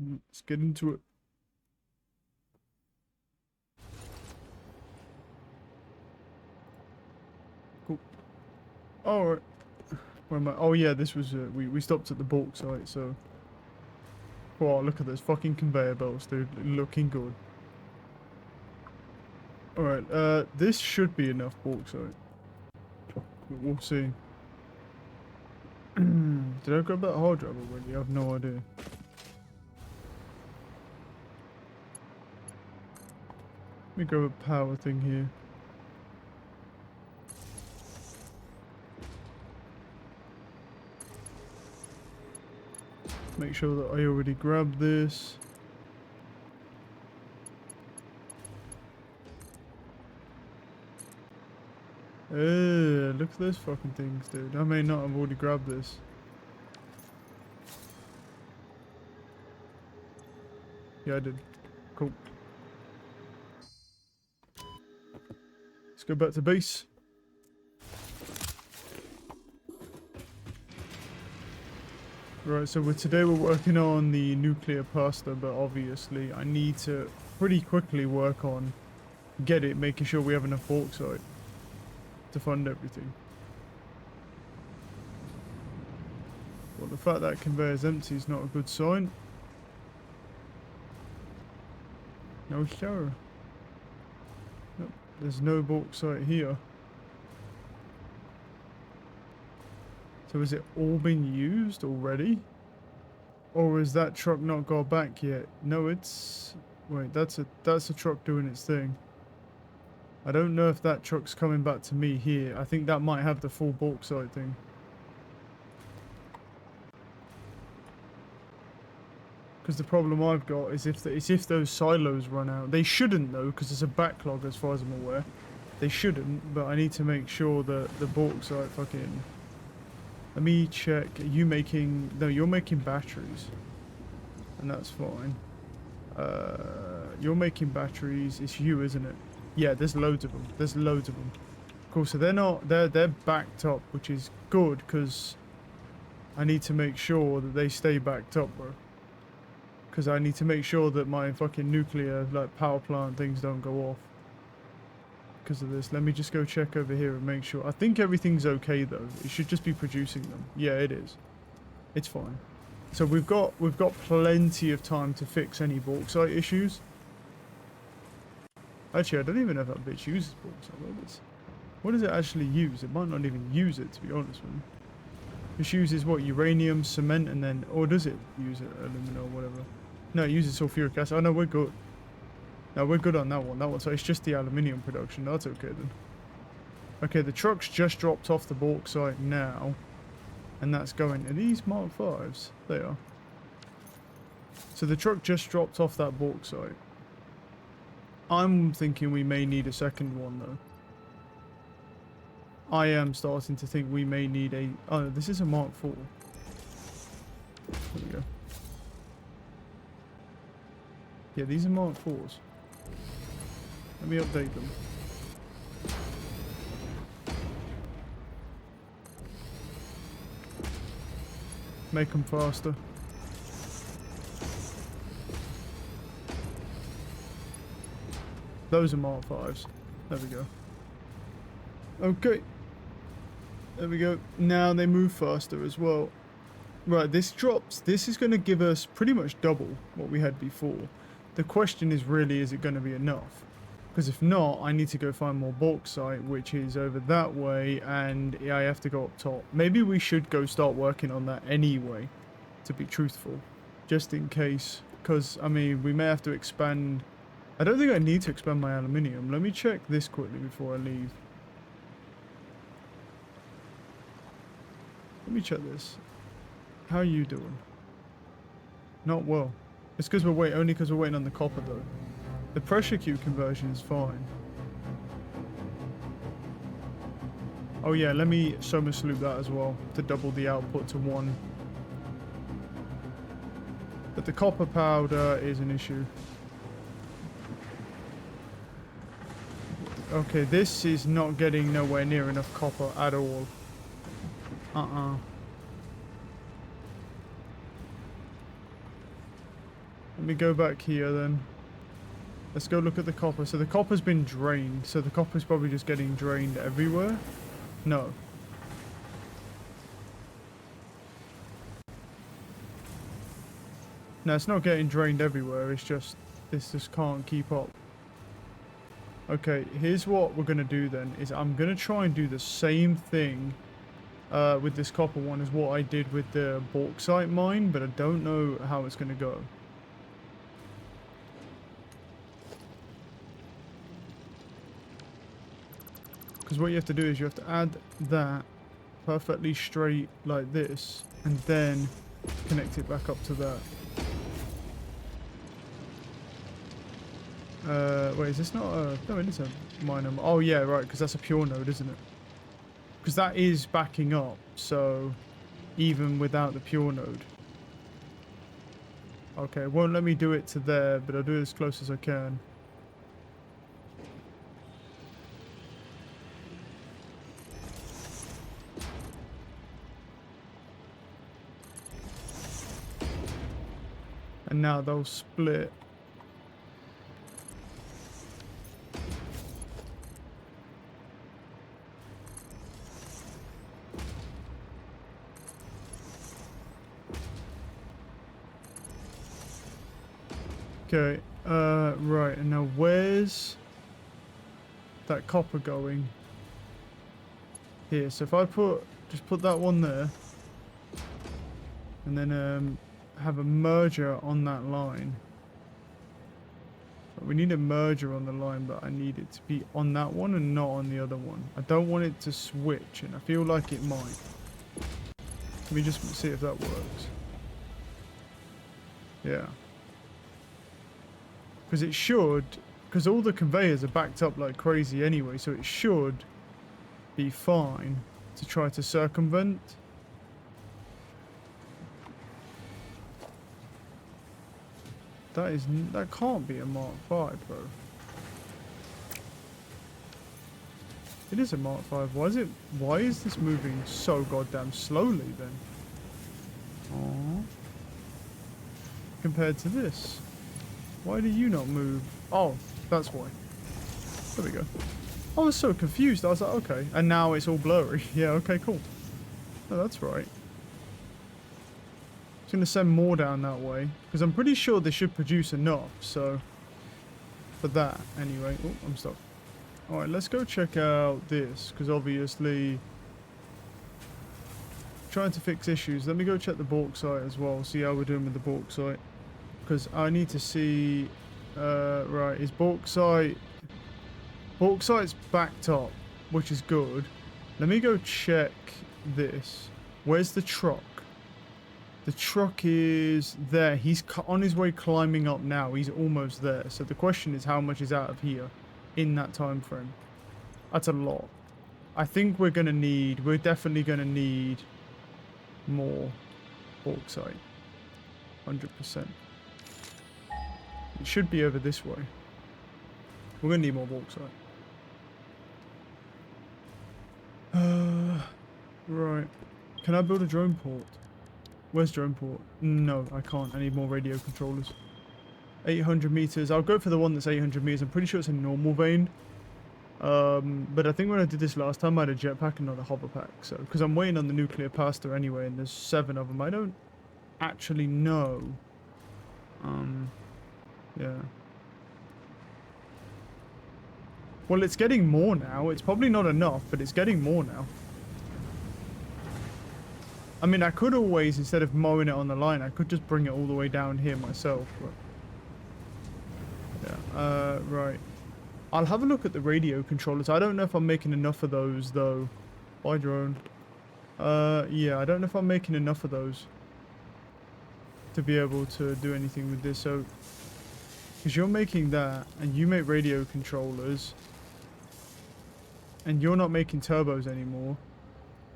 Let's get into it. Cool. Alright. Where am I? Oh yeah, this was, we stopped at the bulk site, so... Wow, look at those fucking conveyor belts, dude. Looking good. Alright, this should be enough bulk site. But we'll see. Did I grab that hard drive already? I have no idea. Let me grab a power thing here. Make sure that I already grabbed this. Look at those fucking things, dude. I may not have already grabbed this. Yeah, I did. Cool. Let's go back to base. Right, so today we're working on the nuclear pasta, but obviously I need to pretty quickly work on making sure we have enough bauxite to fund everything. Well, the fact that conveyor's empty is not a good sign. No, sir. Nope, there's no bauxite here. So has it all been used already? Or has that truck not got back yet? No, it's... Wait, that's a truck doing its thing. I don't know if that truck's coming back to me here. I think that might have the full bauxite thing. Because the problem I've got is if those silos run out. They shouldn't though, because there's a backlog as far as I'm aware. They shouldn't, but I need to make sure that the bauxite fucking... Let me check. Are you making... No, you're making batteries. And that's fine. You're making batteries. It's you, isn't it? Yeah, there's loads of them. There's loads of them. Cool, so they're not... They're backed up, which is good, because I need to make sure that they stay backed up, bro. Because I need to make sure that my fucking nuclear, like, power plant things don't go off. Because of this. Let me just go check over here and make sure. I think everything's okay though. It should just be producing them. Yeah, it is. It's fine. So we've got plenty of time to fix any bauxite issues. Actually, I don't even know if that bitch uses bauxite. What does it actually use? It might not even use it, to be honest with you. It uses what? Uranium, cement, and then... Or does it use it? Aluminum or whatever. No, it uses sulfuric acid. Oh no, we're good. No, we're good on that one. So it's just the aluminium production. That's okay then. Okay, the truck's just dropped off the bauxite now. And that's going... Are these Mark 5s? They are. So the truck just dropped off that bauxite. I'm thinking we may need a second one though. I am starting to think we may need a... Oh, this is a Mark 4. There we go. Yeah, these are Mark 4s. Let me update them. Make them faster. Those are Mark 5s. There we go. Okay. There we go. Now they move faster as well. Right, this drops. This is going to give us pretty much double what we had before. The question is really, is it going to be enough? Because if not, I need to go find more bauxite, which is over that way, and I have to go up top. Maybe we should go start working on that anyway, to be truthful. Just in case. Because, I mean, we may have to expand... I don't think I need to expand my aluminium. Let me check this quickly before I leave. Let me check this. How are you doing? Not well. It's because we're only because we're waiting on the copper though. The pressure cube conversion is fine. Oh yeah, let me soma sloop that as well to double the output to 1. But the copper powder is an issue. Okay, this is not getting nowhere near enough copper at all. Let me go back here then. Let's go look at the copper. So the copper's been drained. So the copper's probably just getting drained everywhere. No. No, it's not getting drained everywhere. It's just, this just can't keep up. Okay, here's what we're going to do then. Is I'm going to try and do the same thing with this copper one as what I did with the bauxite mine. But I don't know how it's going to go. Because what you have to do is you have to add that perfectly straight like this. And then connect it back up to that. Wait, is this not a... No, it is a minor... Oh, yeah, right, because that's a pure node, isn't it? Because that is backing up, so... Even without the pure node. Okay, it won't let me do it to there, but I'll do it as close as I can. And now they'll split. Okay, right, and now where's that copper going? Here, so if I just put that one there, and then have a merger on that line. But we need a merger on the line, but I need it to be on that one and not on the other one. I don't want it to switch, and I feel like it might. Let me just see if that works. Yeah. Because it should, because all the conveyors are backed up like crazy anyway, so it should be fine to try to circumvent. That can't be a Mark 5, bro. It is a Mark 5. Why is this moving so goddamn slowly then? Aww. Compared to this. Why do you not move? Oh, that's why. There we go. I was so confused. I was like, okay. And now it's all blurry. Yeah, okay, cool. Oh, that's right. It's going to send more down that way. Because I'm pretty sure they should produce enough. So, for that, anyway. Oh, I'm stuck. Alright, let's go check out this. Because obviously, trying to fix issues. Let me go check the bauxite as well. See how we're doing with the bauxite. Because I need to see, right, is bauxite's backed up, which is good. Let me go check this. Where's the truck? The truck is there. He's on his way climbing up now. He's almost there. So the question is how much is out of here in that time frame. That's a lot. I think we're definitely going to need more bauxite. 100%. It should be over this way. We're going to need more bauxite. Right. Can I build a drone port? Where's drone port? No, I can't. I need more radio controllers. 800 meters. I'll go for the one that's 800 meters. I'm pretty sure it's a normal vein. But I think when I did this last time, I had a jetpack and not a hover pack. So, because I'm waiting on the nuclear pasta anyway, and there's 7 of them. I don't actually know. Yeah. Well, it's getting more now. It's probably not enough, but it's getting more now. I mean, I could always, instead of mowing it on the line, I could just bring it all the way down here myself. But yeah, right. I'll have a look at the radio controllers. I don't know if I'm making enough of those, though. Bye, drone. Yeah, I don't know if I'm making enough of those to be able to do anything with this. So, because you're making that, and you make radio controllers, and you're not making turbos anymore.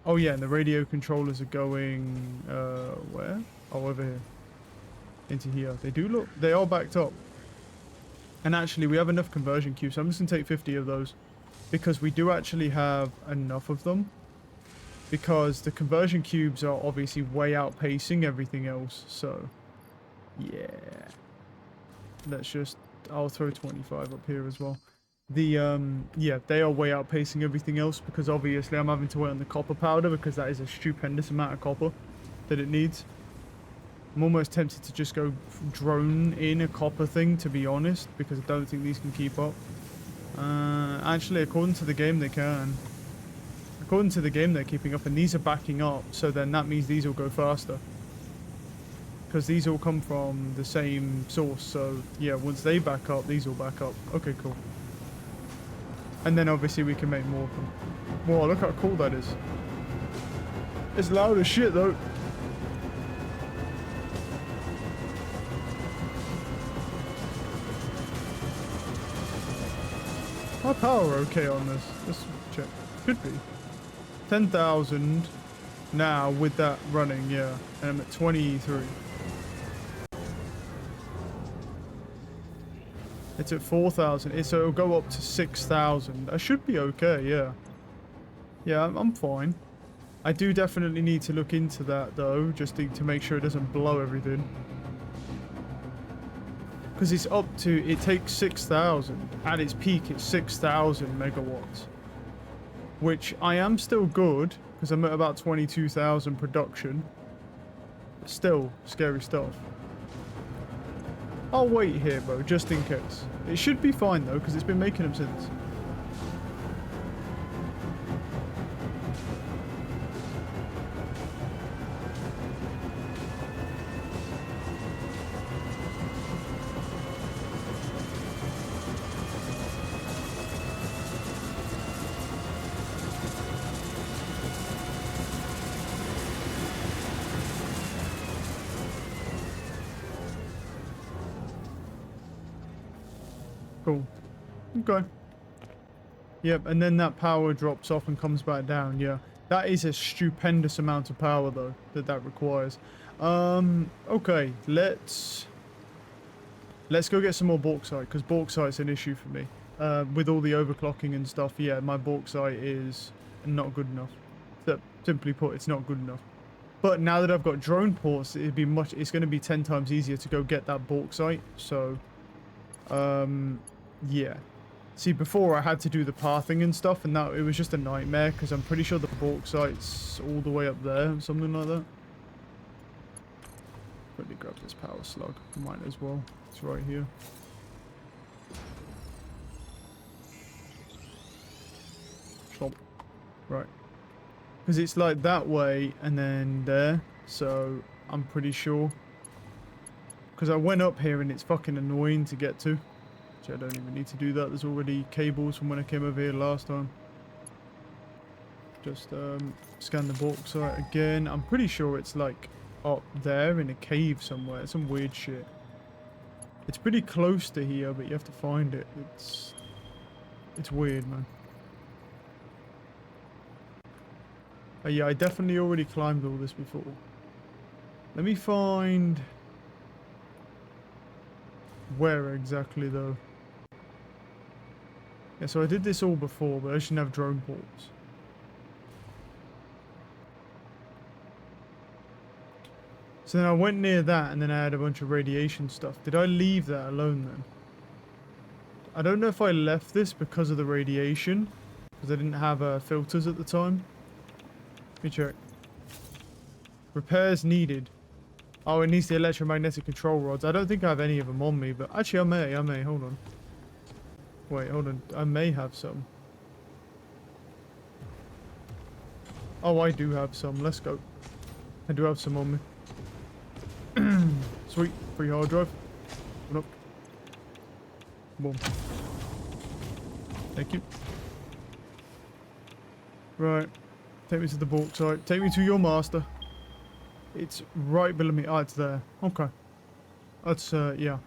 Oh yeah, and the radio controllers are going, where? Oh, over here. Into here. They are backed up. And actually, we have enough conversion cubes, so I'm just going to take 50 of those. Because we do actually have enough of them. Because the conversion cubes are obviously way outpacing everything else, so... Yeah. let's just, I'll throw 25 up here as well. The, yeah, they are way outpacing everything else because obviously I'm having to wait on the copper powder because that is a stupendous amount of copper that it needs. I'm almost tempted to just go drone in a copper thing, to be honest, because I don't think these can keep up. Actually, according to the game, they can. According to the game, they're keeping up, and these are backing up, so then that means these will go faster. Because these all come from the same source, so yeah, once they back up, these will back up. Okay, cool. And then obviously we can make more of them. Whoa, look how cool that is. It's loud as shit, though. My power okay on this? Let's check. Could be. 10,000 now with that running, yeah. And I'm at 23. It's at 4,000. So it'll go up to 6,000. I should be okay, yeah. Yeah, I'm fine. I do definitely need to look into that, though, just to make sure it doesn't blow everything. Because it's up to, it takes 6,000. At its peak, it's 6,000 megawatts. Which I am still good, because I'm at about 22,000 production. But still, scary stuff. I'll wait here, bro, just in case. It should be fine, though, because it's been making them since. Cool. Okay. Yep, and then that power drops off and comes back down, yeah. That is a stupendous amount of power, though, that requires. Okay, let's go get some more bauxite, because bauxite's an issue for me. With all the overclocking and stuff, yeah, my bauxite is not good enough. Simply put, it's not good enough. But now that I've got drone ports, it's going to be 10 times easier to go get that bauxite, so... yeah. See, before I had to do the pathing and stuff, and it was just a nightmare, because I'm pretty sure the bauxite's all the way up there, something like that. Let me grab this power slug. Might as well. It's right here. Chomp. Right. Because it's like that way, and then there, so I'm pretty sure. Because I went up here, and it's fucking annoying to get to. I don't even need to do that. There's already cables from when I came over here last time. Just scan the bauxite again. I'm pretty sure it's like up there in a cave somewhere. Some weird shit. It's pretty close to here, but you have to find it. It's weird, man. Yeah, I definitely already climbed all this before. Let me find... where exactly, though? Yeah, so I did this all before, but I shouldn't have drone ports. So then I went near that, and then I had a bunch of radiation stuff. Did I leave that alone, then? I don't know if I left this because of the radiation, because I didn't have filters at the time. Let me check. Repairs needed. Oh, it needs the electromagnetic control rods. I don't think I have any of them on me, but actually I may. Hold on. Wait, hold on. I may have some. Oh, I do have some. Let's go. I do have some on me. Sweet. Free hard drive. Open up. Boom. Thank you. Right. Take me to the bauxite. Take me to your master. It's right below me. Oh, it's there. Okay. That's, yeah.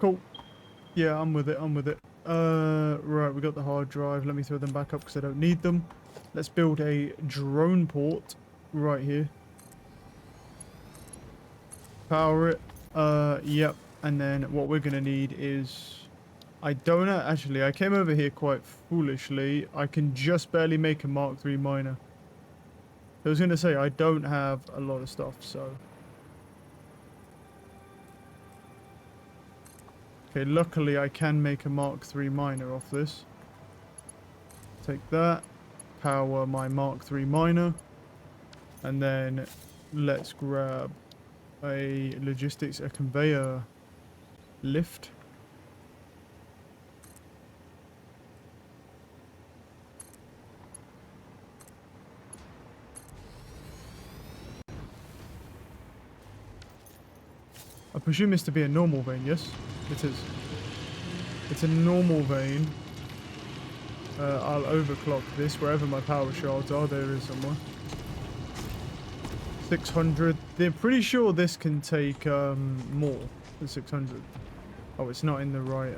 Cool. Yeah, I'm with it. I'm with it. Right, we got the hard drive. Let me throw them back up because I don't need them. Let's build a drone port right here. Power it. Yep. And then what we're going to need is... I don't know. Actually, I came over here quite foolishly. I can just barely make a Mark III miner. I was going to say, I don't have a lot of stuff, so... Okay, luckily I can make a Mark III miner off this. Take that. Power my Mark III miner. And then let's grab a conveyor lift. I presume this to be a normal vein, yes? It is. It's a normal vein. I'll overclock this wherever my power shards are. There is somewhere. 600. They're pretty sure this can take more than 600. Oh, it's not in the right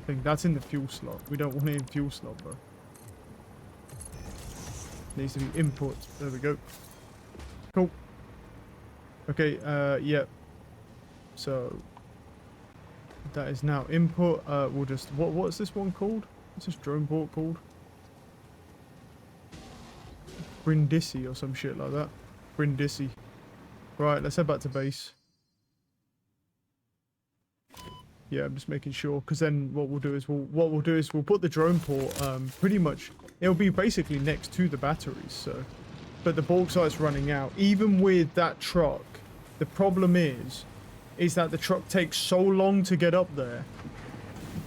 thing. That's in the fuel slot. We don't want it in fuel slot, bro. Needs to be input. There we go. Cool. Okay, yeah. So that is now input. We'll just what's this one called? What's this drone port called? Brindisi or some shit like that. Brindisi. Right, let's head back to base. Yeah, I'm just making sure, because then what we'll do is we'll put the drone port pretty much, it'll be basically next to the batteries. So, but the bauxite's running out. Even with that truck, the problem is that the truck takes so long to get up there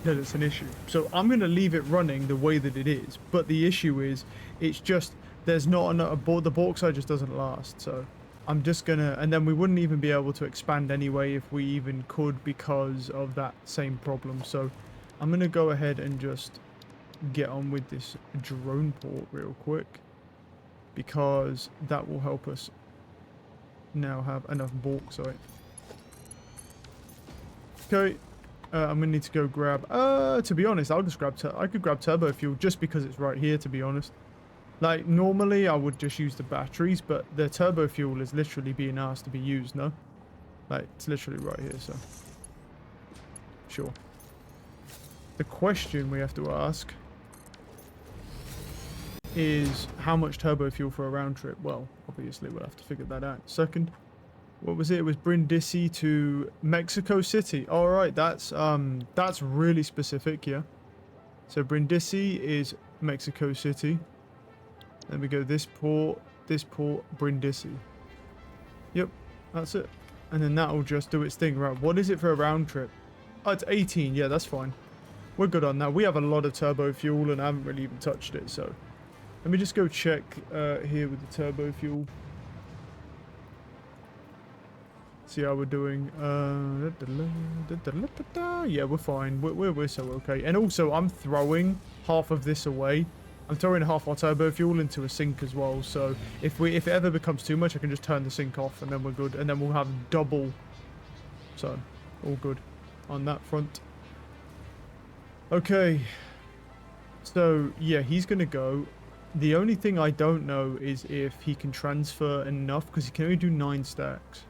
that it's an issue. So I'm going to leave it running the way that it is. But the issue is, it's just, there's not enough, the bauxite just doesn't last. So I'm just going to, and then we wouldn't even be able to expand anyway if we even could because of that same problem. So I'm going to go ahead and just get on with this drone port real quick, because that will help us now have enough bauxite. Okay, I'm gonna need to go grab, to be honest, I'll just grab, I could grab turbo fuel just because it's right here, to be honest. Like, normally I would just use the batteries, but the turbo fuel is literally being asked to be used, no? Like, it's literally right here, so. Sure. The question we have to ask is how much turbo fuel for a round trip? Well, obviously we'll have to figure that out in a second. What was it? It was Brindisi to Mexico City. All right, that's really specific, yeah. So Brindisi is Mexico City. Then we go this port, Brindisi. Yep, that's it. And then that'll just do its thing, right? What is it for a round trip? Oh, it's 18. Yeah, that's fine. We're good on that. We have a lot of turbo fuel, and I haven't really even touched it. So let me just go check here with the turbo fuel. See how we're doing. Yeah, we're fine. We're so okay. And also, I'm throwing half of this away. I'm throwing half our turbo fuel into a sink as well. So if it ever becomes too much, I can just turn the sink off, and then we're good. And then we'll have double. So all good on that front. Okay. So yeah, he's gonna go. The only thing I don't know is if he can transfer enough, because he can only do 9 stacks.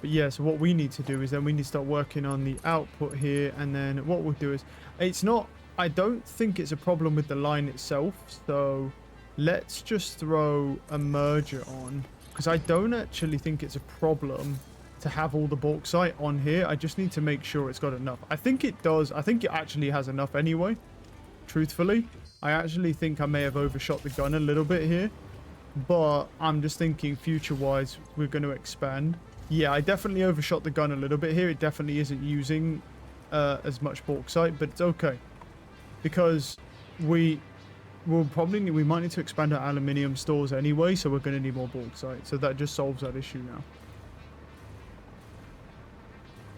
But yeah, so what we need to do is then we need to start working on the output here, and then what we'll do is, it's not, I don't think it's a problem with the line itself, so let's just throw a merger on, because I don't actually think it's a problem to have all the bauxite on here. I just need to make sure it's got enough. I think it does. I think it actually has enough anyway, truthfully. I actually think I may have overshot the gun a little bit here, but I'm just thinking future-wise, we're going to expand. Yeah, I definitely overshot the gun a little bit here. It definitely isn't using as much bauxite, but it's okay. Because we might need to expand our aluminium stores anyway, so we're going to need more bauxite. So that just solves that issue now.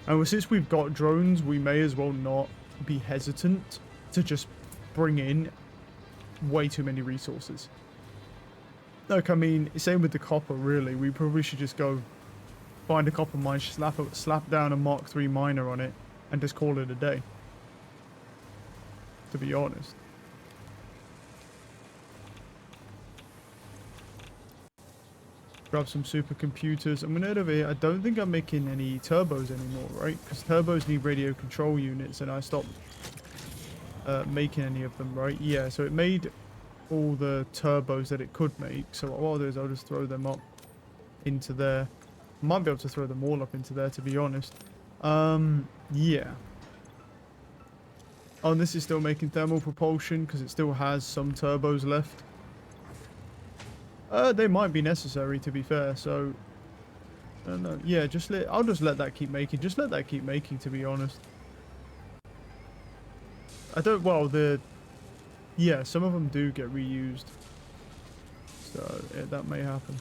And since we've got drones, we may as well not be hesitant to just bring in way too many resources. Like, I mean, same with the copper, really. We probably should just go find a copper mine, slap down a Mark III miner on it, and just call it a day. To be honest. Grab some supercomputers. I'm gonna head over here. I don't think I'm making any turbos anymore, right? Because turbos need radio control units, and I stopped making any of them, right? Yeah, so it made all the turbos that it could make. So what I'll do is I'll just throw them up into there. Might be able to throw them all up into there, to be honest. Yeah. Oh, and this is still making thermal propulsion because it still has some turbos left. They might be necessary, to be fair, so... I don't know. Yeah, I'll just let that keep making. Just let that keep making, to be honest. I don't... Well, yeah, some of them do get reused. So, yeah, that may happen.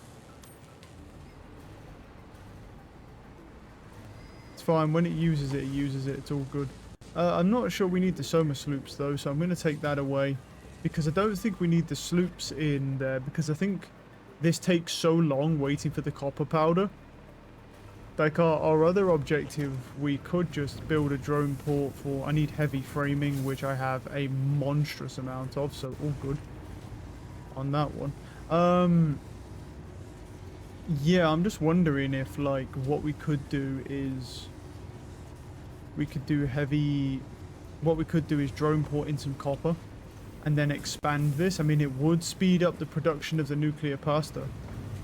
It's fine. When it uses it, it uses it. It's all good. I'm not sure we need the Soma sloops, though, so I'm going to take that away. Because I don't think we need the sloops in there, because I think this takes so long waiting for the copper powder. Like, our other objective, we could just build a drone port for... I need heavy framing, which I have a monstrous amount of, so all good on that one. Yeah, I'm just wondering if, like, what we could do is... We could do heavy... What we could do is drone port in some copper and then expand this. I mean, it would speed up the production of the nuclear pasta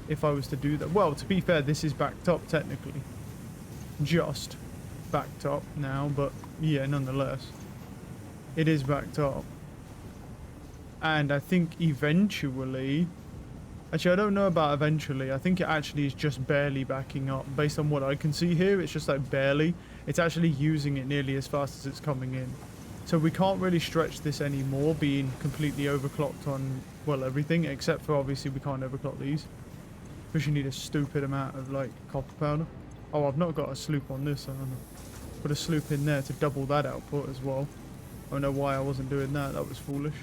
if I was to do that. Well, to be fair, this is backed up technically. Just backed up now, but yeah, nonetheless. It is backed up. And I think eventually... Actually, I don't know about eventually. I think it actually is just barely backing up. Based on what I can see here, it's just like barely. It's actually using it nearly as fast as it's coming in. So we can't really stretch this anymore, being completely overclocked on, well, everything. Except for, obviously, we can't overclock these. Because you need a stupid amount of, like, copper powder. Oh, I've not got a sloop on this. I don't know. Put a sloop in there to double that output as well. I don't know why I wasn't doing that. That was foolish.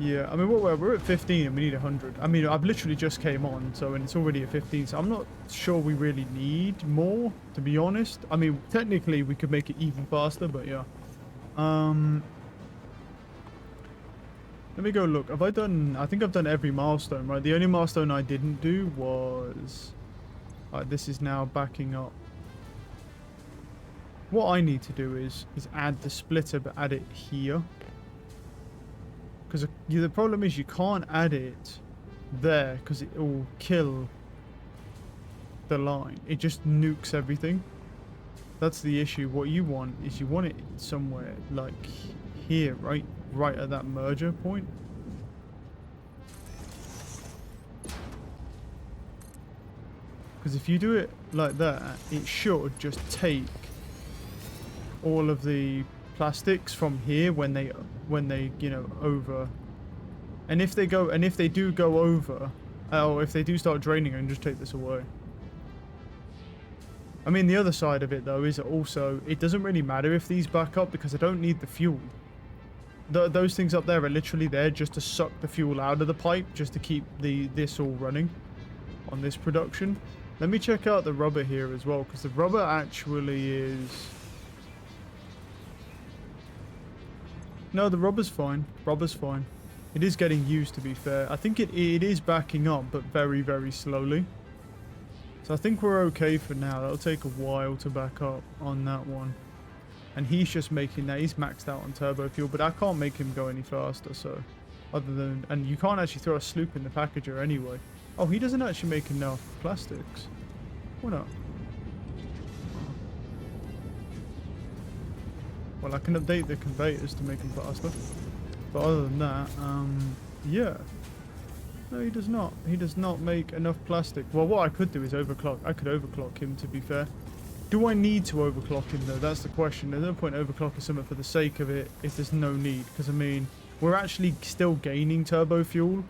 Yeah, I mean, we're at 15 and we need 100. I mean, I've literally just came on, so, and it's already at 15, so I'm not sure we really need more, to be honest. I mean, technically, we could make it even faster, but yeah. Let me go look. Have I done... I think I've done every milestone, right? The only milestone I didn't do was... Alright, this is now backing up. What I need to do is add the splitter, but add it here. Because the problem is you can't add it there because it will kill the line. It just nukes everything. That's the issue. What you want is you want it somewhere like here, right? Right at that merger point. Because if you do it like that, it should just take all of the plastics from here when they you know, over, and if they do go over, or if they do start draining, and just take this away. I mean, the other side of it though is also it doesn't really matter if these back up because I don't need the fuel. Those things up there are literally there just to suck the fuel out of the pipe, just to keep this all running on this production. Let me check out the rubber here as well, because the rubber actually is... No, the rubber's fine. Rubber's fine. It is getting used, to be fair. I think it is backing up, but very, very slowly. So I think we're okay for now. That'll take a while to back up on that one. And he's just making that. He's maxed out on turbo fuel, but I can't make him go any faster, so... Other than... And you can't actually throw a sloop in the packager anyway. Oh, he doesn't actually make enough plastics. Why not? Well, I can update the conveyors to make them faster. But other than that, yeah. No, he does not. He does not make enough plastic. Well, what I could do is overclock. I could overclock him, to be fair. Do I need to overclock him, though? That's the question. There's no point overclocking something for the sake of it if there's no need. Because, I mean, we're actually still gaining turbo fuel.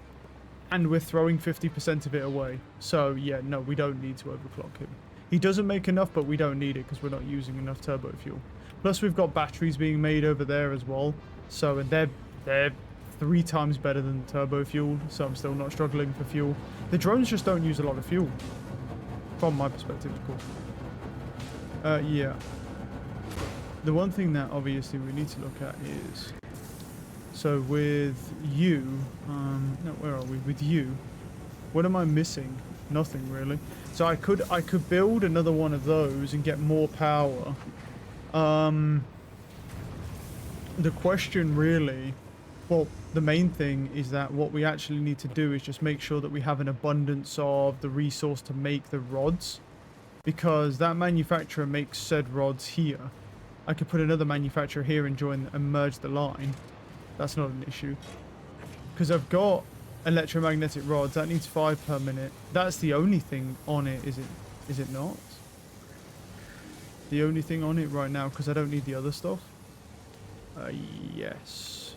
And we're throwing 50% of it away. So, yeah, no, we don't need to overclock him. He doesn't make enough, but we don't need it because we're not using enough turbo fuel. Plus, we've got batteries being made over there as well. So, and they're 3 times better than turbo fuel. So, I'm still not struggling for fuel. The drones just don't use a lot of fuel. From my perspective, of course. Yeah. The one thing that obviously we need to look at is... So, with you... no, where are we? With you. What am I missing? Nothing, really. So, I could build another one of those and get more power. The question really Well, the main thing is that what we actually need to do is just make sure that we have an abundance of the resource to make the rods, because that manufacturer makes said rods here. I could put another manufacturer here and join and merge the line. That's not an issue. Because I've got electromagnetic rods. That needs 5 per minute. That's the only thing on it, is it? Is it not? The only thing on it right now, because I don't need the other stuff. Yes.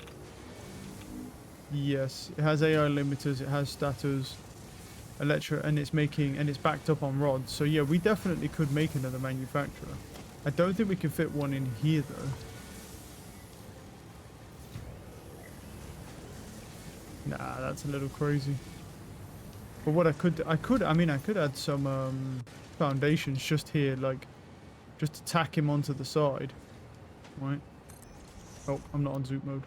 Yes, it has AI limiters, it has status, and it's backed up on rods. So yeah, we definitely could make another manufacturer. I don't think we can fit one in here though. Nah, that's a little crazy. But what I could add some foundations just here, like just to tack him onto the side. Right. Oh, I'm not on zoop mode.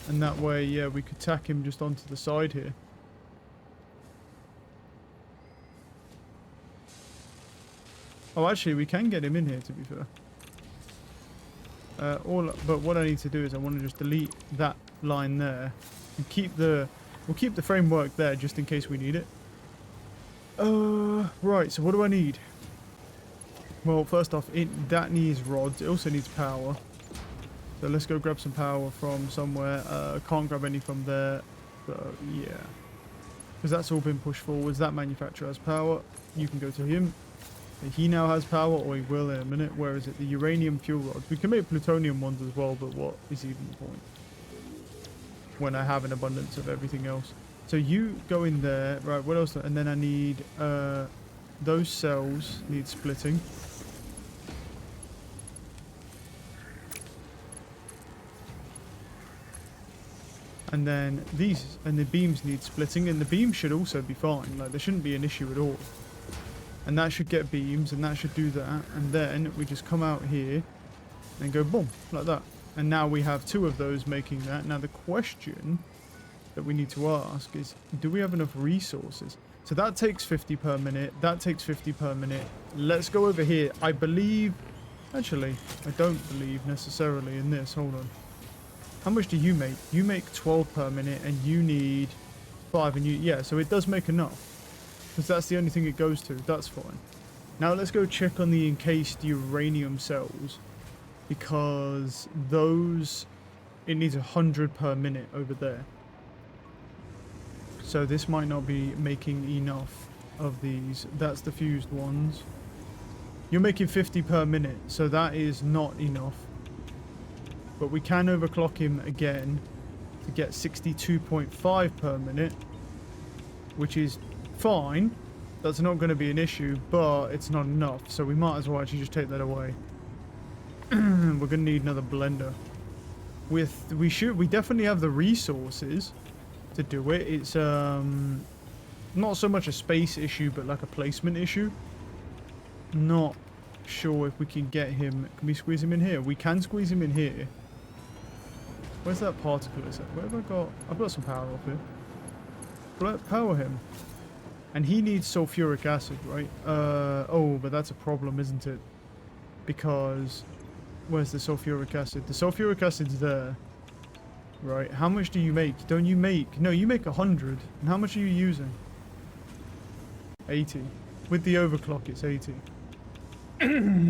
And that way, yeah, we could tack him just onto the side here. Oh, actually, we can get him in here, to be fair. But what I need to do is I want to just delete that line there and we'll keep the framework there just in case we need it. Right, so what do I need? Well, first off, that needs rods. It also needs power. So let's go grab some power from somewhere. Can't grab any from there. So, yeah. Because that's all been pushed forwards. That manufacturer has power. You can go to him. He now has power, or he will in a minute. Where is it? The uranium fuel rods. We can make plutonium ones as well, but what is even the point? When I have an abundance of everything else. So you go in there. Right, what else? And then I need... those cells need splitting. And then and the beams need splitting, and the beams should also be fine. Like, there shouldn't be an issue at all. And that should get beams, and that should do that. And then we just come out here and go boom, like that. And now we have 2 of those making that. Now the question that we need to ask is, do we have enough resources? So that takes 50 per minute. That takes 50 per minute. Let's go over here. I believe... Actually, I don't believe necessarily in this. Hold on. How much do you make? You make 12 per minute, and you need 5, and you... Yeah, so it does make enough. Because that's the only thing it goes to. That's fine. Now let's go check on the encased uranium cells. Because those... It needs 100 per minute over there. So this might not be making enough of these. That's the fused ones. You're making 50 per minute, so that is not enough. But we can overclock him again to get 62.5 per minute, which is fine. That's not going to be an issue, but it's not enough, so we might as well actually just take that away. We're going to need another blender. We definitely have the resources to do it. It's not so much a space issue, but like a placement issue. Not sure if we can get him. Can we squeeze him in here? We can squeeze him in here. Where's that particle? Is it? Where have I got? I've got some power up here. Power him. And he needs sulfuric acid, right? Oh, but that's a problem, isn't it? Because where's the sulfuric acid? The sulfuric acid's there. Right, how much do you make? Don't you make... No, you make 100. And how much are you using? 80. With the overclock, it's 80.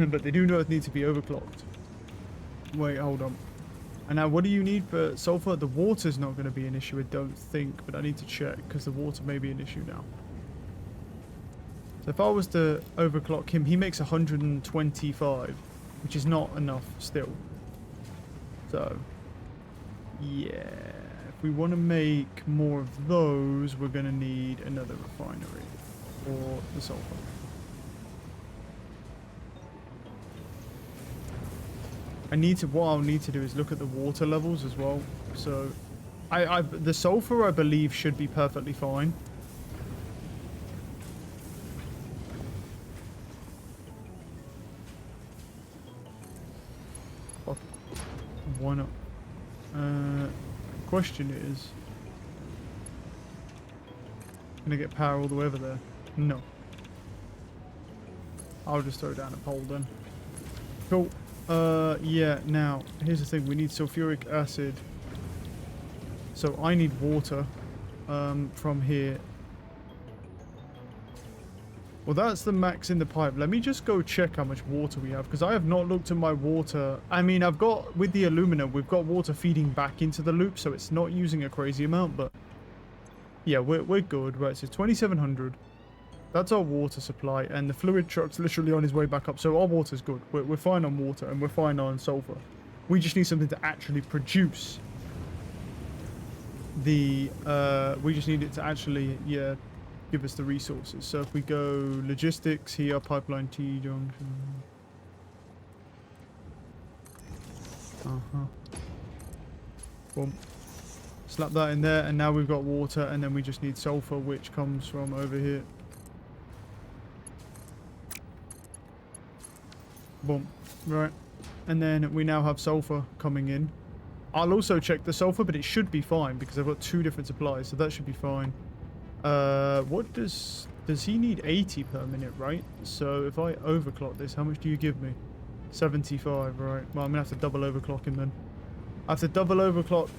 But they do not need to be overclocked. Wait, hold on. And now, what do you need for sulfur? The water's not going to be an issue, I don't think. But I need to check, because the water may be an issue now. So if I was to overclock him, he makes 125. Which is not enough still. So... yeah, if we want to make more of those, we're going to need another refinery for the sulfur. What I'll need to do is look at the water levels as well. So, the sulfur, I believe, should be perfectly fine. Why not? Question is, Gonna get power all the way over there? No. I'll just throw down a pole then. Cool. Yeah, now, here's the thing. We need sulfuric acid. So I need water from here. Well, that's the max in the pipe. Let me just go check how much water we have, because I have not looked at my water. I mean, I've got, with the aluminum, we've got water feeding back into the loop, so it's not using a crazy amount, but yeah, we're good. Right, so 2,700. That's our water supply, and the fluid truck's literally on his way back up, so our water's good. We're fine on water, and we're fine on sulfur. We just need something to actually produce the, we just need it to actually, yeah, give us the resources. So if we go logistics here, pipeline T junction. Boom. Slap that in there, and now we've got water, and then we just need sulfur, which comes from over here. Boom. Right. And then we now have sulfur coming in. I'll also check the sulfur, but it should be fine because I've got 2 different supplies, so that should be fine. What does he need? 80 per minute, right? So if I overclock this, how much do you give me? 75, right? Well, I'm gonna have to double overclock him then. I have to double overclock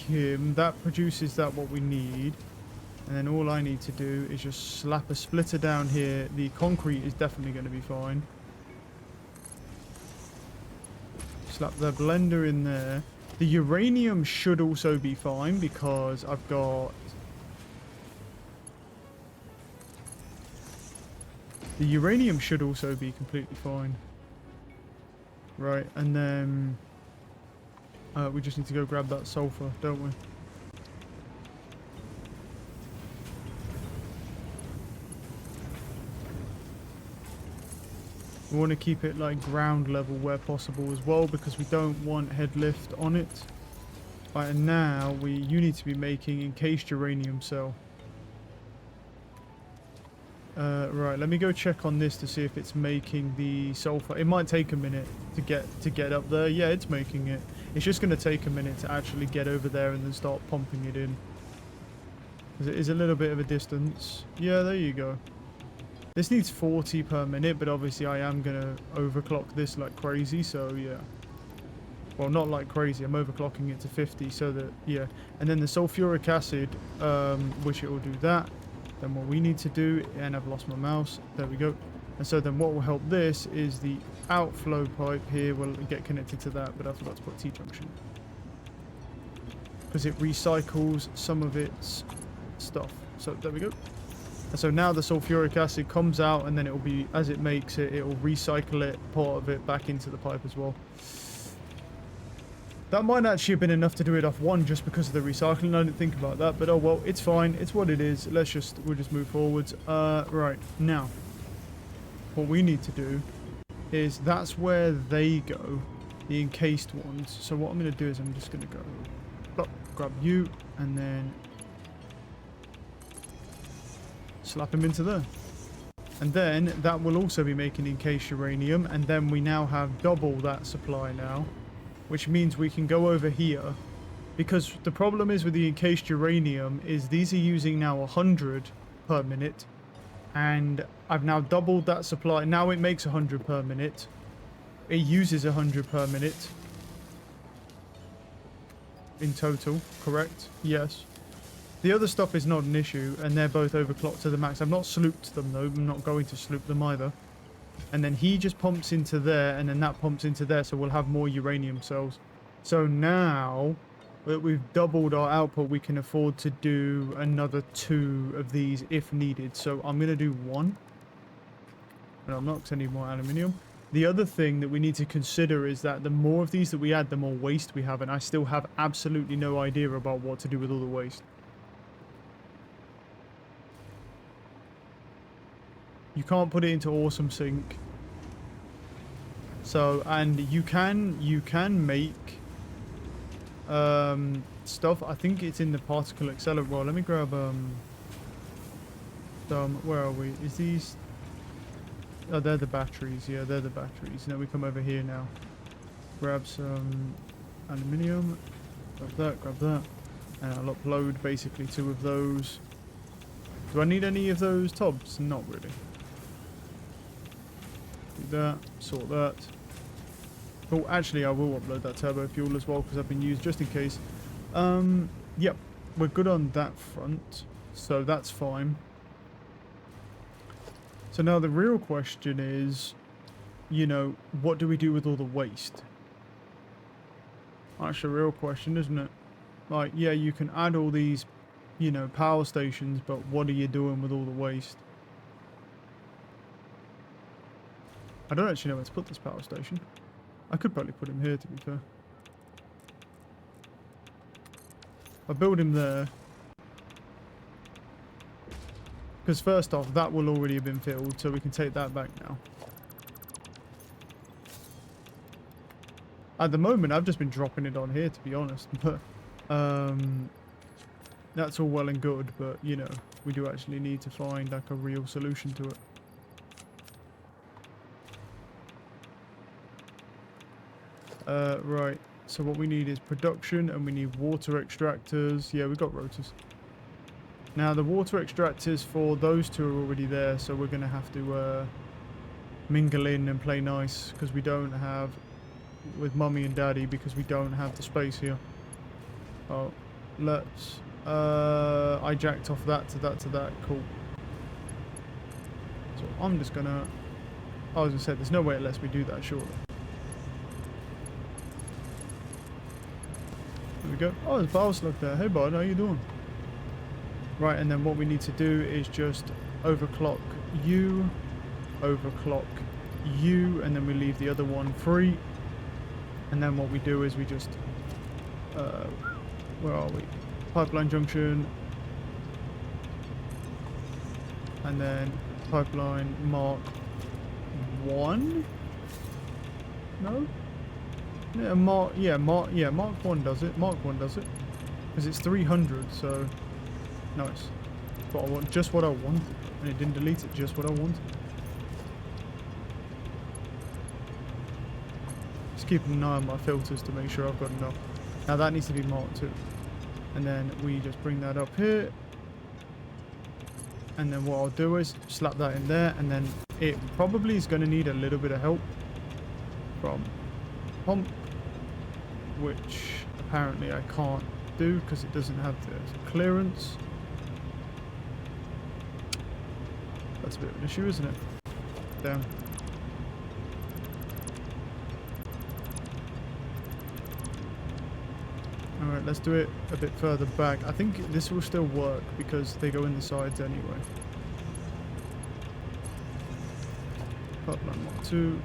him. That produces that what we need. And then all I need to do is just slap a splitter down here. The concrete is definitely going to be fine. Slap the blender in there. The uranium should also be fine because I've got... The uranium should also be completely fine. Right, and then... we just need to go grab that sulfur, don't we? We want to keep it like ground level where possible as well because we don't want head lift on it. Right, and now you need to be making encased uranium cell. Right, let me go check on this to see if it's making the sulfur. It might take a minute to get up there. Yeah, it's making it. It's just going to take a minute to actually get over there and then start pumping it in. Because it is a little bit of a distance. Yeah, there you go. This needs 40 per minute, but obviously I am going to overclock this like crazy, so yeah. Well, not like crazy. I'm overclocking it to 50 so that, yeah. And then the sulfuric acid, which it will do that. Then what we need to do, and I've lost my mouse, there we go. And so then what will help this is the outflow pipe here will get connected to that, but I forgot to put T-junction. Because it recycles some of its stuff. So there we go. And so now the sulfuric acid comes out, and then it will be, as it makes it, it will recycle it, part of it, back into the pipe as well. That might actually have been enough to do it off one just because of the recycling. I didn't think about that, but oh well, it's fine. It's what it is. We'll just move forwards. Right, now, what we need to do is that's where they go, the encased ones. So what I'm going to do is I'm just going to go, grab you, and then slap him into there. And then that will also be making encased uranium, and then we now have double that supply now. Which means we can go over here. Because the problem is with the encased uranium is these are using now 100 per minute. And I've now doubled that supply. Now it makes 100 per minute. It uses 100 per minute. In total, correct? Yes. The other stuff is not an issue, and they're both overclocked to the max. I've not slooped them though. I'm not going to sloop them either. And then he just pumps into there, and then that pumps into there, so we'll have more uranium cells. So now that we've doubled our output, we can afford to do another 2 of these if needed. So I'm going to do 1. No, I'm not, because I need more aluminium. The other thing that we need to consider is that the more of these that we add, the more waste we have, and I still have absolutely no idea about what to do with all the waste. You can't put it into awesome sync. So, and you can make stuff. I think it's in the particle accelerator. Well, let me grab where are we? Is these? Oh, they're the batteries. Yeah, they're the batteries. Now we come over here now. Grab some aluminium. Grab that. And I'll upload basically 2 of those. Do I need any of those tubs? Not really. Do that. Sort that. Oh, actually, I will upload that turbo fuel as well because I've been used just in case. Yep. We're good on that front. So that's fine. So now the real question is, you know, what do we do with all the waste? That's the real question, isn't it? Like, yeah, you can add all these, you know, power stations, but what are you doing with all the waste? I don't actually know where to put this power station. I could probably put him here, to be fair. I'll build him there. Because first off, that will already have been filled, so we can take that back now. At the moment, I've just been dropping it on here, to be honest. But, that's all well and good, but, you know, we do actually need to find, like, a real solution to it. Right. So what we need is production, and we need water extractors. Yeah, we've got rotors. Now, the water extractors for those two are already there, so we're going to have to mingle in and play nice, because we don't have, with Mummy and Daddy, because we don't have the space here. Oh, let's, I jacked off that to that to that, cool. So I'm just going to, I was going to say, there's no way it lets me do that, surely. There we go. Oh, there's Power Slug there. Hey, bud, how you doing? Right, and then what we need to do is just overclock you, overclock you, and then we leave the other one free. And then what we do is we just, where are we? Pipeline junction. And then pipeline mark 1? No? Yeah, Mark 1 does it. Mark 1 does it. Because it's 300, so nice. That's what I want, just what I want. And it didn't delete it, just what I want. Just keeping an eye on my filters to make sure I've got enough. Now that needs to be marked 2. And then we just bring that up here. And then what I'll do is slap that in there, and then it probably is going to need a little bit of help from pump, which apparently I can't do because it doesn't have the clearance. That's a bit of an issue, isn't it? Damn. Alright, let's do it a bit further back. I think this will still work because they go in the sides anyway. Pipeline mark 2.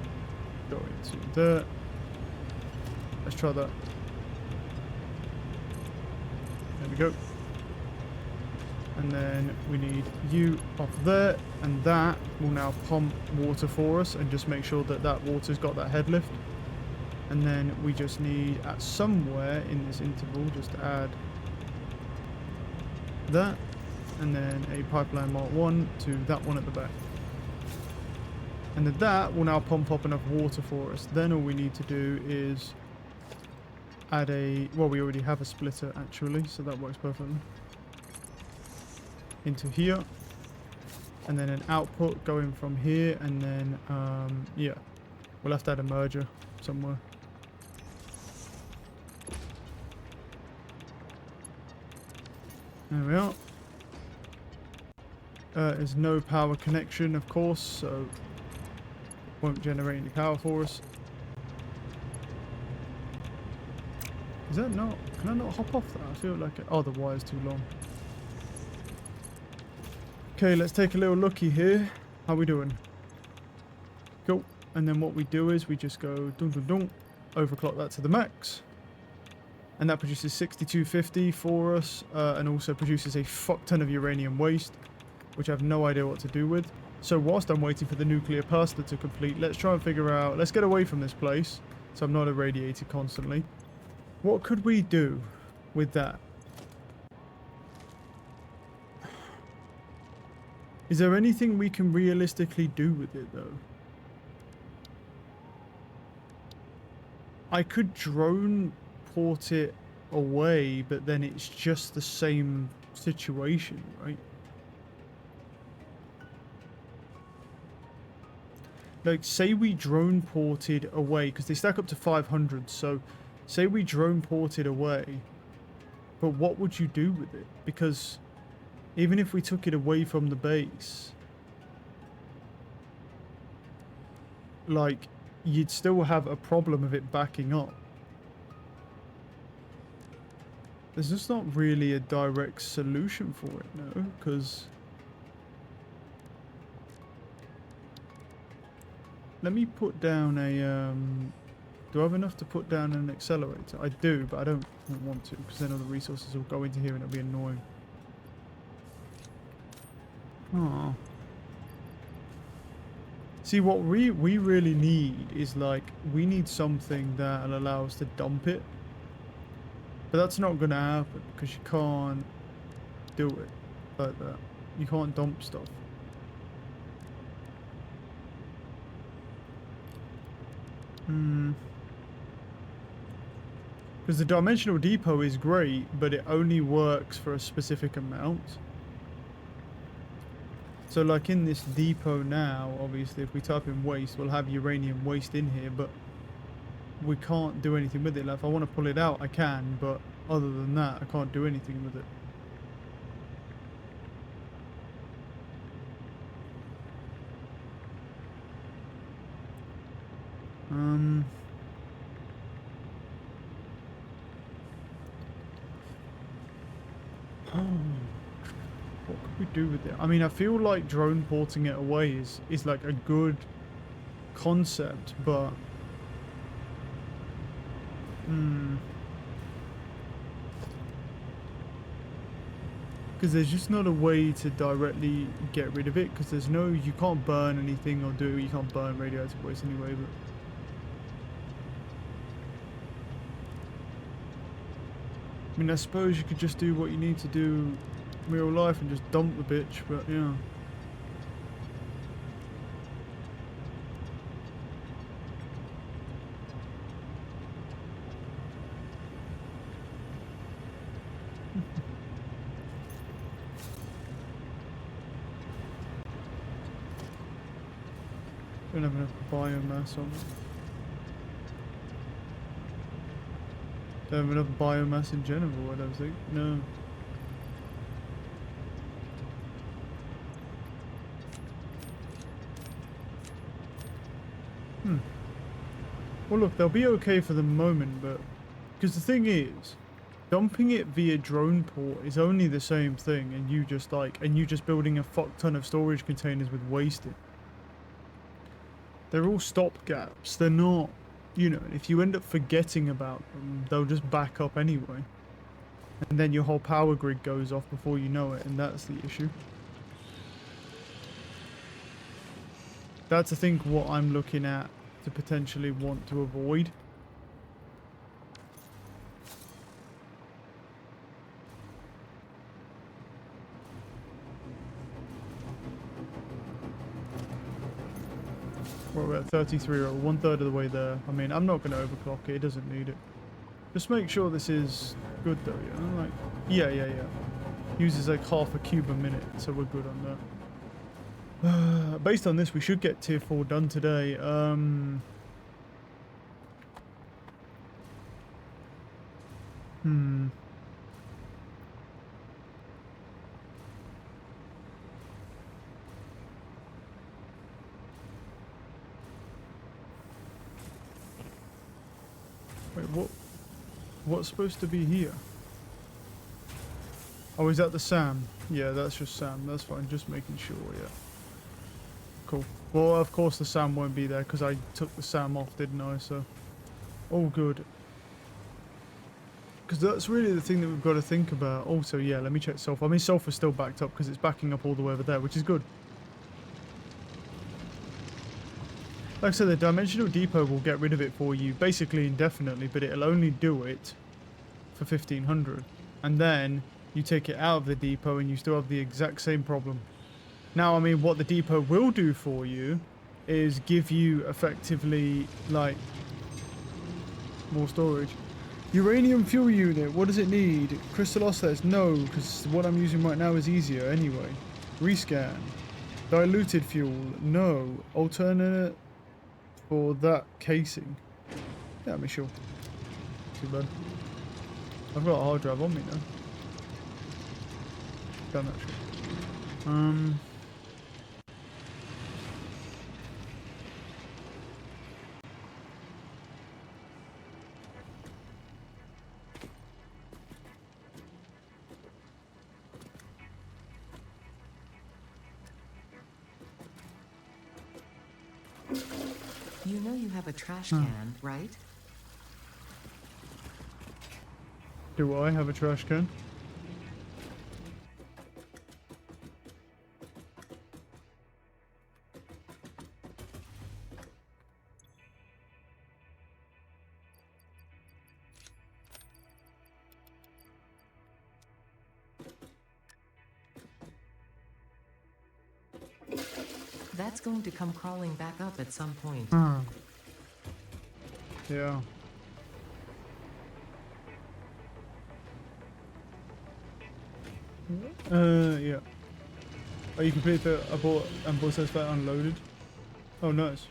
Go into there. Let's try that. There we go. And then we need you off there, and that will now pump water for us and just make sure that that water's got that head lift. And then we just need, at somewhere in this interval, just add that, and then a pipeline mark 1 to that one at the back. And then that will now pump up enough water for us. Then all we need to do is add a, well, we already have a splitter actually, so that works perfectly. Into here. And then an output going from here, and then, yeah, we'll have to add a merger somewhere. There we are. There's no power connection, of course, so won't generate any power for us. Is that not... Can I not hop off that? I feel like it... Oh, the wire's too long. Okay, let's take a little looky here. How we doing? Cool. And then what we do is we just go dun dun dun, overclock that to the max. And that produces 6250 for us, and also produces a fuck ton of uranium waste, which I have no idea what to do with. So whilst I'm waiting for the nuclear pasta to complete, let's try and figure out... Let's get away from this place, so I'm not irradiated constantly. What could we do with that? Is there anything we can realistically do with it, though? I could drone port it away, but then it's just the same situation, right? Like, say we drone ported away, because they stack up to 500, so say we drone ported away, but what would you do with it? Because even if we took it away from the base, like, you'd still have a problem of it backing up. There's just not really a direct solution for it, no, because... Let me put down a, do I have enough to put down an accelerator? I do, but I don't want to, because then all the resources will go into here and it'll be annoying. Oh. See, what we really need is, like, we need something that'll allow us to dump it. But that's not going to happen, because you can't do it like that. You can't dump stuff. Because the dimensional depot is great, but it only works for a specific amount. So like in this depot now, obviously if we type in waste, we'll have uranium waste in here, but we can't do anything with it. Like if I want to pull it out, I can, but other than that, I can't do anything with it. What could we do with it? I mean, I feel like drone porting it away is like a good concept, but because there's just not a way to directly get rid of it, because there's no, you can't burn anything or do, you can't burn radioactive waste anyway, but I mean, I suppose you could just do what you need to do in real life and just dump the bitch, but yeah. Don't have enough biomass on it. Don't have enough biomass in general, I don't think. No. Well, look, they'll be okay for the moment, but... Because the thing is, dumping it via drone port is only the same thing, and you just, like... And you just building a fuck ton of storage containers with waste in. They're all stopgaps. They're not... You know, if you end up forgetting about them, they'll just back up anyway. And then your whole power grid goes off before you know it, and that's the issue. That's, I think, what I'm looking at to potentially want to avoid. We're at 33 or 1/3 of the way there. I mean, I'm not going to overclock it. It doesn't need it. Just make sure this is good though, yeah? Like, yeah. Uses like half a cube a minute, so we're good on that. Based on this, we should get tier 4 done today. Wait, what's supposed to be here? Oh, is that the SAM? Yeah, that's just SAM. That's fine. Just making sure, yeah. Cool. Well, of course the SAM won't be there because I took the SAM off, didn't I? So, all good. Because that's really the thing that we've got to think about. Also, yeah, let me check sulfur. I mean, sulfur's still backed up because it's backing up all the way over there, which is good. Like I said, the dimensional depot will get rid of it for you basically indefinitely, but it'll only do it for 1500. And then you take it out of the depot and you still have the exact same problem. Now, I mean, what the depot will do for you is give you effectively, like, more storage. Uranium fuel unit, what does it need? Crystal oscillates, no, because what I'm using right now is easier anyway. Rescan. Diluted fuel, no. Alternate for that casing. Yeah, I'm sure. Too bad. I've got a hard drive on me now. Damn that shit. You know you have a trash can, right? Do I have a trash can? That's going to come crawling back up at some point. Yeah. Yeah. Oh, you completed the abort and bought says unloaded? Oh, nice.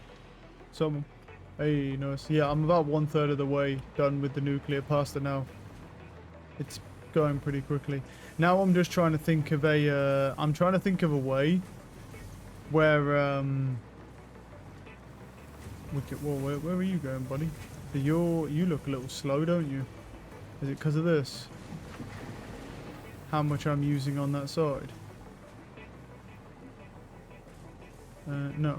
Someone. Hey, nice. Yeah, I'm about 1/3 of the way done with the nuclear pasta now. It's going pretty quickly. Now I'm just trying to think of a, I'm trying to think of a way where, where are you going, buddy? You look a little slow, don't you? Is it because of this? How much I'm using on that side? No. Let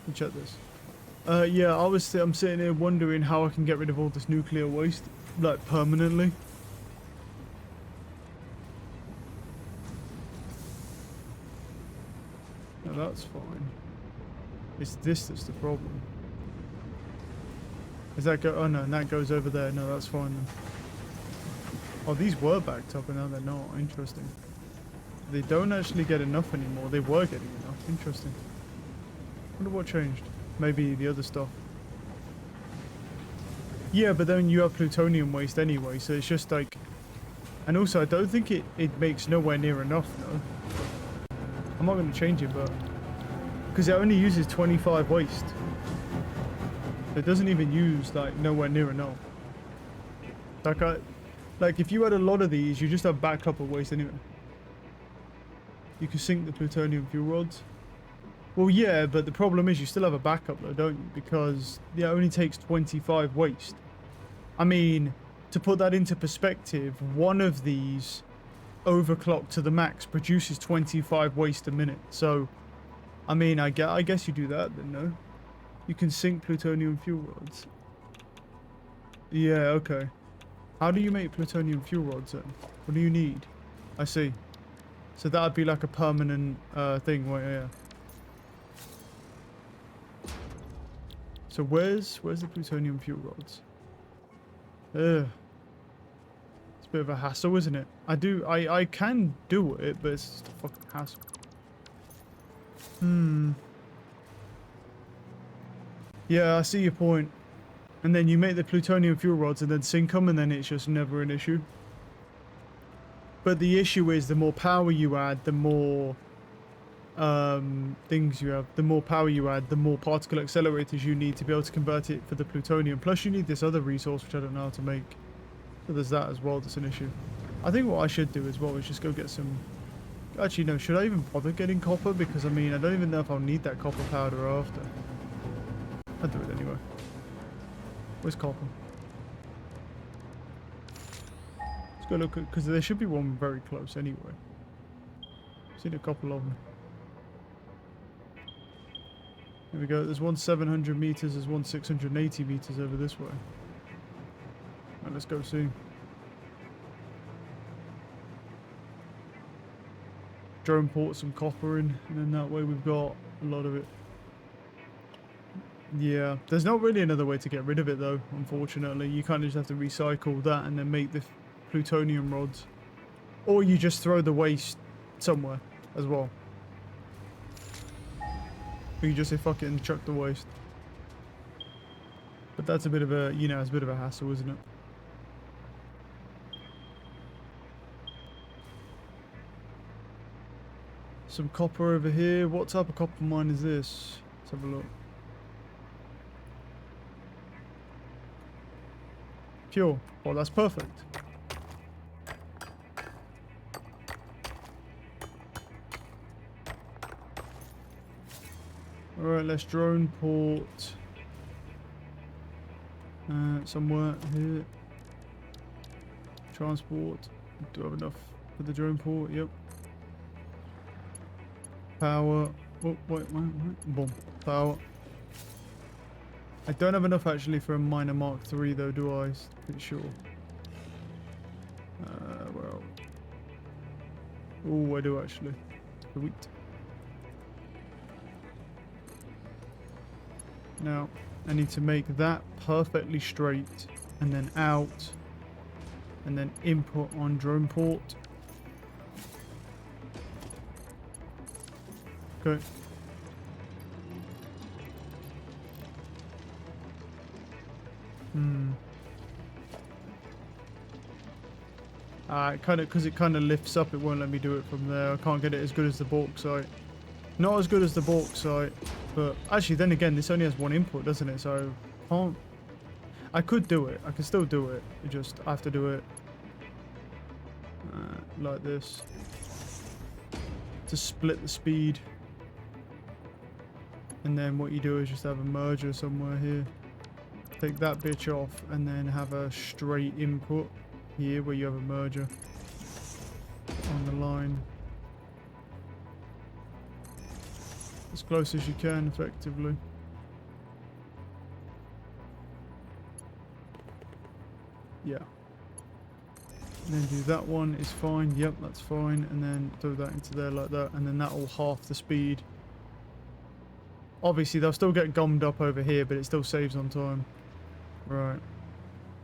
me check this. Yeah, I'm sitting here wondering how I can get rid of all this nuclear waste, like, permanently. No, that's fine. It's this that's the problem. Does that go? Oh no, and that goes over there. No, that's fine then. Oh, these were backed up and now they're not. Interesting. They don't actually get enough anymore. They were getting enough. Interesting. Wonder what changed. Maybe the other stuff. Yeah, but then you have plutonium waste anyway, so it's just like... And also, I don't think it makes nowhere near enough, though. I'm not going to change it, but... Because it only uses 25 waste. It doesn't even use, like, nowhere near enough. Like, if you had a lot of these, you just have backup of waste anyway. You can sink the plutonium fuel rods. Well, yeah, but the problem is you still have a backup, though, don't you? Because it only takes 25 waste. I mean, to put that into perspective, one of these overclocked to the max produces 25 waste a minute. So, I mean, I guess you do that then, no? You can sink plutonium fuel rods. Yeah, okay. How do you make plutonium fuel rods then? What do you need? I see. So that would be like a permanent thing, right? Yeah. So where's the plutonium fuel rods? Ugh. It's a bit of a hassle, isn't it? I can do it, but it's just a fucking hassle. Yeah, I see your point. And then you make the plutonium fuel rods and then sink them, and then it's just never an issue. But the issue is the more power you add, the more things you have. The more power you add, the more particle accelerators you need to be able to convert it for the plutonium. Plus you need this other resource, which I don't know how to make. So there's that as well, that's an issue. I think what I should do as well is just go get some... Actually, no, should I even bother getting copper? Because, I mean, I don't even know if I'll need that copper powder after. I'll do it anyway. Where's copper? Let's go look at... Because there should be one very close anyway. Seen a couple of them. Here we go. There's one 700 meters. There's one 680 meters over this way. Right, let's go soon. Drone port some copper in, and then that way we've got a lot of it. Yeah, there's not really another way to get rid of it though, unfortunately. You kind of just have to recycle that and then make the plutonium rods. Or you just throw the waste somewhere as well. Or you just say fuck it and chuck the waste. But that's a bit of a, you know, it's a bit of a hassle, isn't it? Some copper over here. What type of copper mine is this? Let's have a look. Pure. Well, that's perfect. Alright, let's drone port. Somewhere here. Transport. Do I have enough for the drone port? Yep. Power. Oh, wait. Boom. Power. I don't have enough actually for a minor Mark III though, do I? Pretty sure. Where are we? Oh, I do actually. Sweet. Now, I need to make that perfectly straight, and then out, and then input on drone port. Okay. Because it kind of lifts up, it won't let me do it from there. I can't get it as good as the bauxite. Not as good as the bauxite, but actually, then again, this only has one input, doesn't it? So, can't. I could do it. I can still do it. I have to do it like this to split the speed. And then what you do is just have a merger somewhere here. Take that bitch off, and then have a straight input here where you have a merger on the line. As close as you can, effectively. Yeah. And then do that one is fine. Yep, that's fine. And then throw that into there like that. And then that'll half the speed. Obviously, they'll still get gummed up over here, but it still saves on time. Right.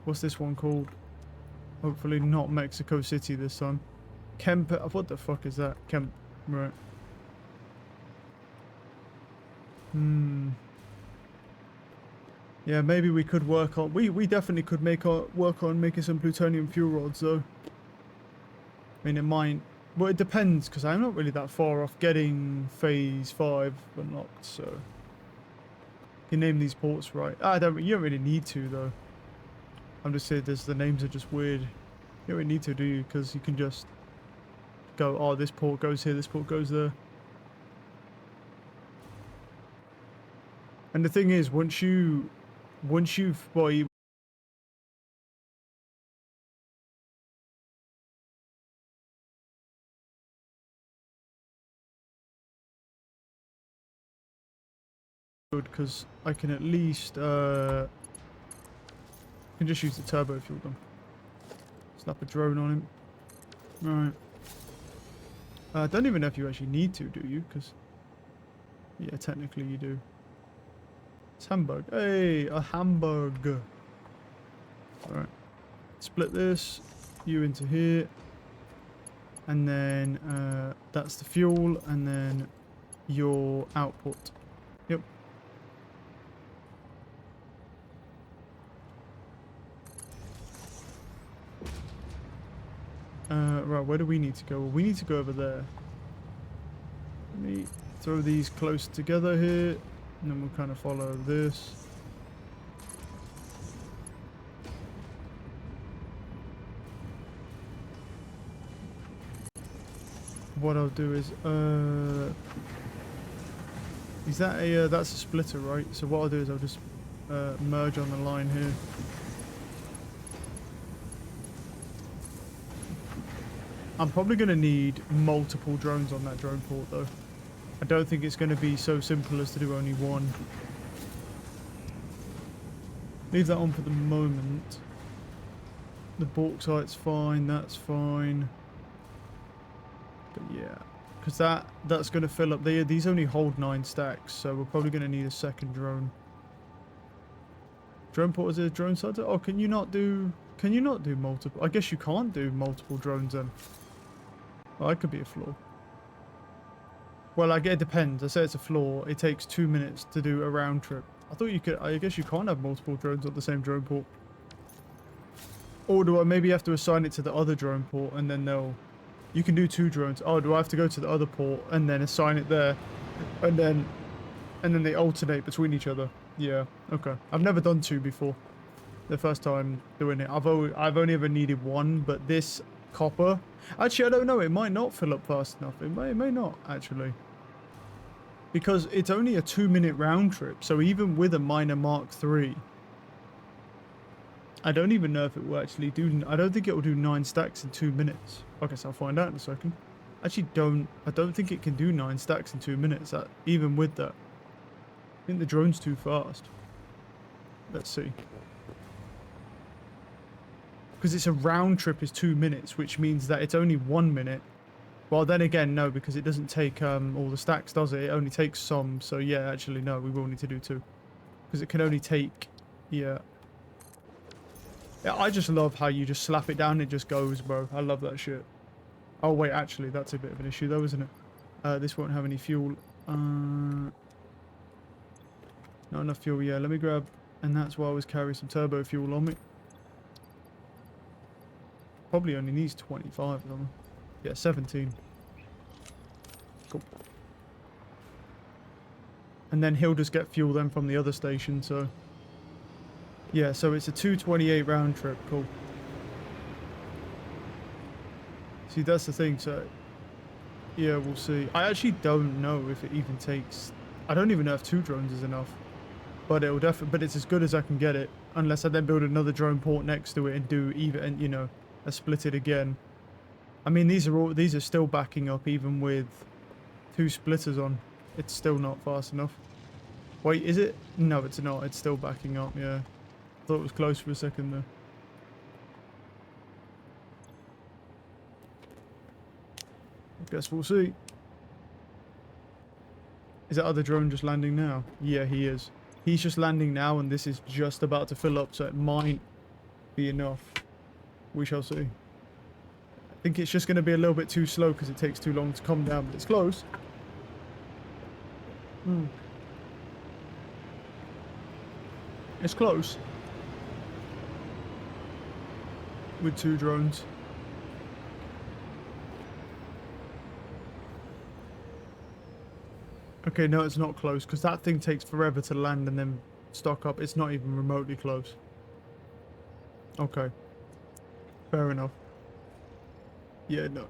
What's this one called? Hopefully not Mexico City this time. Kemp. What the fuck is that? Kemp. Right. Yeah, maybe we could work on. We definitely could work on making some plutonium fuel rods though. I mean, it might. Well, it depends because I'm not really that far off getting phase 5 unlocked. So you can name these ports right. You don't really need to though. I'm just saying, the names are just weird. You don't really need to, do you? Because you can just go, oh, this port goes here, this port goes there. And the thing is, once you've, well, good, because I can at least, can just use the turbo fuel them. Slap a drone on him. Right. I don't even know if you actually need to, do you? Because, yeah, technically you do. It's Hamburg. Hey, a Hamburg. Alright. Split this. You into here. And then that's the fuel. And then your output. Yep. Right, where do we need to go? Well, we need to go over there. Let me throw these close together here. And then we'll kind of follow this. What I'll do is that a that's a splitter, right? So what I'll do is I'll just merge on the line here. I'm probably going to need multiple drones on that drone port though. I don't think it's going to be so simple as to do only one. Leave that on for the moment. The bauxite's fine, that's fine. But yeah, because that's going to fill up. These only hold 9 stacks, so we're probably going to need a second drone. Drone port is a drone side. Oh, can you not do multiple? I guess you can't do multiple drones then. Oh, that could be a flaw. Well, it depends. I say it's a flaw. It takes 2 minutes to do a round trip. I thought you could. I guess you can't have multiple drones on the same drone port. Or do I maybe have to assign it to the other drone port and then they'll... You can do 2 drones. Oh, do I have to go to the other port and then assign it there? And then they alternate between each other. Yeah, okay. I've never done 2 before. The first time doing it. I've only ever needed one, but this copper... Actually, I don't know. It might not fill up fast enough. It may not, actually. Because it's only a 2-minute round trip, so even with a minor Mark III, I don't even know if it will actually do... I don't think it will do 9 stacks in 2 minutes. I guess I'll find out in a second. Actually, I don't think it can do 9 stacks in 2 minutes, even with that. I think the drone's too fast. Let's see. Because it's a round trip is 2 minutes, which means that it's only 1 minute. Well, then again, no, because it doesn't take all the stacks, does it? It only takes some. So yeah, actually, no, we will need to do 2. Because it can only take... Yeah. Yeah, I just love how you just slap it down and it just goes, bro. I love that shit. Oh, wait, actually, that's a bit of an issue, though, isn't it? This won't have any fuel. Not enough fuel, yeah. Let me grab... And that's why I was carrying some turbo fuel on me. Probably only needs 25 of them. Yeah, 17. Cool. And then he'll just get fuel then from the other station, so... Yeah, so it's a 228 round trip. Cool. See, that's the thing, so... Yeah, we'll see. I actually don't know if it even takes... I don't even know if 2 drones is enough. But it'll definitely... But it's as good as I can get it. Unless I then build another drone port next to it and do even, you know... I split it again. I mean, these are still backing up even with 2 splitters on. It's still not fast enough. Wait, is it? No, it's not. It's still backing up, yeah. Thought it was close for a second there. I guess we'll see. Is that other drone just landing now? Yeah, he is. He's just landing now and this is just about to fill up, so it might be enough. We shall see. I think it's just going to be a little bit too slow because it takes too long to come down, but it's close. It's close. With 2 drones. Okay, no, it's not close because that thing takes forever to land and then stock up. It's not even remotely close. Okay. Fair enough. Yeah, no.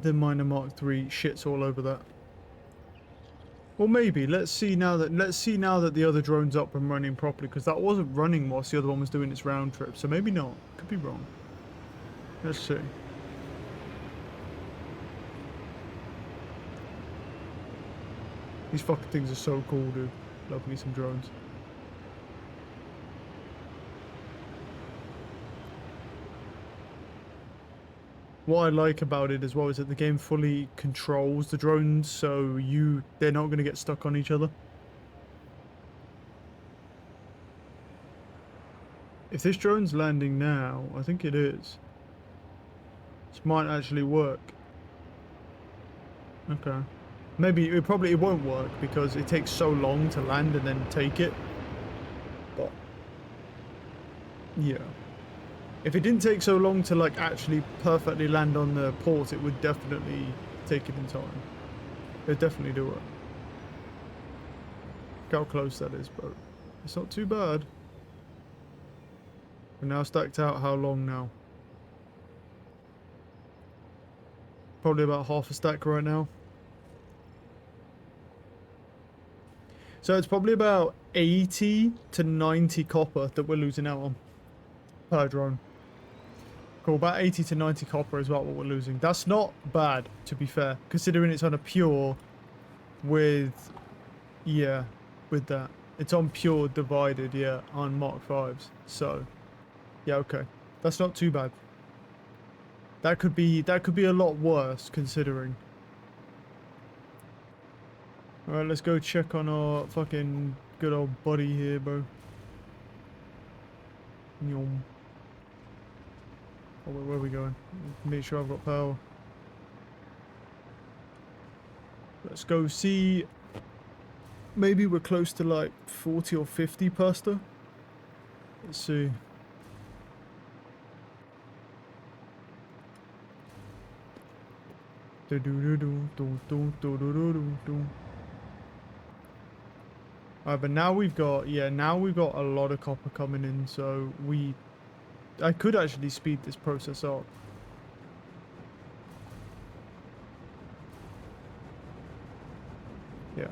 The minor Mark III shits all over that. Well, maybe. Let's see now that the other drone's up and running properly, because that wasn't running whilst the other one was doing its round trip. So maybe not. Could be wrong. Let's see. These fucking things are so cool, dude. Love me some drones. What I like about it as well is that the game fully controls the drones, so they're not going to get stuck on each other. If this drone's landing now, I think it is. This might actually work. Okay. Maybe it won't work because it takes so long to land and then take it. But yeah. If it didn't take so long to like actually perfectly land on the port, it would definitely take it in time. It'd definitely do it. Look how close that is, but it's not too bad. We're now stacked out how long now? Probably about half a stack right now. So it's probably about 80 to 90 copper that we're losing out on per drone. Cool, about 80 to 90 copper is about what we're losing. That's not bad, to be fair, considering it's on a pure with, yeah, with that. It's on pure divided, yeah, on Mark 5s. So, yeah, okay. That's not too bad. That could be a lot worse, considering. Alright, let's go check on our fucking good old buddy here, bro. Yum. Oh, where are we going? Make sure I've got power. Let's go see. Maybe we're close to like 40 or 50 pasta. Let's see. Alright, but now we've got, yeah, now we've got a lot of copper coming in, so I could actually speed this process up. Yeah.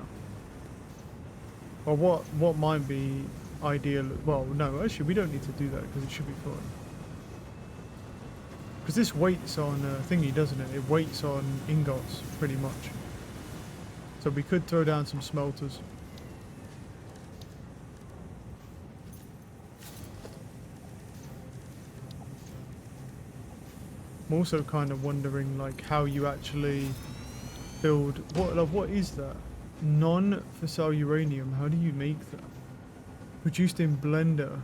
Well, what might be ideal, well, no, actually we don't need to do that because it should be fine. Because this waits on thingy, doesn't it? It waits on ingots, pretty much. So we could throw down some smelters. I'm also kind of wondering, like, how you actually build... What is that? Non-fissile uranium. How do you make that? Produced in Blender.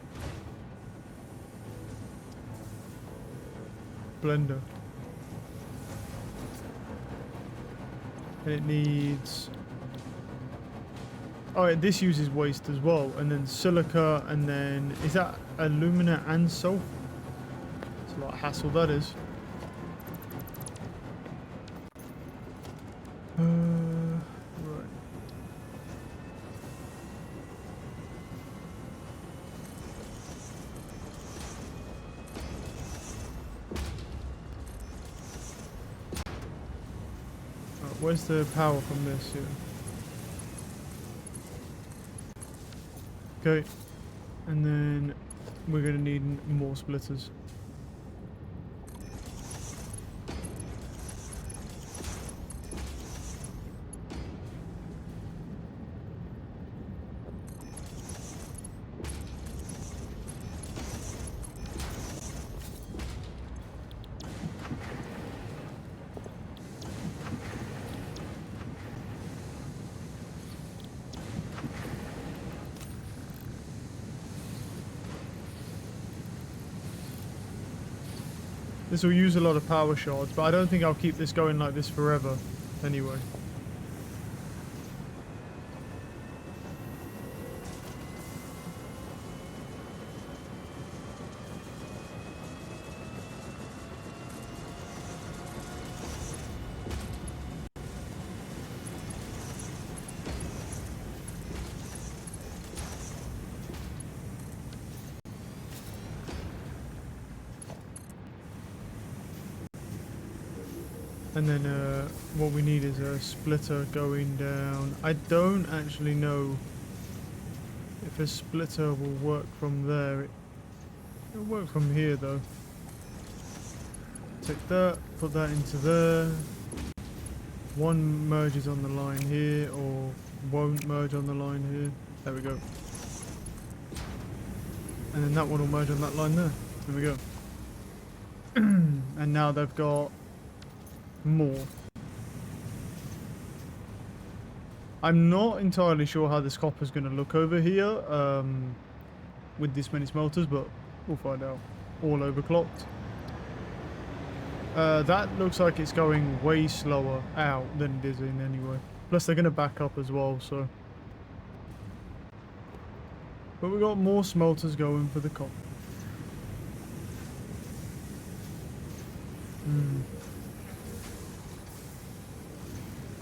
Blender. And it needs... Oh, this uses waste as well. And then silica, and then... Is that alumina and sulfur? It's a lot of hassle, that is. Right. Where's the power from this here? Okay. And then we're going to need more splitters. This will use a lot of power shards, but I don't think I'll keep this going like this forever, anyway. And then what we need is a splitter going down. I don't actually know if a splitter will work from there. It'll work from here though. Take that, put that into there. One merges on the line here, or won't merge on the line here. There we go. And then that one will merge on that line there. There we go. And now they've got more. I'm not entirely sure how this copper's going to look over here with this many smelters, but we'll find out. All overclocked. That looks like it's going way slower out than it is in anyway. Plus they're going to back up as well, so. But we got more smelters going for the copper.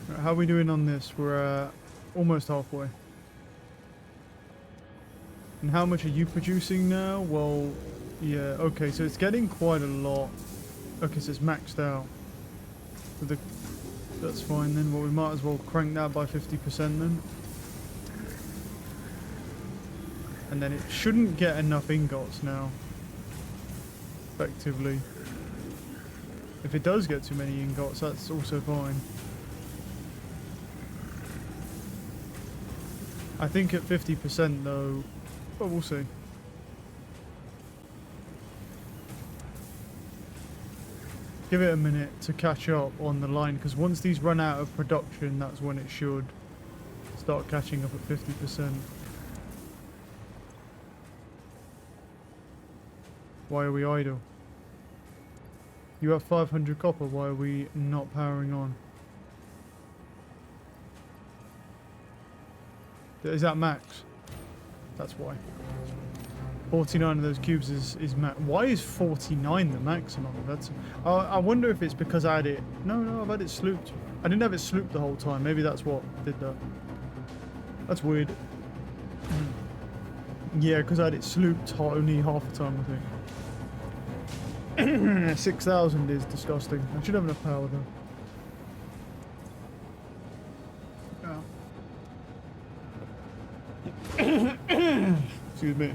Right, how are we doing on this? We're almost halfway. And how much are you producing now? Well, yeah, okay, so it's getting quite a lot. Okay, so it's maxed out. So that's fine then. Well, we might as well crank that by 50% then. And then it shouldn't get enough ingots now. Effectively. If it does get too many ingots, that's also fine. I think at 50% though, but we'll see. Give it a minute to catch up on the line, because once these run out of production, that's when it should start catching up at 50%. Why are we idle? You have 500 copper, why are we not powering on? Is that max? That's why. 49 of those cubes is max. Why is 49 the maximum? That's. I wonder if it's because I had it. No, I've had it slooped. I didn't have it slooped the whole time. Maybe that's what did that. That's weird. Yeah, because I had it slooped only half the time, I think. 6,000 is disgusting. I should have enough power though. Yeah. Excuse me.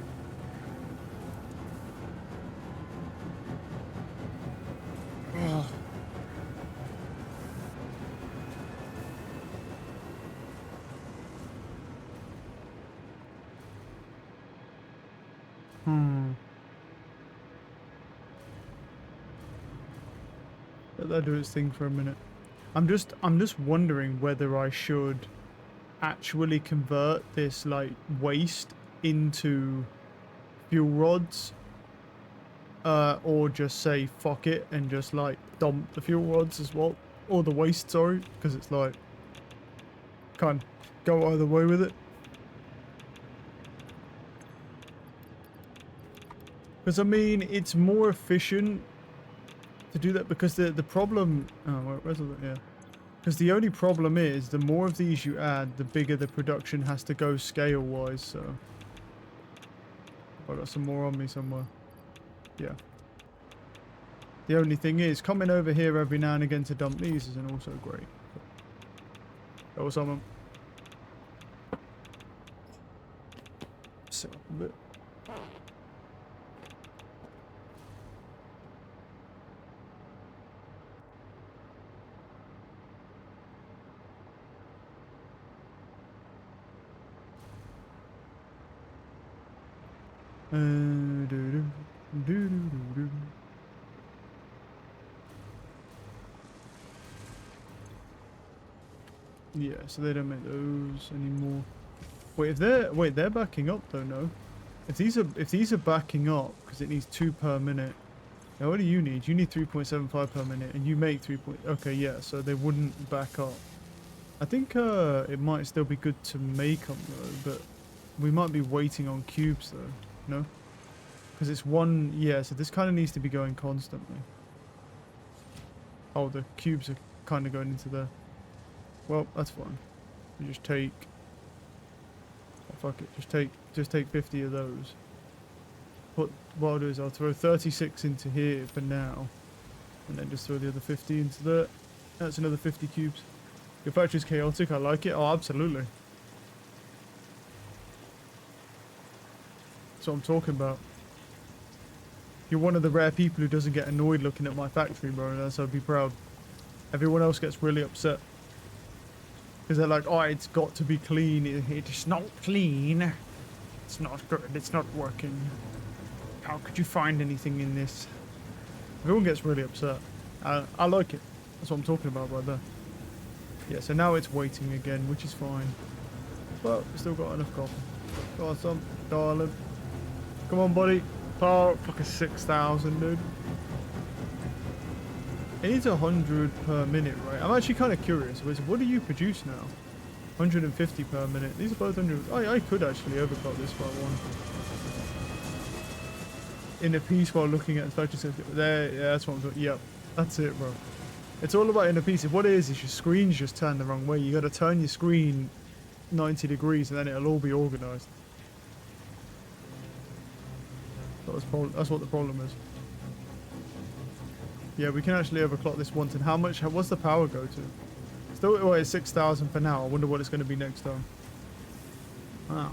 Ugh. Let that do its thing for a minute. I'm just wondering whether I should actually convert this like waste into fuel rods, or just say fuck it and just like dump the fuel rods as well, or the waste, sorry, because it's like can't go either way with it. Because I mean, it's more efficient to do that because the problem. Oh, where's all that? Yeah. Because the only problem is, the more of these you add, the bigger the production has to go scale-wise, so... I got some more on me somewhere. Yeah. The only thing is, coming over here every now and again to dump these isn't also great. That was someone. Sit up a bit. Yeah, so they don't make those anymore. Wait, they're backing up though, no? If these are backing up, because it needs 2 per minute. Now what do you need? You need 3.75 per minute, and you make 3. Okay, yeah, so they wouldn't back up. I think it might still be good to make them though, but we might be waiting on cubes though, no? Because it's one, yeah, so this kind of needs to be going constantly. Oh, the cubes are kind of going into there. Well, that's fine. You just take, oh, fuck it, just take 50 of those. What I'll do is I'll throw 36 into here for now, and then just throw the other 50 into there. That's another 50 cubes. Your factory's chaotic, I like it. Oh, absolutely. That's what I'm talking about. You're one of the rare people who doesn't get annoyed looking at my factory, bro. That's I'd be proud. Everyone else gets really upset. Because they're like, oh, it's got to be clean. It's not clean. It's not good. It's not working. How could you find anything in this? Everyone gets really upset. I like it. That's what I'm talking about right there. Yeah, so now it's waiting again, which is fine. But we still got enough copper. Got some, darling. Come on, buddy. Power. Fucking 6,000, dude. It needs 100 per minute, right? I'm actually kind of curious. What do you produce now? 150 per minute. These are both 100. I could actually overclock this by one. In a piece while looking at the factory. There, yeah, that's what I'm talking. Yep, that's it, bro. It's all about in a piece. What it is your screen's just turned the wrong way. You got to turn your screen 90 degrees and then it'll all be organized. That's what the problem is. Yeah, we can actually overclock this once. And what's the power go to? Still, well, it's 6,000 for now. I wonder what it's going to be next time. Wow.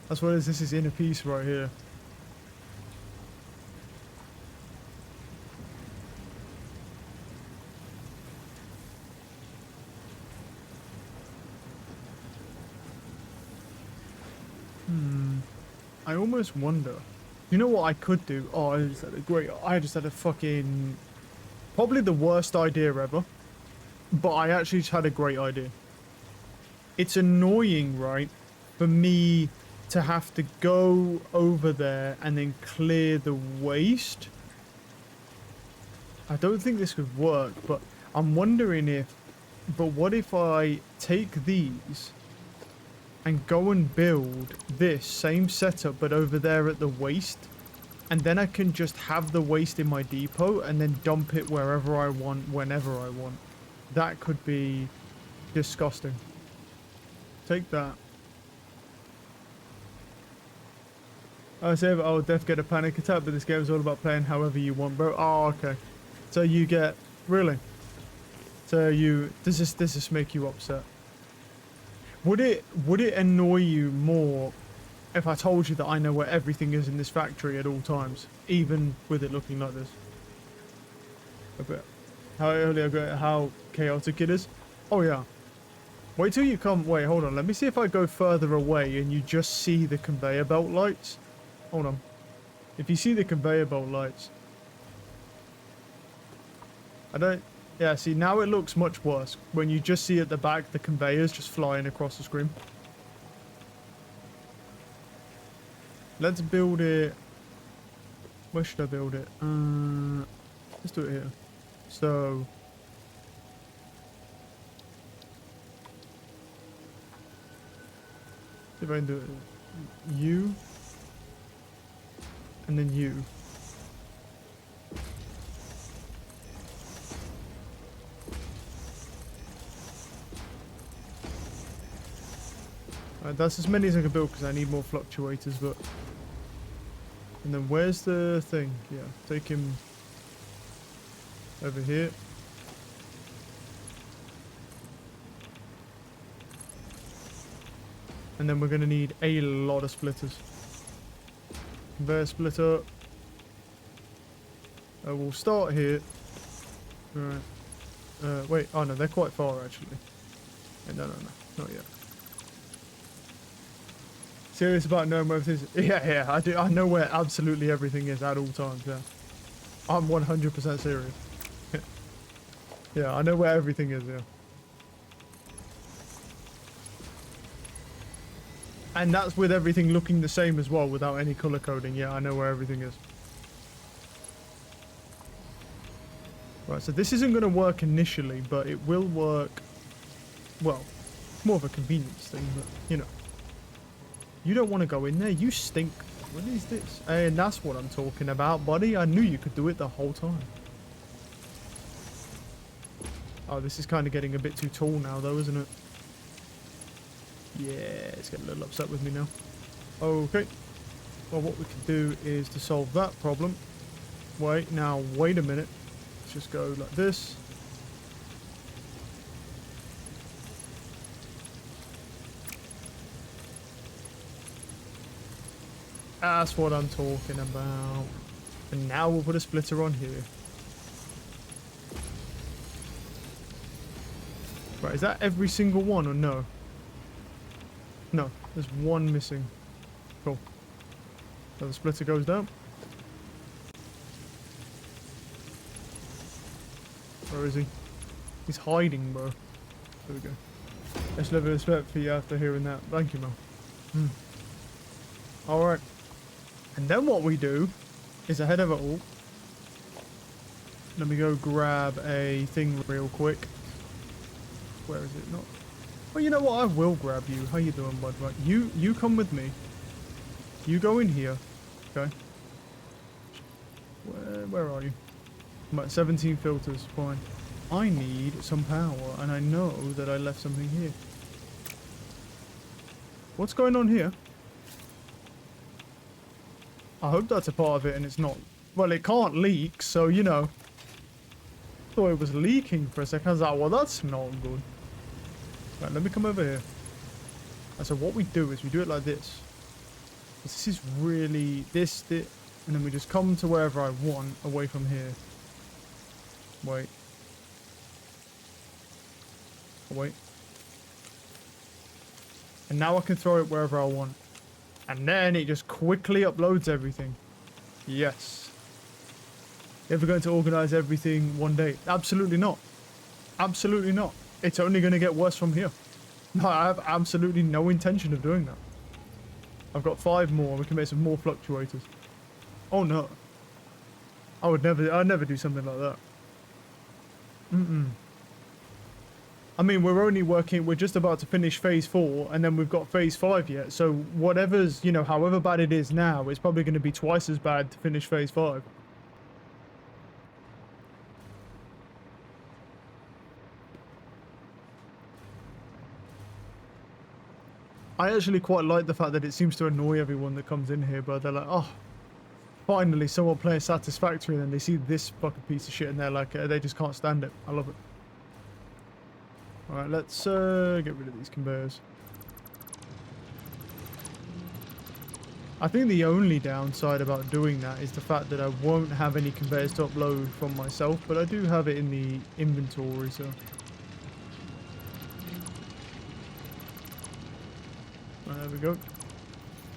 That's what it is. This is inner piece right here. I almost wonder. You know what I could do? Oh, I just had a fucking... Probably the worst idea ever. But I actually just had a great idea. It's annoying, right? For me to have to go over there and then clear the waste. I don't think this would work, but I'm wondering if... But what if I take these... and go and build this same setup but over there at the waste, and then I can just have the waste in my depot and then dump it wherever I want, whenever I want. That could be disgusting. Take that. I say, oh, Death get a panic attack, but this game's all about playing however you want, bro. Oh, okay. So you get, really? So does this make you upset? Would it annoy you more if I told you that I know where everything is in this factory at all times, even with it looking like this? A bit. How chaotic it is? Oh yeah. Wait till you come, wait, hold on. Let me see if I go further away and you just see the conveyor belt lights. Hold on. If you see the conveyor belt lights. Yeah, see, now it looks much worse. When you just see at the back, the conveyors just flying across the screen. Let's build it. Where should I build it? Let's do it here. So. See if I can do it. You. And then you. That's as many as I can build because I need more fluctuators, but... And then where's the thing? Yeah, take him over here. And then we're going to need a lot of splitters. Conveyor splitter. We'll start here. Right. Wait, oh no, they're quite far actually. No, not yet. Serious about knowing where everything is? Yeah, I do. I know where absolutely everything is at all times, yeah. I'm 100% serious. Yeah, I know where everything is, yeah. And that's with everything looking the same as well, without any color coding. Yeah, I know where everything is. Right, so this isn't going to work initially, but it will work... Well, more of a convenience thing, but, you know. You don't want to go in there. You stink. What is this? And that's what I'm talking about, buddy. I knew you could do it the whole time. Oh, this is kind of getting a bit too tall now, though, isn't it? Yeah, it's getting a little upset with me now. Okay. Well, what we can do is to solve that problem. Wait a minute. Let's just go like this. That's what I'm talking about. And now we'll put a splitter on here. Right, is that every single one or no? No, there's one missing. Cool. So the splitter goes down. Where is he? He's hiding, bro. There we go. Let's level respect for you after hearing that. Thank you, man. Alright. And then what we do is ahead of it all. Let me go grab a thing real quick. Where is it? Not. Well, you know what? I will grab you. How you doing, bud? Right. You come with me. You go in here. Okay. Where are you? I'm at 17 filters. Fine. I need some power, and I know that I left something here. What's going on here? I hope that's a part of it and it's not. Well, it can't leak, so, you know. Thought it was leaking for a second. I was like, well, that's not good. Right, let me come over here. And so what we do is we do it like this. This is really... This, and then we just come to wherever I want, away from here. Wait. Wait. And now I can throw it wherever I want. And then it just quickly uploads everything. Yes. Ever going to organize everything one day? Absolutely not. Absolutely not. It's only going to get worse from here. No, I have absolutely no intention of doing that. I've got 5 more. We can make some more fluctuators. Oh no. I'd never do something like that. I mean, we're just about to finish phase 4, and then we've got phase 5 yet. So whatever's, you know, however bad it is now, it's probably going to be twice as bad to finish phase 5. I actually quite like the fact that it seems to annoy everyone that comes in here, but they're like, oh, finally someone playing Satisfactory, and then they see this fucking piece of shit and they're like, they just can't stand it. I love it. Alright, let's get rid of these conveyors. I think the only downside about doing that is the fact that I won't have any conveyors to upload from myself, but I do have it in the inventory, so... There we go.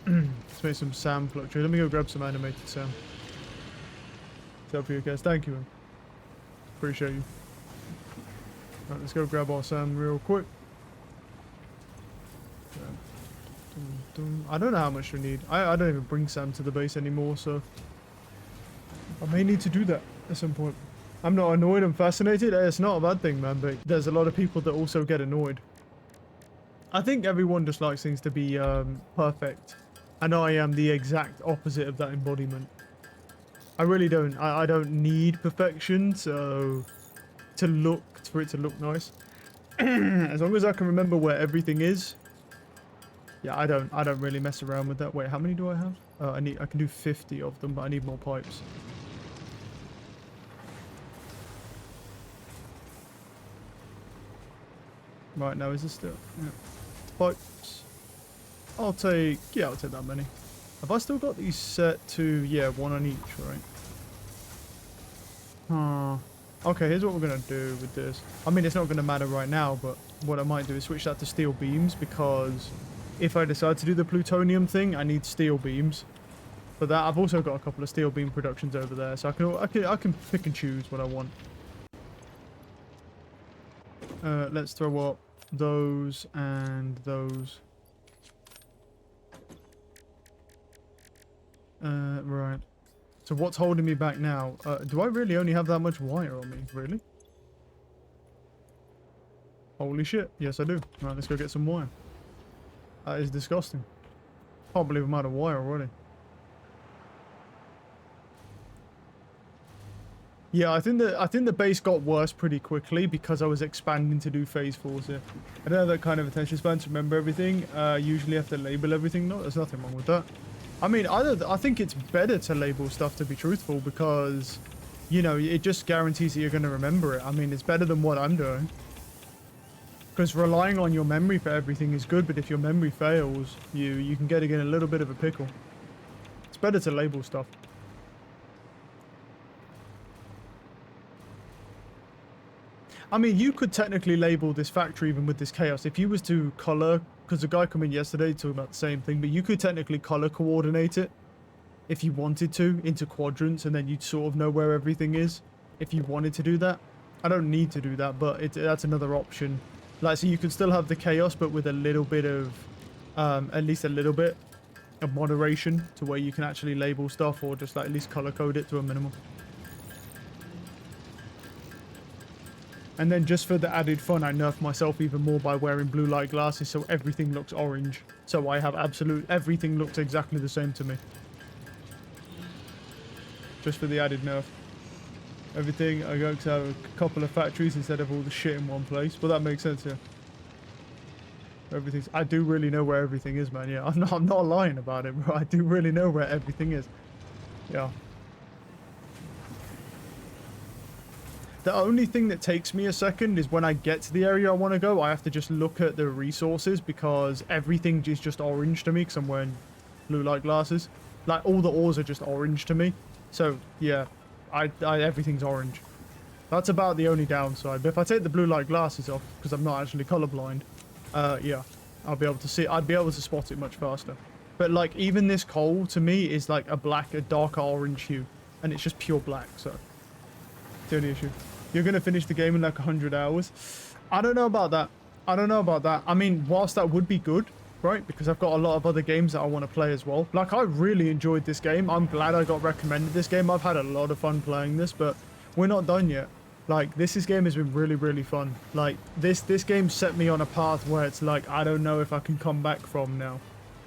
Let's make some SAM fluctuate. Let me go grab some animated SAM. Help you guys. Thank you, man. Appreciate you. Right, let's go grab our SAM real quick. I don't know how much we need. I don't even bring SAM to the base anymore, so I may need to do that at some point. I'm not annoyed, I'm fascinated. It's not a bad thing, man, but there's a lot of people that also get annoyed. I think everyone just likes things to be perfect, and I am the exact opposite of that embodiment. I really don't. I don't need perfection, so for it to look nice. As long as I can remember where everything is. Yeah, I don't really mess around with that. Wait, how many do I have? I can do 50 of them, but I need more pipes. Right, now is this still? Yeah. Pipes. I'll take that many. Have I still got these set to, yeah, one on each, right? Okay, here's what we're going to do with this. I mean, it's not going to matter right now, but what I might do is switch that to steel beams, because if I decide to do the plutonium thing, I need steel beams. For that, I've also got a couple of steel beam productions over there, so I can pick and choose what I want. Let's throw up those and those. Right. So what's holding me back now? Do I really only have that much wire on me? Really? Holy shit. Yes, I do. Right, let's go get some wire. That is disgusting. Can't believe I'm out of wire already. Yeah, I think the base got worse pretty quickly because I was expanding to do phase 4s here. I don't have that kind of attention span to remember everything. Usually have to label everything. No, there's nothing wrong with that. I mean, I think it's better to label stuff, to be truthful, because, you know, it just guarantees that you're going to remember it. I mean, it's better than what I'm doing. Because relying on your memory for everything is good, but if your memory fails, you can get in a little bit of a pickle. It's better to label stuff. I mean, you could technically label this factory even with this chaos. If you was to color, because a guy come in yesterday talking about the same thing, but you could technically color coordinate it if you wanted to into quadrants, and then you'd sort of know where everything is if you wanted to do that. I don't need to do that, but that's another option. Like, so you could still have the chaos, but with a little bit of, at least a little bit of moderation to where you can actually label stuff, or just like at least color code it to a minimum. And then just for the added fun, I nerf myself even more by wearing blue light glasses so everything looks orange. So I have everything looks exactly the same to me. Just for the added nerf. Everything, I'm going to have a couple of factories instead of all the shit in one place. Well, that makes sense, yeah. I do really know where everything is, man. Yeah, I'm not lying about it, bro. I do really know where everything is. Yeah. The only thing that takes me a second is when I get to the area I want to go, I have to just look at the resources, because everything is just orange to me because I'm wearing blue light glasses. Like, all the ores are just orange to me. So, yeah, everything's orange. That's about the only downside. But if I take the blue light glasses off, because I'm not actually colorblind, yeah, I'll be able to see. I'd be able to spot it much faster. But, like, even this coal, to me, is like a darker orange hue. And it's just pure black, so it's the only issue. You're going to finish the game in like 100 hours. I don't know about that. I mean, whilst that would be good, right? Because I've got a lot of other games that I want to play as well. Like, I really enjoyed this game. I'm glad I got recommended this game. I've had a lot of fun playing this, but we're not done yet. Like, this game has been really, really fun. Like, this game set me on a path where it's like, I don't know if I can come back from now.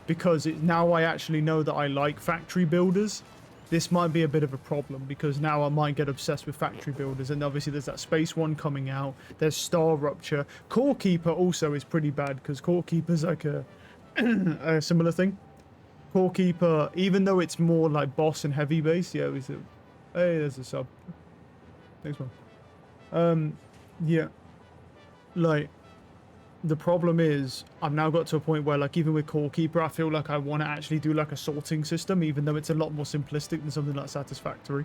Because now I actually know that I like factory builders. This might be a bit of a problem, because now I might get obsessed with factory builders, and obviously there's that space one coming out, there's Star Rupture. Core Keeper also is pretty bad, because Core Keeper's like a similar thing. Core Keeper, even though it's more like boss and heavy base, yeah, hey, there's a sub. Next one. Yeah, like the problem is I've now got to a point where like even with Core Keeper, I feel like I want to actually do like a sorting system, even though it's a lot more simplistic than something like Satisfactory.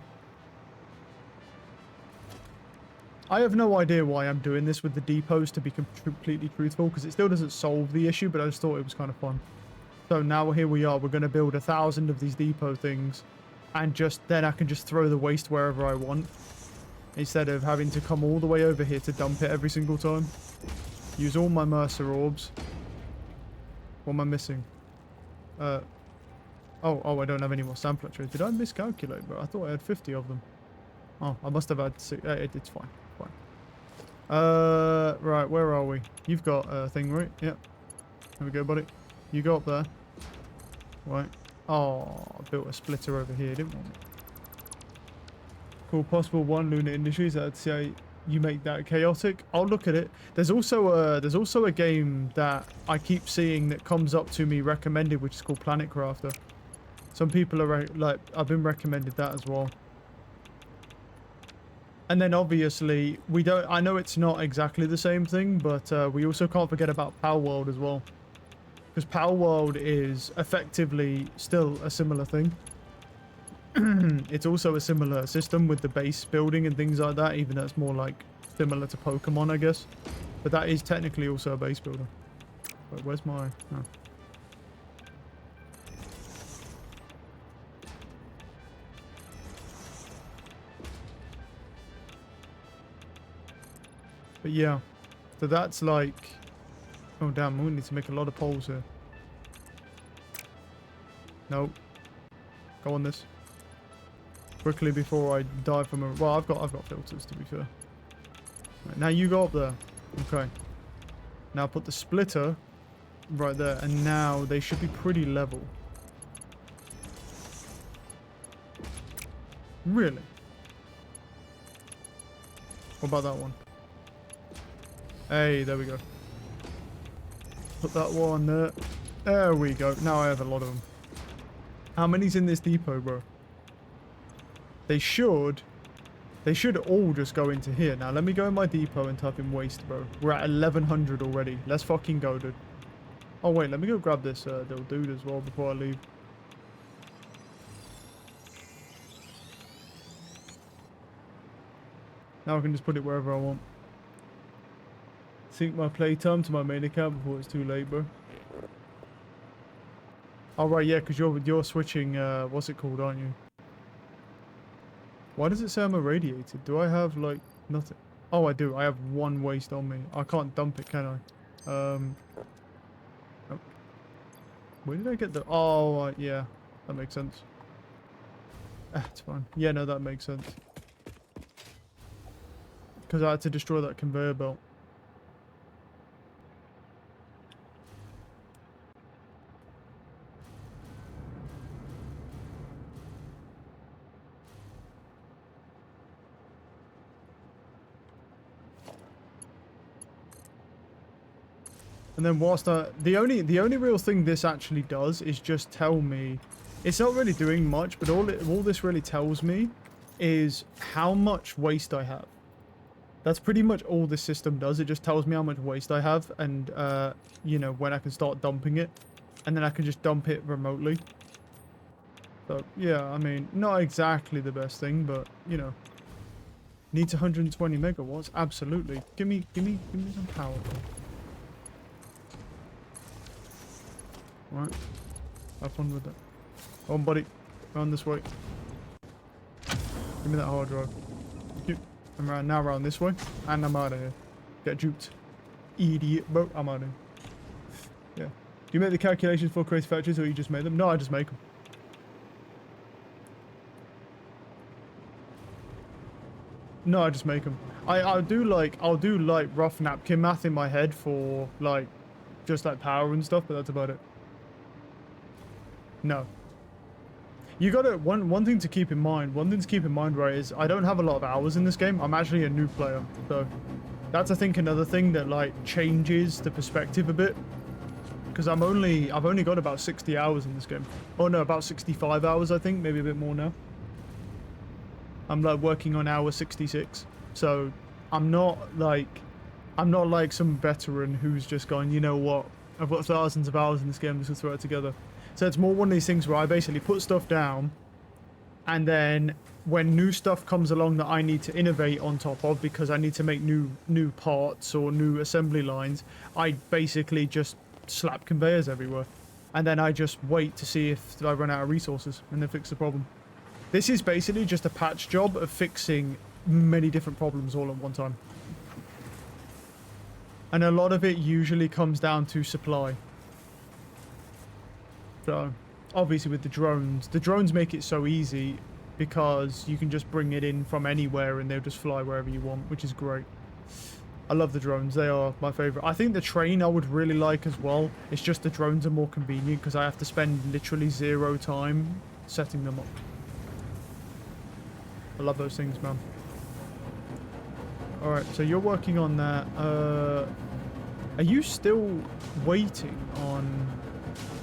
I have no idea why I'm doing this with the depots, to be completely truthful, because it still doesn't solve the issue, but I just thought it was kind of fun. So now here we are, we're going to build 1,000 of these depot things, and just then I can just throw the waste wherever I want, instead of having to come all the way over here to dump it every single time. Use all my Mercer orbs. What am I missing? Oh, I don't have any more sampler trays. Did I miscalculate, bro? I thought I had 50 of them. Oh, I must have had 6. It's fine. Right, where are we? You've got a thing, right? Yep. There we go, buddy. You go up there. Right. Oh, I built a splitter over here, didn't I? Cool. Possible one, Lunar Industries. I'd say you make that chaotic. I'll look at it. There's also a game that I keep seeing that comes up to me recommended, which is called Planet Crafter. Some people are like, I've been recommended that as well. And then obviously, I know it's not exactly the same thing, but we also can't forget about Power World as well. Because Power World is effectively still a similar thing. It's also a similar system with the base building and things like that, even though it's more like similar to Pokemon, I guess. But that is technically also a base builder. Wait, where's my... Oh. But yeah, so that's like, oh damn, we need to make a lot of poles here. Nope. Go on this. Quickly before I die from a, well, I've got filters to be fair. Right, now you go up there. Okay. Now put the splitter right there, and now they should be pretty level. Really? What about that one? Hey, there we go. Put that one there. There we go. Now I have a lot of them. How many's in this depot, bro? They should all just go into here. Now, let me go in my depot and type in waste, bro. We're at 1,100 already. Let's fucking go, dude. Oh, wait. Let me go grab this little dude as well before I leave. Now I can just put it wherever I want. Sync my playtime to my main account before it's too late, bro. Oh, right, yeah, because you're switching, what's it called, aren't you? Why does it say I'm irradiated? Do I have, like, nothing? Oh, I do. I have one waste on me. I can't dump it, can I? Oh. Where did I get the... Oh, yeah. That makes sense. It's fine. Yeah, no, that makes sense. Because I had to destroy that conveyor belt. And then whilst the only real thing this actually does is just tell me, it's not really doing much, but all this really tells me is how much waste I have. That's pretty much all this system does. It just tells me how much waste I have and you know, when I can start dumping it, and then I can just dump it remotely. So yeah, I mean, not exactly the best thing, but you know, needs 120 megawatts. Absolutely. Give me some power, bro. Right, have fun with it. Come on, buddy. Round this way. Give me that hard drive. Thank you. I'm now round this way, and I'm out of here. Get juked. Idiot, bro. I'm out of here. Yeah. Do you make the calculations for creative factories, or you just made them? No, I just make them. No, I just make them. I'll do like rough napkin math in my head for like just like power and stuff, but that's about it. No. You gotta, one thing to keep in mind, right, is I don't have a lot of hours in this game. I'm actually a new player, so that's I think another thing that like changes the perspective a bit. because I've only got about 60 hours in this game. Oh no, about 65 hours I think, maybe a bit more now. I'm like working on hour 66, so I'm not like some veteran who's just gone, you know what, I've got thousands of hours in this game, just to throw it together. So it's more one of these things where I basically put stuff down, and then when new stuff comes along that I need to innovate on top of because I need to make new parts or new assembly lines, I basically just slap conveyors everywhere, and then I just wait to see if I run out of resources and then fix the problem. This is basically just a patch job of fixing many different problems all at one time. And a lot of it usually comes down to supply. So, obviously with the drones make it so easy because you can just bring it in from anywhere and they'll just fly wherever you want, which is great. I love the drones. They are my favorite. I think the train I would really like as well. It's just the drones are more convenient because I have to spend literally 0 time setting them up. I love those things, man. Alright, so you're working on that. Are you still waiting on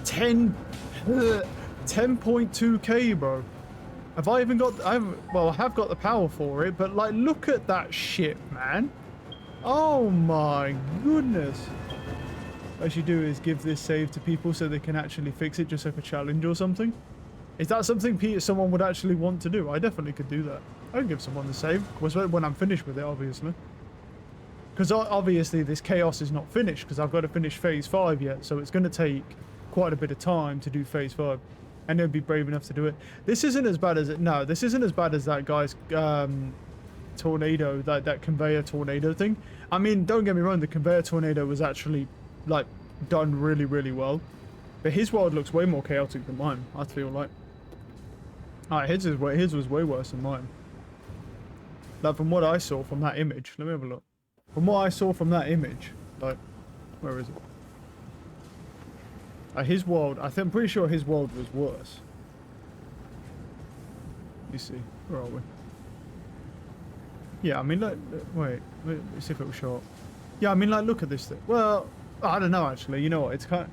10.2k, bro? Have I even got... well, I have got the power for it, but, like, look at that shit, man. Oh, my goodness. What I should do is give this save to people so they can actually fix it, just like a challenge or something. Is that something someone would actually want to do? I definitely could do that. I can give someone the save when I'm finished with it, obviously. Because obviously this chaos is not finished because I've got to finish phase 5 yet, so it's going to take quite a bit of time to do phase 5. And they'll be brave enough to do it. This isn't as bad as this isn't as bad as that guy's tornado, that conveyor tornado thing. I mean, don't get me wrong, the conveyor tornado was actually like done really, really well. But his world looks way more chaotic than mine, I feel like. Alright, his was way worse than mine. Like, from what I saw from that image, let me have a look. From what I saw from that image, like, where is it? His world, I'm pretty sure his world was worse. Let me see, where are we? Yeah, I mean, like, wait, let's see if it will show up. Yeah, I mean, like, look at this thing. Well, I don't know, actually, you know what, it's kind of...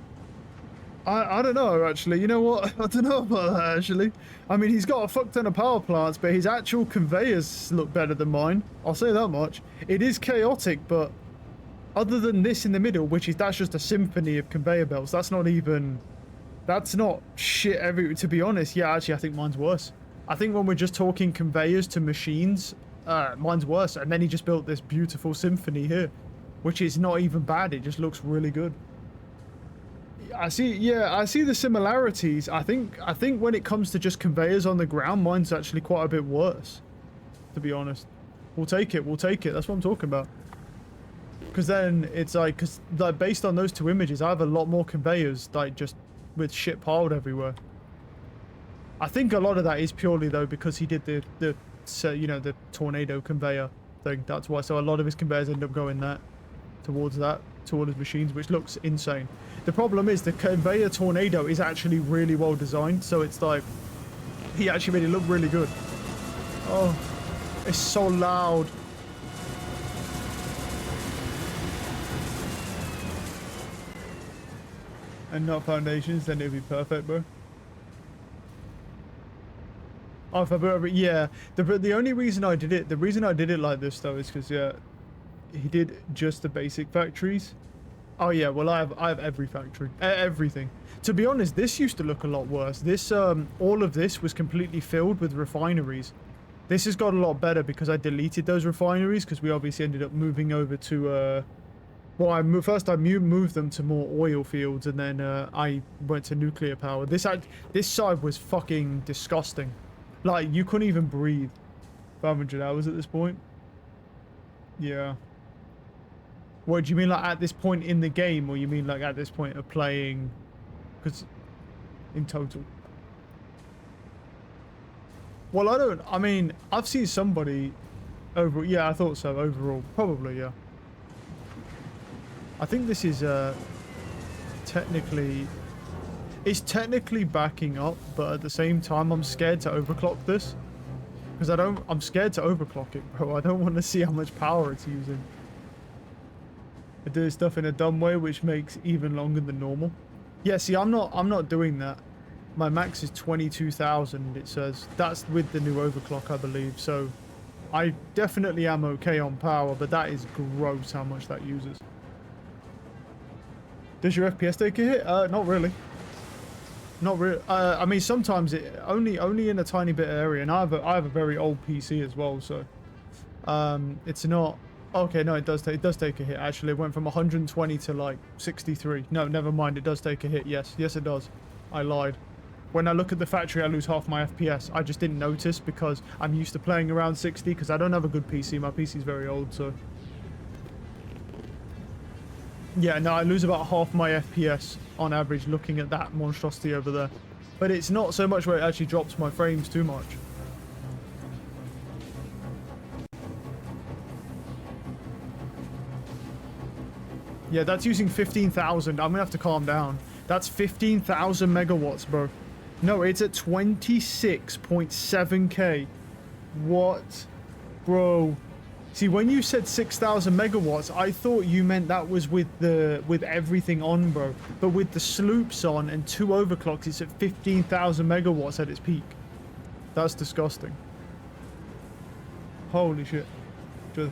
I don't know, actually. You know what? I don't know about that, actually. I mean, he's got a fuck ton of power plants, but his actual conveyors look better than mine. I'll say that much. It is chaotic, but other than this in the middle, that's just a symphony of conveyor belts. That's not shit to be honest. Yeah, actually, I think mine's worse. I think when we're just talking conveyors to machines, mine's worse. And then he just built this beautiful symphony here, which is not even bad. It just looks really good. I see the similarities. I think when it comes to just conveyors on the ground, mine's actually quite a bit worse, to be honest. We'll take it. That's what I'm talking about. Because then it's like, based on those two images, I have a lot more conveyors, like, just with shit piled everywhere. I think a lot of that is purely, though, because he did the tornado conveyor thing. That's why. So a lot of his conveyors end up going towards his machines, which looks insane. The problem is the conveyor tornado is actually really well designed, so it's like he actually made it look really good. Oh, it's so loud. And not foundations, then it'd be perfect, bro. Oh, if I put every, yeah. The only reason I did it like this though is because he did just the basic factories. Oh yeah, well I have every factory, everything. To be honest, this used to look a lot worse. This all of this was completely filled with refineries. This has got a lot better because I deleted those refineries because we obviously ended up moving over to well, first I moved them to more oil fields, and then I went to nuclear power. This side was fucking disgusting. Like, you couldn't even breathe. 500 hours at this point. Yeah. What do you mean, like at this point in the game, or you mean like at this point of playing? Because in total. Well, I mean, I've seen somebody over. Yeah, I thought so. Overall, probably, yeah. I think this is technically, it's technically backing up, but at the same time, I'm scared to overclock this because I'm scared to overclock it, bro. I don't want to see how much power it's using. I do stuff in a dumb way, which makes even longer than normal. Yeah, see, I'm not doing that. My max is 22,000, it says. That's with the new overclock, I believe. So I definitely am okay on power, but that is gross how much that uses. Does your FPS take a hit? Not really. Not really. I mean, sometimes it only in a tiny bit of area, and I have a very old PC as well, so it's not. Okay, no, it does take a hit. Actually, it went from 120 to like 63. No, never mind. It does take a hit. Yes, it does. I lied. When I look at the factory, I lose half my FPS. I just didn't notice because I'm used to playing around 60 because I don't have a good PC. My PC is very old, so. Yeah, no, I lose about half my FPS on average looking at that monstrosity over there. But it's not so much where it actually drops my frames too much. Yeah, that's using 15,000. I'm gonna have to calm down. That's 15,000 megawatts, bro. No, it's at 26.7k. What? Bro. See, when you said 6,000 megawatts, I thought you meant that was with everything on, bro. But with the sloops on and 2 overclocks, it's at 15,000 megawatts at its peak. That's disgusting. Holy shit.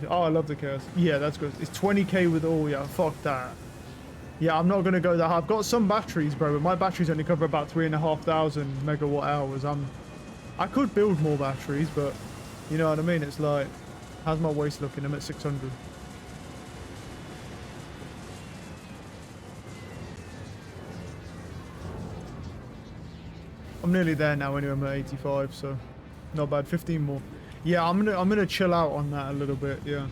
Oh, I love the chaos. Yeah, that's good. It's 20k with all. Yeah, fuck that. Yeah, I'm not gonna go that high. I've got some batteries, bro, but my batteries only cover about 3,500 megawatt hours. I could build more batteries, but you know what I mean. It's like, how's my waist looking? I'm at 600. I'm nearly there now. Anyway, I'm at 85, so not bad. 15 more. Yeah, I'm gonna chill out on that a little bit. Yeah.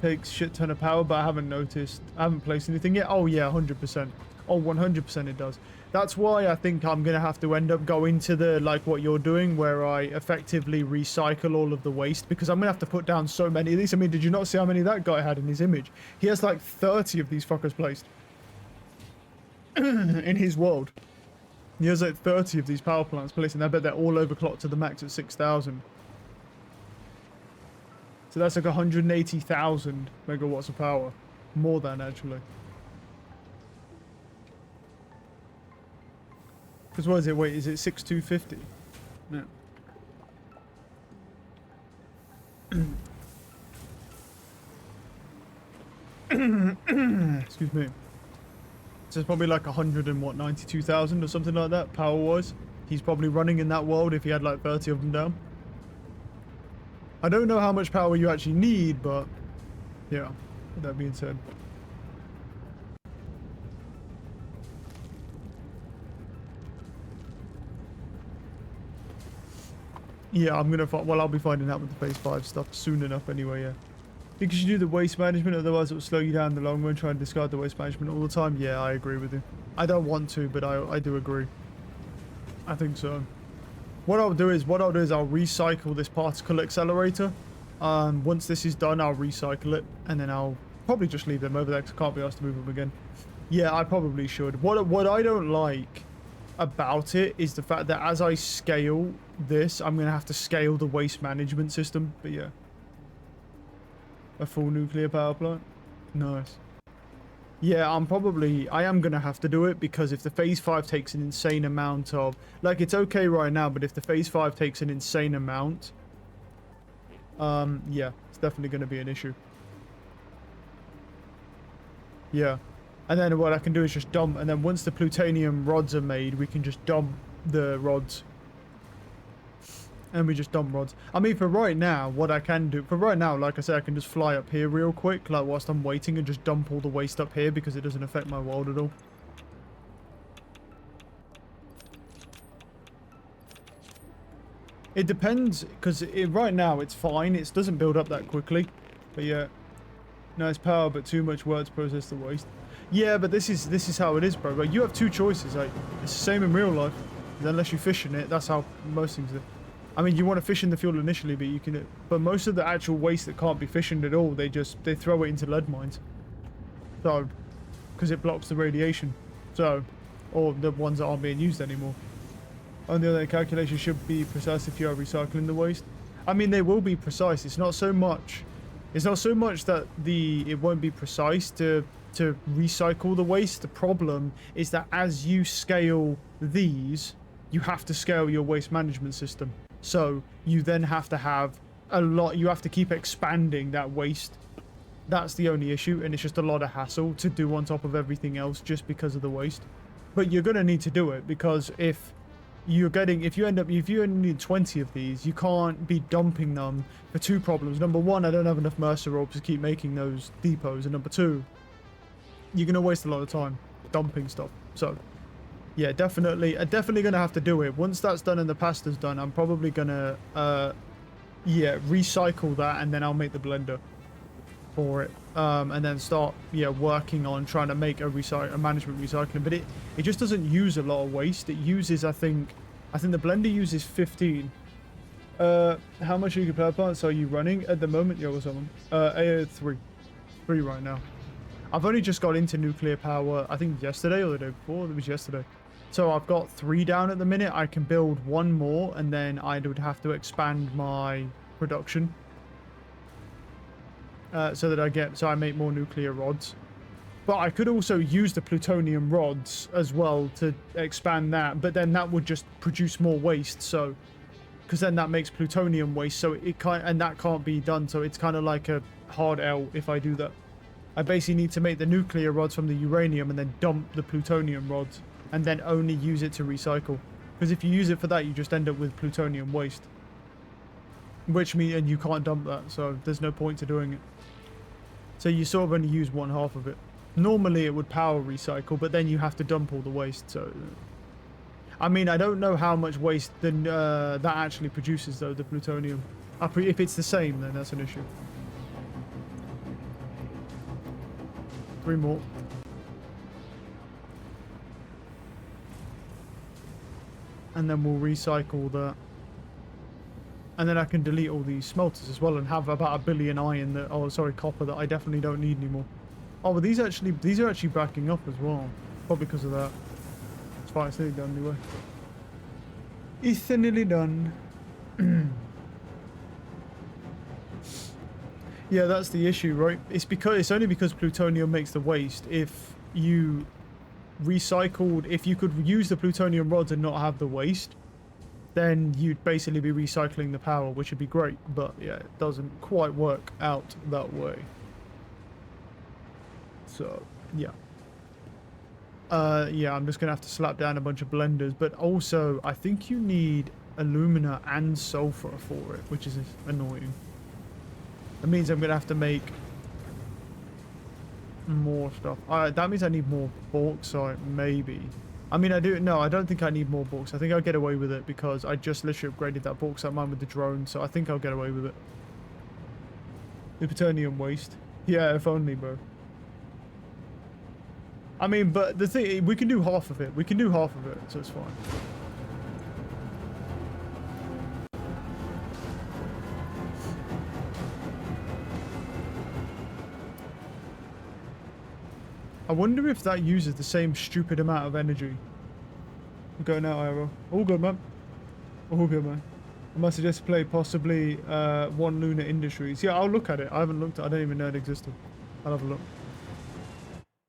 Takes shit ton of power, but I haven't noticed. I haven't placed anything yet. Oh yeah, 100%. Oh, 100% it does. That's why I think I'm gonna have to end up going to the like what you're doing, where I effectively recycle all of the waste, because I'm gonna have to put down so many of these. I mean, did you not see how many that guy had in his image? He has like 30 of these fuckers placed in his world. He has like 30 of these power plants placed, and I bet they're all overclocked to the max at 6,000. So that's like 180,000 megawatts of power. More than, actually. Because what is it? Wait, is it 6,250? No. Excuse me. So it's probably like 92,000 or something like that, power-wise. He's probably running in that world if he had like 30 of them down. I don't know how much power you actually need, but yeah, with that being said. Yeah, I'm gonna well, I'll be finding out with the phase 5 stuff soon enough anyway, yeah. Because you do the waste management, otherwise it will slow you down in the long run. Try and discard the waste management all the time. Yeah, I agree with you. I don't want to, but I do agree. I think so. What I'll do is I'll recycle this particle accelerator. Once this is done, I'll recycle it, and then I'll probably just leave them over there because I can't be asked to move them again. Yeah, I probably should. What I don't like about it is the fact that as I scale this, I'm gonna have to scale the waste management system. But yeah, a full nuclear power plant, nice. Yeah, I am gonna have to do it, because if the phase 5 takes an insane amount of, like, it's okay right now, but if the phase 5 takes an insane amount, yeah, it's definitely gonna be an issue. Yeah, and then what I can do is just dump, and then once the plutonium rods are made, we can just dump the rods. And we just dump rods. I mean, for right now, what I can do... For right now, like I said, I can just fly up here real quick, like, whilst I'm waiting, and just dump all the waste up here, because it doesn't affect my world at all. It depends, because right now, it's fine. It doesn't build up that quickly. But yeah. Nice power, but too much work to process the waste. Yeah, but this is how it is, bro. Like, you have two choices. Like, it's the same in real life. Unless you fish in it, that's how most things are. I mean, you want to fish in the field initially, but you can. But most of the actual waste that can't be fissioned at all, they throw it into lead mines. So, because it blocks the radiation. So, or the ones that aren't being used anymore. On the other hand, calculations should be precise if you are recycling the waste. I mean, they will be precise. It's not so much. It's not so much that it won't be precise to to recycle the waste. The problem is that as you scale these, you have to scale your waste management system. So you then have to have a lot, you have to keep expanding that waste. That's the only issue, and it's just a lot of hassle to do on top of everything else just because of the waste. But you're going to need to do it, because if you only need 20 of these, you can't be dumping them for two problems. Number one, I don't have enough Mercer ropes to keep making those depots, and number two, you're going to waste a lot of time dumping stuff. So yeah, definitely going to have to do it. Once that's done and the pasta's done, I'm probably going to recycle that, and then I'll make the blender for it, and then start working on trying to make a management recycling. But it just doesn't use a lot of waste. It uses, I think the blender uses 15. How much nuclear power plants are you running at the moment? Yo, what's on? Three right now. I've only just got into nuclear power, I think yesterday or the day before. It was yesterday. So I've got 3 down at the minute. I can build 1 more, and then I would have to expand my production. So that I make more nuclear rods. But I could also use the plutonium rods as well to expand that, but then that would just produce more waste. So, because then that makes plutonium waste, so that can't be done. So it's kind of like a hard L if I do that. I basically need to make the nuclear rods from the uranium and then dump the plutonium rods, and then only use it to recycle. Because if you use it for that, you just end up with plutonium waste, and you can't dump that, so there's no point to doing it. So you sort of only use 1/2 of it. Normally it would power recycle, but then you have to dump all the waste. So, I mean, I don't know how much waste that actually produces, though, the plutonium. If it's the same, then that's an issue. 3 more. And then we'll recycle that. And then I can delete all these smelters as well and have about 1 billion copper that I definitely don't need anymore. Oh, but these are actually backing up as well. Probably because of that. It's fine, it's nearly done anyway. It's nearly done. Yeah, that's the issue, right? It's only because plutonium makes the waste. If you could use the plutonium rods and not have the waste, then you'd basically be recycling the power, which would be great. But yeah, it doesn't quite work out that way. So yeah. Yeah, I'm just gonna have to slap down a bunch of blenders. But also, I think you need alumina and sulfur for it, which is annoying. That means I'm going to have to make more stuff. That means I need more bauxite, maybe. I mean, I don't think I need more bauxite. I think I'll get away with it because I just literally upgraded that bauxite mine with the drone, so I think I'll get away with it. The plutonium waste. Yeah, if only, bro. I mean, but the thing, we can do half of it. So it's fine. I wonder if that uses the same stupid amount of energy. I'm going out, Ira. All good, man. All good, man. I must suggest play possibly One Lunar Industries. Yeah, I'll look at it. I haven't looked. I don't even know it existed. I'll have a look.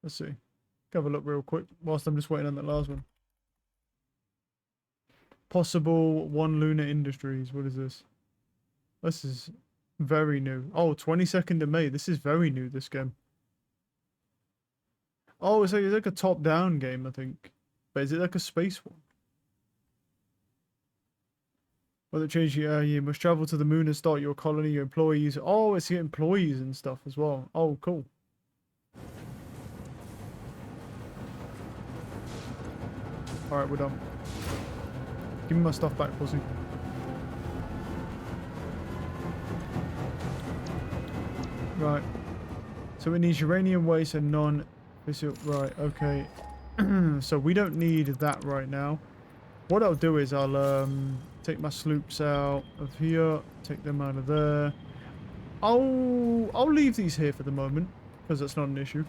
Let's see. Have a look real quick whilst I'm just waiting on that last one. Possible One Lunar Industries. What is this? This is very new. Oh, 22nd of May. This is very new, this game. Oh, it's like a top-down game, I think. But is it like a space one? Well, it changed you must travel to the moon and start your colony, your employees. Oh, it's your employees and stuff as well. Oh, cool. Alright, we're done. Give me my stuff back, pussy. Right. So it needs uranium waste and right, okay. So we don't need that right now. What I'll do is I'll take my sloops out of here, take them out of there. I'll leave these here for the moment because that's not an issue.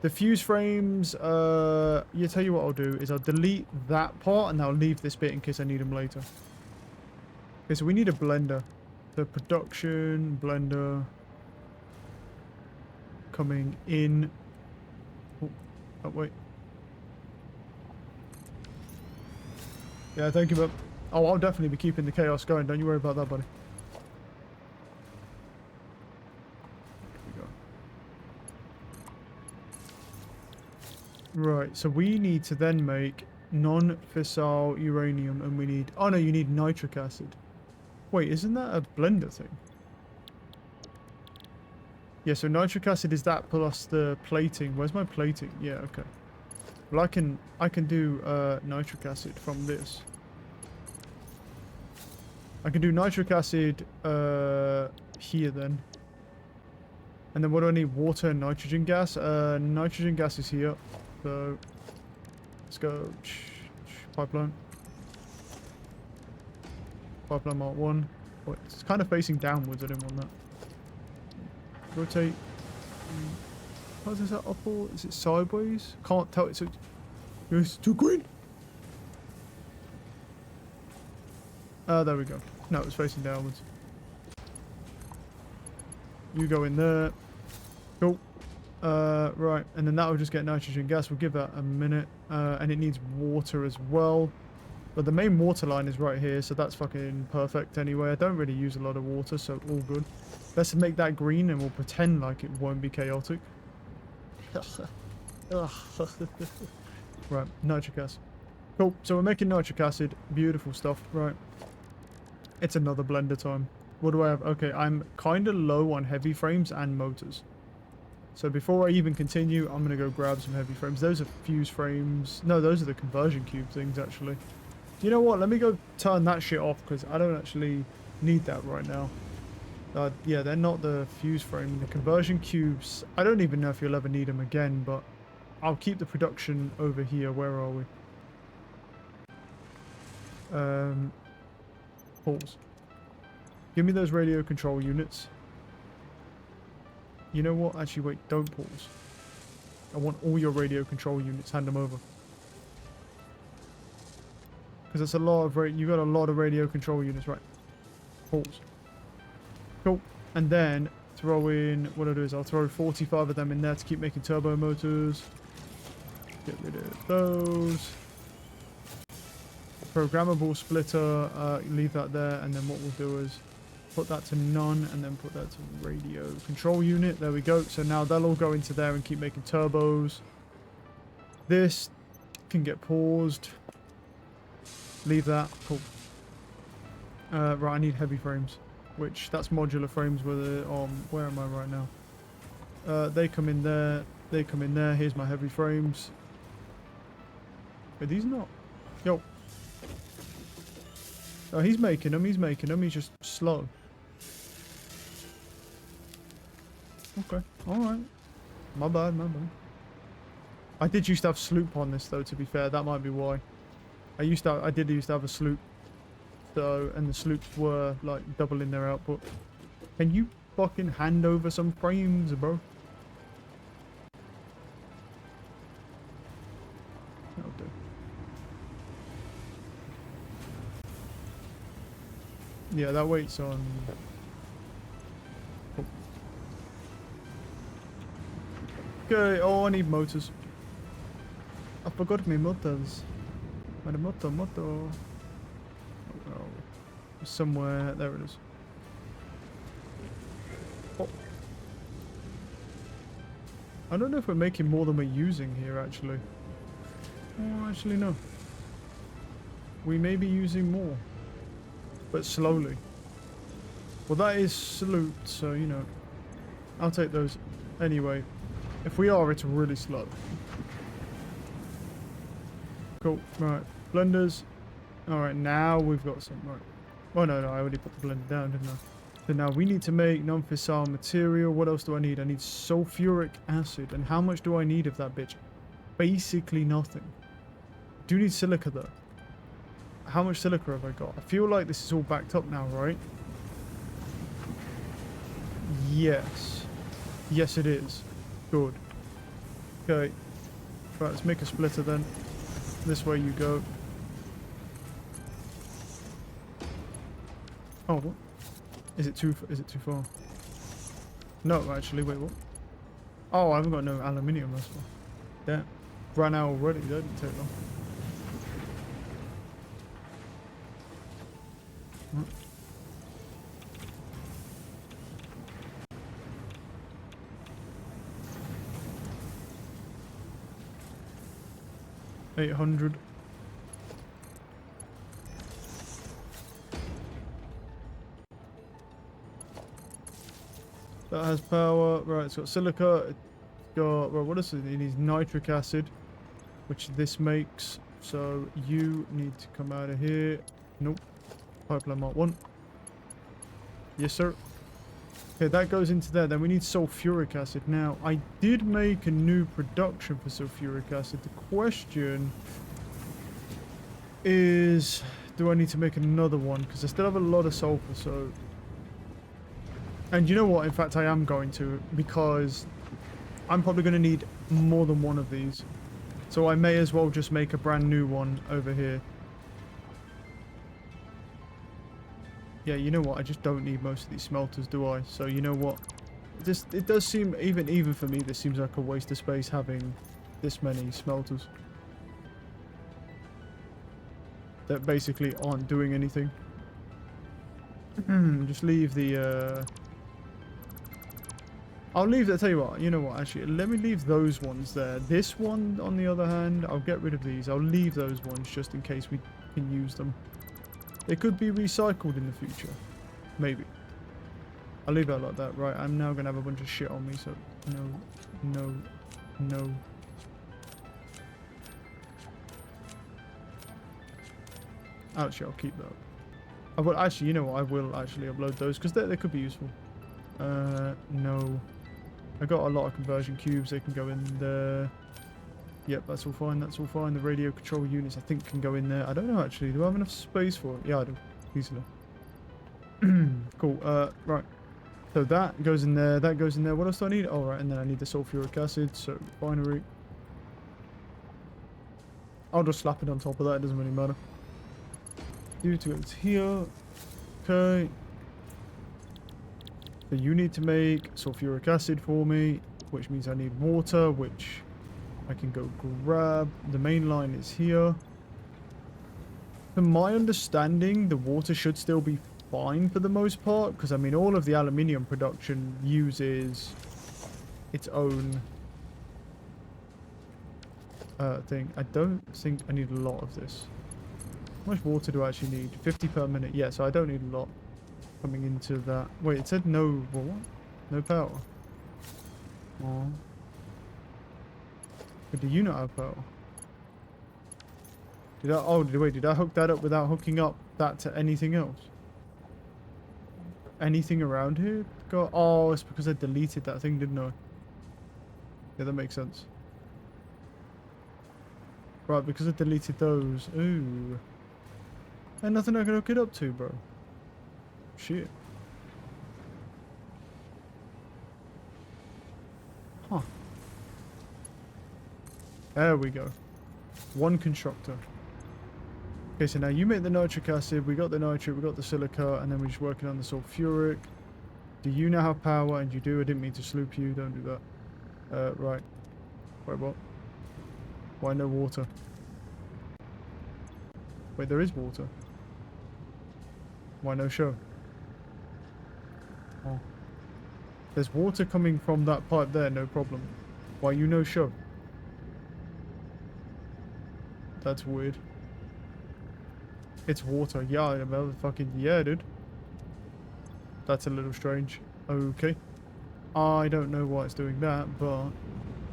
The fuse frames, tell you what I'll do is I'll delete that part and I'll leave this bit in case I need them later. Okay, so we need a blender. The production blender coming in. Oh, wait. Yeah, thank you, but... Oh, I'll definitely be keeping the chaos going. Don't you worry about that, buddy. Here we go. Right, so we need to then make non-fissile uranium, and we need... Oh, no, you need nitric acid. Wait, isn't that a blender thing? Yeah, so nitric acid is that plus the plating. Where's my plating? Yeah, okay. Well, I can do nitric acid from this. I can do nitric acid here then. And then what do I need? Water and nitrogen gas. Nitrogen gas is here. So let's go. Pipeline. Pipeline Mark 1. Oh, it's kind of facing downwards. I didn't want that. Rotate. How is that up or is it sideways? Can't tell. It's too green. There we go. No, it's facing downwards. You go in there. Cool. Right, and then that will just get nitrogen gas. We'll give that a minute. And it needs water as well. But the main water line is right here, so that's fucking perfect anyway. I don't really use a lot of water, so all good. Let's make that green and we'll pretend like it won't be chaotic. Right, nitric acid. Cool, so we're making nitric acid. Beautiful stuff, right. It's another blender time. What do I have? Okay, I'm kind of low on heavy frames and motors. So before I even continue, I'm going to go grab some heavy frames. Those are fuse frames. No, those are the conversion cube things, actually. You know what? Let me go turn that shit off because I don't actually need that right now. Yeah, they're not the fuse frame. The conversion cubes, I don't even know if you'll ever need them again, but I'll keep the production over here. Where are we? Pause. Give me those radio control units. You know what? Actually, wait, don't pause. I want all your radio control units. Hand them over. Because that's a lot of... You got a lot of radio control units, right? Pause. Cool. And then throw in... What I'll do is I'll throw 45 of them in there to keep making turbo motors. Get rid of those. Programmable splitter. Leave that there. And then what we'll do is... put that to none and then put that to radio control unit. There we go. So now they'll all go into there and keep making turbos. This can get paused. Leave that. Cool. Right, I need heavy frames, which that's modular frames with where am I right now? They come in there. They come in there. Here's my heavy frames. Are these not? Yo. Oh, he's making them. He's making them. He's just slow. Okay, alright. My bad, my bad. I did used to have sloop on this though, to be fair. That might be why. I did used to have a sloop. So, and the sloops were like doubling their output. Can you fucking hand over some frames, bro? That'll do. Yeah, that waits on... Okay, oh, I need motors. I forgot my motors. My motor. Oh, somewhere, there it is. Oh. I don't know if we're making more than we're using here, actually. Oh, actually, no. We may be using more. But slowly. Well, that is salute, so, you know. I'll take those anyway. If we are, it's really slow. Cool. Right. Blenders. Alright, now we've got some. Right. Oh, no, I already put the blender down, didn't I? So now we need to make non-fissile material. What else do I need? I need sulfuric acid. And how much do I need of that bitch? Basically nothing. Do need silica, though. How much silica have I got? I feel like this is all backed up now, right? Yes. Yes, it is. Good. Okay. Right, let's make a splitter then. This way you go. Oh, what? Is it too far? No, actually, wait, what? Oh, I haven't got no aluminium, that's why. Damn. ran out already. That didn't take long. 800. That has power. Right, it's got silica. It's got, well, what is it? It needs nitric acid, which this makes. So you need to come out of here. Nope. Pipeline Mark 1. Yes, sir. Okay, that goes into there. Then we need sulfuric acid. Now, I did make a new production for sulfuric acid. The question is, do I need to make another one? Because I still have a lot of sulfur, so... And you know what? In fact, I am going to, because I'm probably going to need more than one of these. So I may as well just make a brand new one over here. Yeah, you know what? I just don't need most of these smelters, do I? So you know what? It does seem, even for me, this seems like a waste of space having this many smelters that basically aren't doing anything. Just leave the... I'll leave that. Tell you what, you know what? Actually, let me leave those ones there. This one, on the other hand, I'll get rid of these. I'll leave those ones just in case we can use them. They could be recycled in the future. Maybe. I'll leave that like that. Right, I'm now going to have a bunch of shit on me, so... No. Actually, I'll keep that. I will, actually, you know what? I will actually upload those, because they could be useful. No. I got a lot of conversion cubes. They can go in there. Yep, that's all fine. That's all fine. The radio control units, I think, can go in there. I don't know, actually. Do I have enough space for it? Yeah, I do. Easily. Cool. Right. So that goes in there. That goes in there. What else do I need? Oh, right. And then I need the sulfuric acid. So, binary. I'll just slap it on top of that. It doesn't really matter. Due to it's here. Okay. So you need to make sulfuric acid for me, which means I need water, which... I can go grab. The main line is here. From my understanding, the water should still be fine for the most part, because I mean all of the aluminium production uses its own thing. I don't think I need a lot of this. How much water do I actually need? 50 per minute. Yeah, so I don't need a lot coming into that. Wait, it said no... What? No power. Oh. But do you not have power? Did I... Oh, wait, did I hook that up without hooking up that to anything else? Anything around here? God, oh, it's because I deleted that thing, didn't I? Yeah, that makes sense. Right, because I deleted those. Ooh. And nothing I can hook it up to, bro. Shit. Huh. There we go. One constructor. Okay, so now you make the nitric acid, we got the nitrate, we got the silica, and then we're just working on the sulfuric. Do you now have power? And you do. I didn't mean to sloop you. Don't do that. Right. Wait, what? Why no water? Wait, there is water. Why no show? Oh. There's water coming from that pipe there, no problem. Why you no show? That's weird. It's water. Yeah, fucking yeah, dude. That's a little strange. Okay. I don't know why it's doing that, but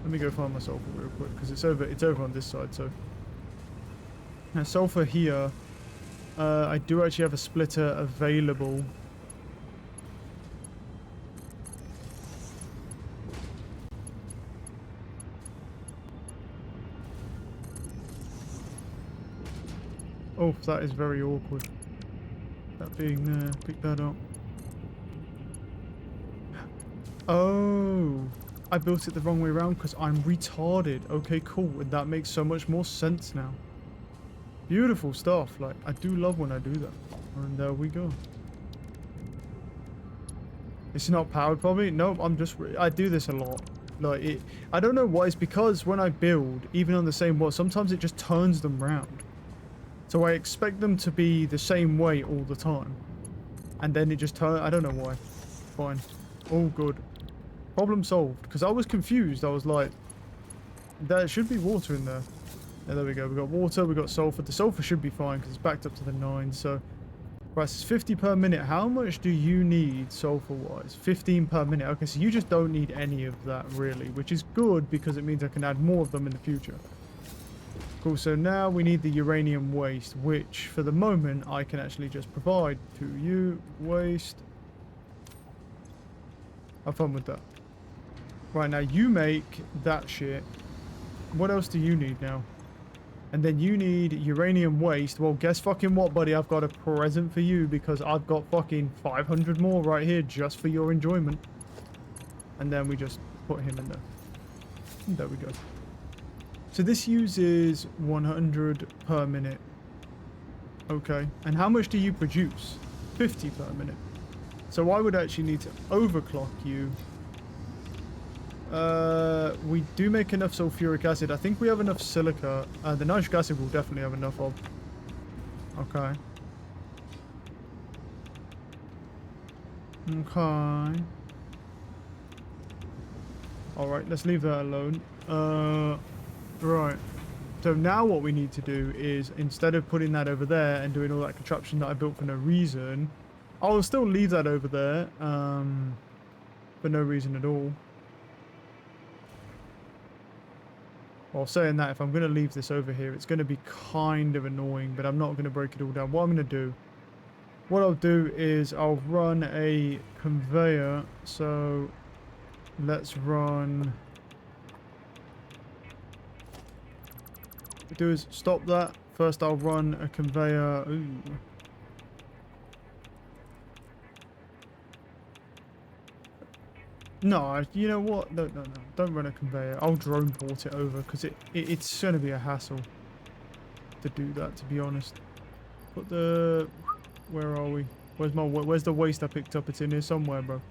let me go find my sulfur real quick because it's over on this side. So now sulfur here. I do actually have a splitter available. Oh, that is very awkward. That being there, pick that up. Oh, I built it the wrong way around because I'm retarded. Okay, cool. And that makes so much more sense now. Beautiful stuff. Like, I do love when I do that. And there we go. It's not powered probably. Nope, I do this a lot. Like it, I don't know why. It's because when I build, even on the same wall, sometimes it just turns them round. So I expect them to be the same way all the time, and then it just turn. I don't know why. Fine, all good. Problem solved. Because I was confused. I was like, there should be water in there. Yeah, there we go. We got water. We got sulfur. The sulfur should be fine because it's backed up to the 9. So, right, it's 50 per minute. How much do you need sulfur-wise? 15 per minute. Okay, so you just don't need any of that really, which is good because it means I can add more of them in the future. Cool. So now we need the uranium waste, which for the moment I can actually just provide to you. Waste. Have fun with that. Right, now you make that shit. What else do you need now? And then you need uranium waste. Well, guess fucking what, buddy? I've got a present for you because I've got fucking 500 more right here just for your enjoyment. And then we just put him in there. And there we go. So this uses 100 per minute. Okay. And how much do you produce? 50 per minute. So I would actually need to overclock you. We do make enough sulfuric acid. I think we have enough silica. The nitric acid we'll definitely have enough of. Okay. Okay. Alright, let's leave that alone. Right. So now what we need to do is, instead of putting that over there and doing all that contraption that I built for no reason, I'll still leave that over there, for no reason at all. Well, saying that, if I'm going to leave this over here, it's going to be kind of annoying, but I'm not going to break it all down. What I'm going to do, what I'll do is I'll run a conveyor. So let's run. What we do is stop that. First, I'll run a conveyor. Ooh. No, you know what? No. Don't run a conveyor. I'll drone port it over because it's going to be a hassle to do that, to be honest. Put the... Where are we? Where's the waste I picked up? It's in here somewhere, bro.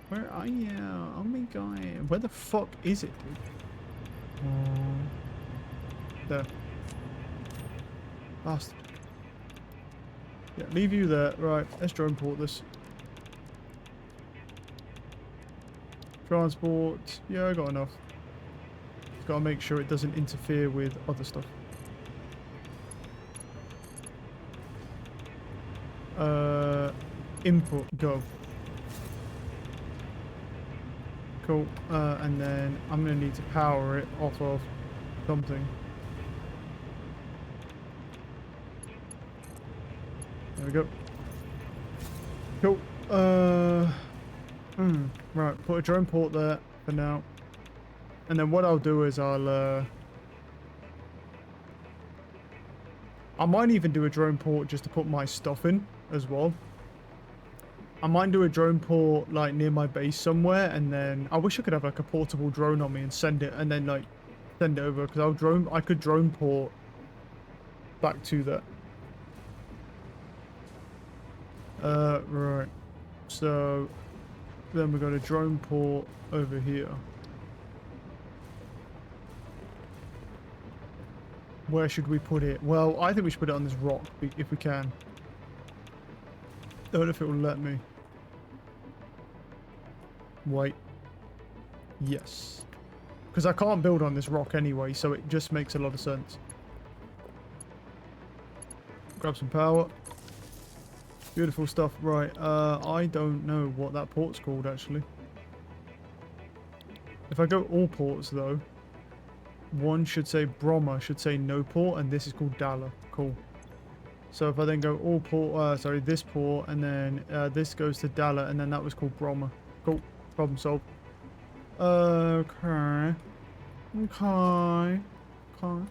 Where are you? Oh my god. Where the fuck is it, dude? There. Bastard. Yeah, leave you there. Right, let's drone port this. Transport. Yeah, I got enough. Just gotta make sure it doesn't interfere with other stuff. Input. Go. Cool. And then I'm gonna need to power it off of something. There we go. Cool. Right, put a drone port there for now. And then what I'll do is I might even do a drone port just to put my stuff in as well. I might do a drone port like near my base somewhere, and then I wish I could have like a portable drone on me and send it, and then like send it over, because I could drone port back to that. Right. So then we've got a drone port over here. Where should we put it? Well, I think we should put it on this rock if we can. Don't know if it will let me. Wait. Yes. Because I can't build on this rock anyway, so it just makes a lot of sense. Grab some power. Beautiful stuff. Right, I don't know what that port's called, actually. If I go all ports, though, one should say Bromma, should say no port, and this is called Dalla. Cool. So if I then go all port, sorry, this port, and then this goes to Dalla, and then that was called Bromma. Cool. Problem solved. Okay. Okay. Okay.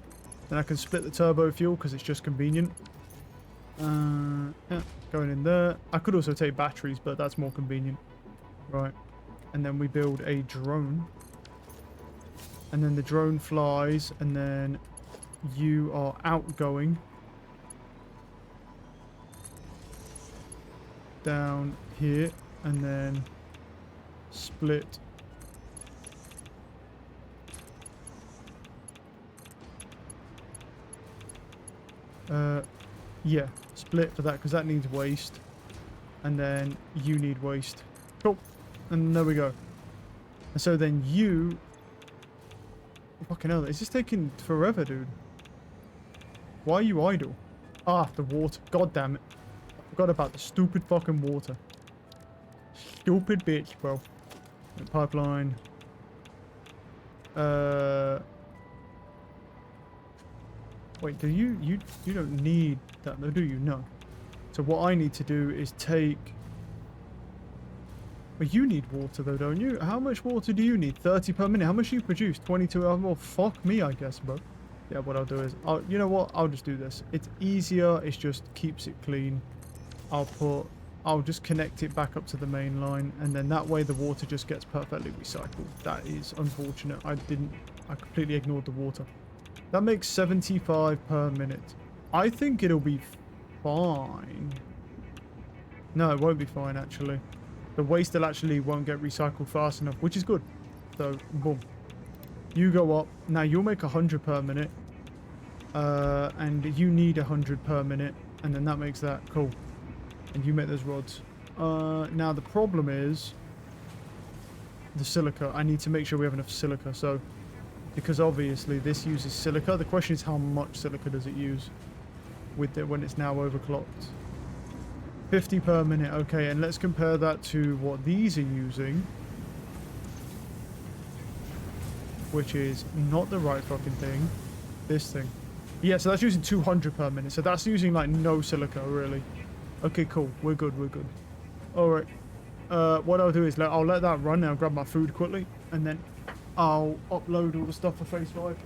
Then I can split the turbo fuel because it's just convenient. Yeah, going in there. I could also take batteries, but that's more convenient. Right. And then we build a drone. And then the drone flies, and then you are outgoing. Down here, and then split Yeah, split for that because that needs waste. And then you need waste. Cool. And there we go. And so then you... Fucking hell, is this taking forever, dude? Why are you idle? Ah, the water. God damn it. I forgot about the stupid fucking water. Stupid bitch, bro. Pipeline. Wait, do you don't need that though, do you? No. So what I need to do is take... Well, you need water though, don't you? How much water do you need? 30 per minute. How much do you produce? 22 hours more. Fuck me, I guess, bro. Yeah, what I'll do is... you know what? I'll just do this. It's easier. It just keeps it clean. I'll just connect it back up to the main line, and then that way the water just gets perfectly recycled. That is unfortunate. I completely ignored the water. That makes 75 per minute. I think it'll be fine. No, it won't be fine, actually. The waste actually won't get recycled fast enough, which is good. So, boom. You go up. Now, you'll make 100 per minute. And you need 100 per minute. And then that makes that. Cool. And you make those rods. Now, the problem is the silica. I need to make sure we have enough silica. So, because obviously this uses silica. The question is how much silica does it use with it when it's now overclocked. 50 per minute. Okay, and let's compare that to what these are using. Which is not the right fucking thing. This thing. Yeah, so that's using 200 per minute. So that's using like no silica, really. Okay, cool. We're good, we're good. Alright. What I'll do is I'll let that run. I'll grab my food quickly. And then I'll upload all the stuff for phase 5.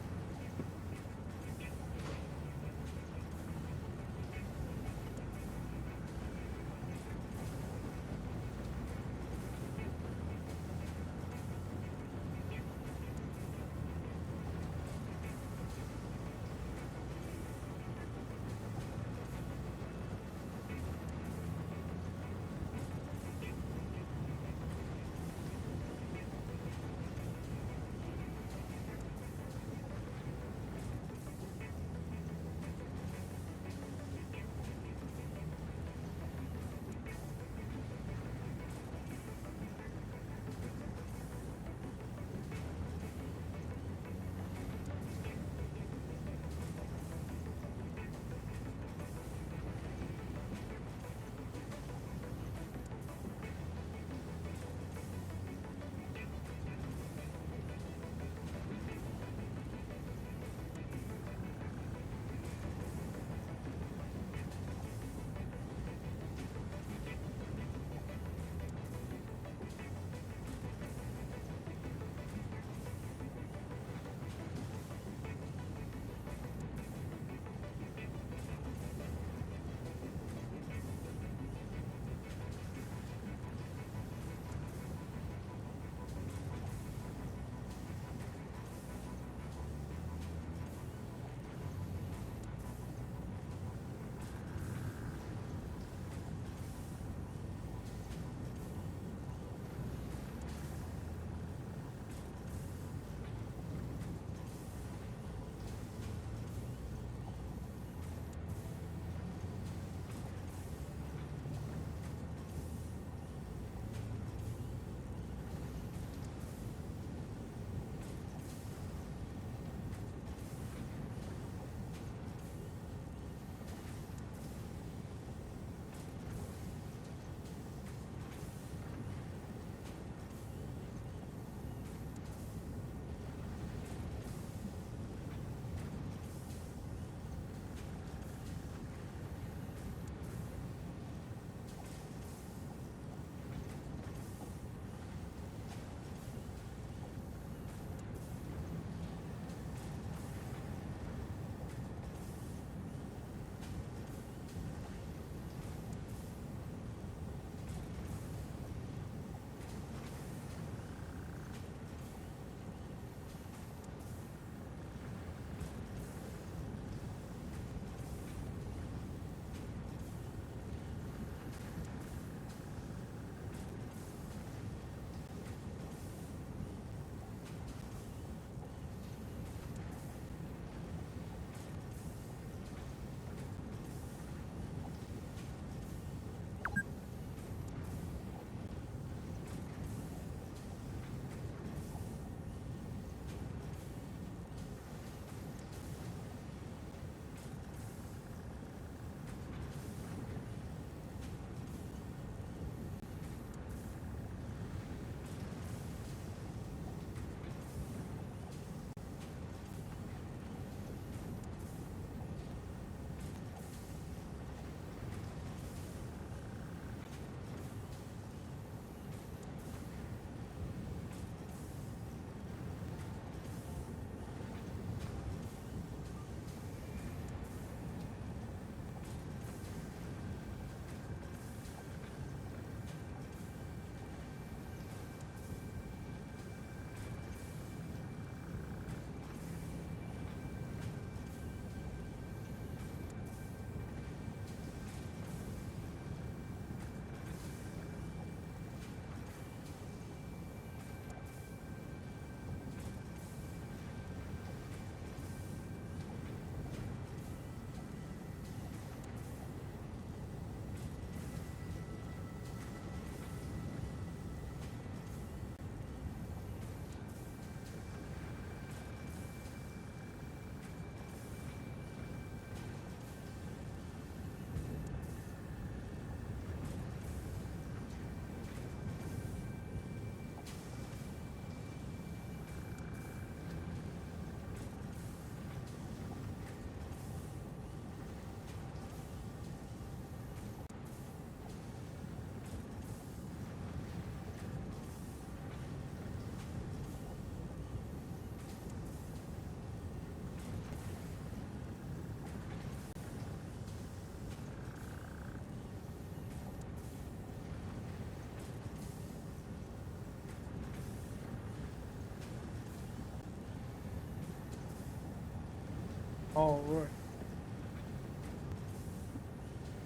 Oh, right.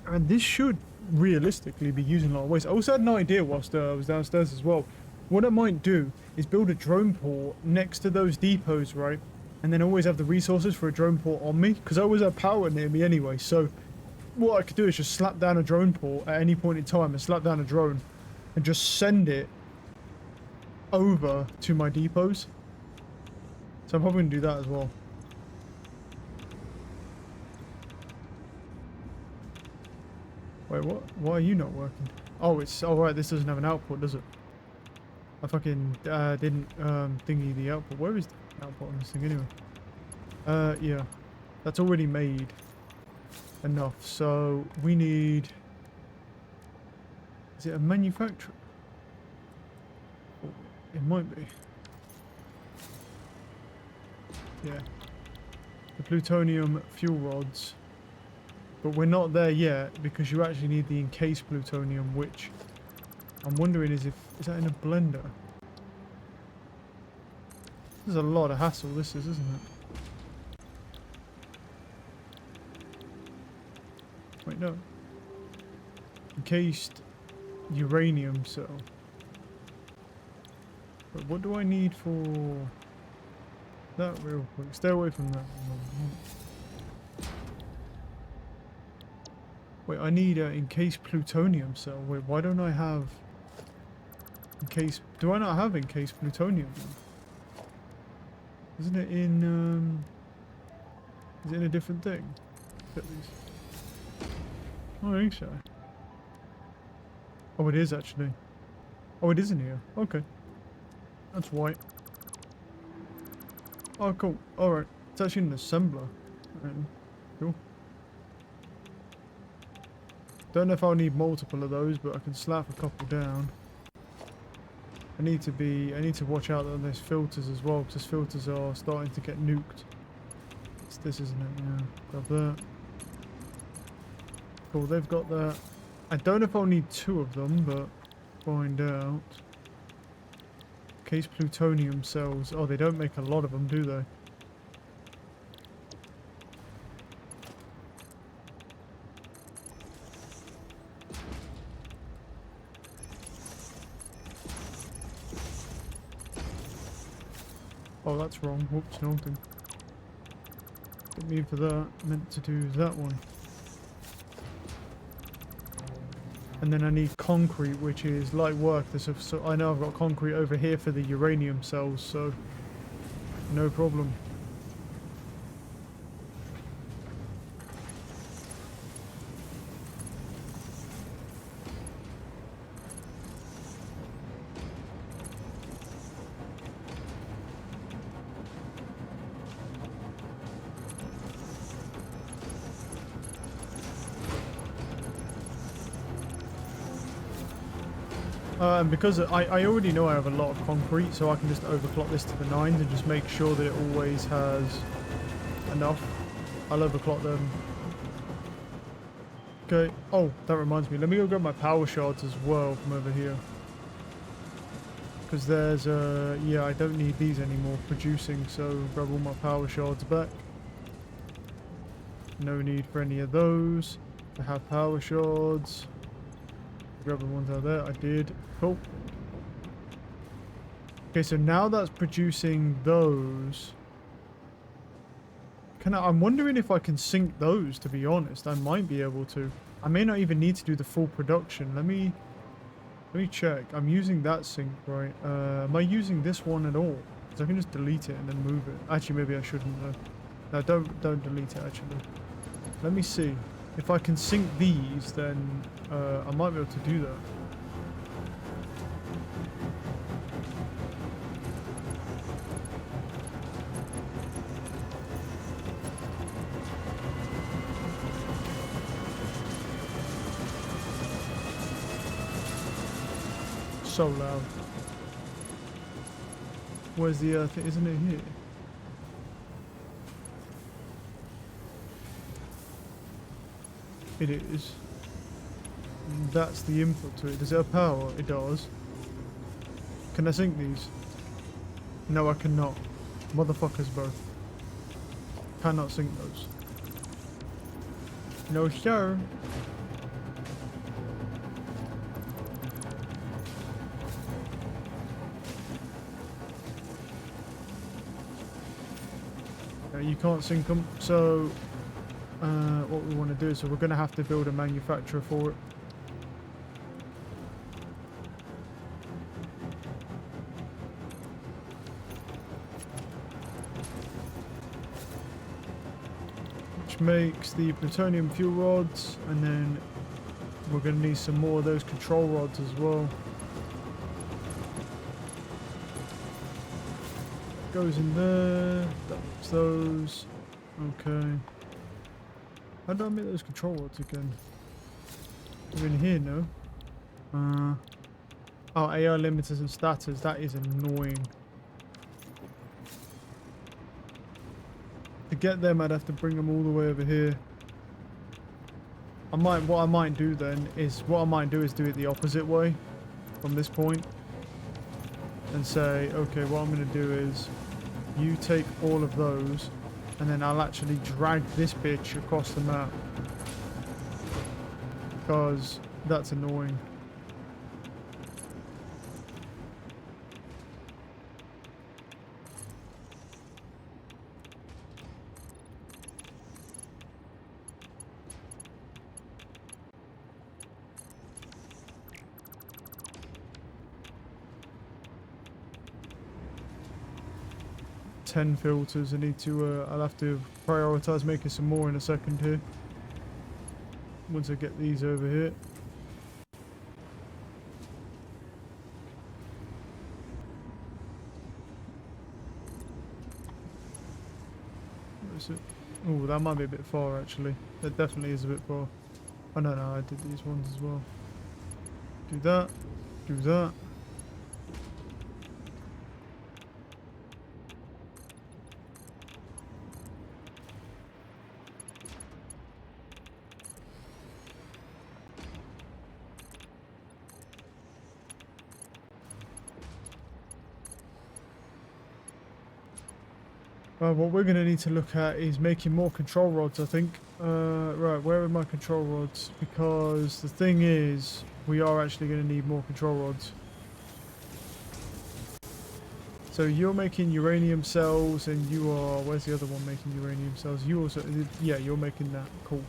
And this should realistically be using a lot of waste. I also had an idea whilst I was downstairs as well. What I might do is build a drone port next to those depots, right? And then always have the resources for a drone port on me, because I always have power near me anyway. So what I could do is just slap down a drone port at any point in time and slap down a drone and just send it over to my depots. So I'm probably going to do that as well. Wait, what? Why are you not working? Oh, it's... Oh, right, this doesn't have an output, does it? I fucking didn't thingy the output. Where is the output on this thing anyway? Yeah. That's already made enough. So we need... Is it a manufacturer? Oh, it might be. Yeah. The plutonium fuel rods. But we're not there yet because you actually need the encased plutonium, which I'm wondering is that in a blender? There's a lot of hassle this is, isn't it? Wait, no. Encased uranium cell. But what do I need for that real quick? Stay away from that. Wait, I need an encased plutonium cell. Wait, why don't I have encased... Do I not have encased plutonium then? Isn't it in, is it in a different thing? At least. I don't think so. Oh, it is actually. Oh, it is in here. Okay. That's white. Oh, cool. Alright. It's actually an assembler. Right. Cool. Don't know if I'll need multiple of those, but I can slap a couple down. I need to watch out on those filters as well, because filters are starting to get nuked. It's this, isn't it? Yeah. Grab that. Cool, they've got that. I don't know if I'll need two of them, but find out. Case plutonium cells. Oh, they don't make a lot of them, do they? Oh, that's wrong. Whoops, no thing. Didn't mean for that. Meant to do that one. And then I need concrete, which is light work. So I know I've got concrete over here for the uranium cells, so no problem. And because I already know I have a lot of concrete, so I can just overclock this to the 9s and just make sure that it always has enough. I'll overclock them. Okay. Oh, that reminds me. Let me go grab my power shards as well from over here. Because there's, yeah, I don't need these anymore producing, so grab all my power shards back. No need for any of those. I have power shards. Grab the ones out there. I did. Cool. Okay, so now that's producing those. I'm wondering if I can sync those, to be honest. I might be able to. I may not even need to do the full production. Let me check. I'm using that sync, right? Am I using this one at all? Because I can just delete it and then move it. Actually, maybe I shouldn't though. No, don't delete it, actually. Let me see. If I can sync these, then I might be able to do that. So loud. Where's the thing? Isn't it here? It is. That's the input to it. Does it have power? It does. Can I sync these? No, I cannot. Motherfuckers both. Cannot sink those. No, sir. You can't sink them. So, what we want to do is, so we're going to have to build a manufacturer for it. Which makes the plutonium fuel rods, and then we're going to need some more of those control rods as well. Goes in there, that's those. Okay. How do I make those control rods again? They're in here, no? Oh, AI limiters and stators, that is annoying. To get them, I'd have to bring them all the way over here. What I might do then is, do it the opposite way from this point. And say, okay, what I'm going to do is you take all of those and then I'll actually drag this bitch across the map, because that's annoying. Ten filters. I need to. I'll have to prioritize making some more in a second here. Once I get these over here. Where is it? Oh, that might be a bit far actually. That definitely is a bit far. Oh no, I did these ones as well. Do that. Do that. What we're going to need to look at is making more control rods, I think. Right, where are my control rods? Because the thing is, we are actually going to need more control rods. So you're making uranium cells, and you are... Where's the other one making uranium cells? You also... Yeah, you're making that. Cool.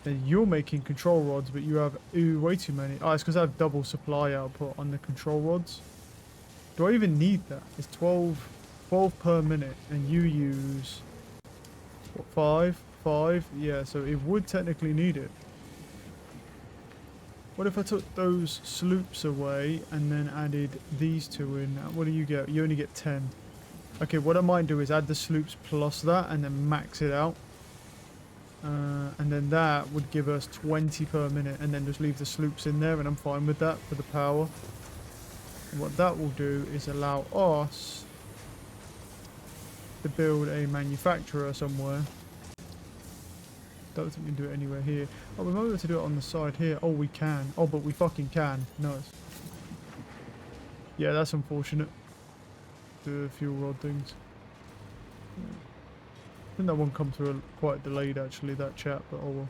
And you're making control rods, but you have way too many. Oh, it's because I have double supply output on the control rods. Do I even need that? It's 12 per minute, and you use what, 5? Yeah, so it would technically need it. What if I took those sloops away and then added these two in? What do you get? You only get 10. Okay, what I might do is add the sloops plus that and then max it out, and then that would give us 20 per minute, and then just leave the sloops in there, and I'm fine with that for the power. And what that will do is allow us to build a manufacturer somewhere. Don't think we can do it anywhere here. Oh, we might be able to do it on the side here. Oh, we can. Oh, but we fucking can. Nice. Yeah, that's unfortunate. The fuel rod things. I think that one come through quite delayed actually, that chat, but oh well.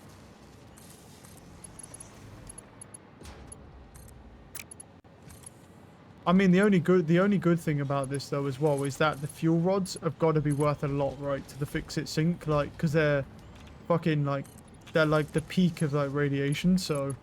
I mean, the only good thing about this though as well is that the fuel rods have got to be worth a lot, right, to the fix-it sink, like, because they're fucking like, they're like the peak of like radiation, so.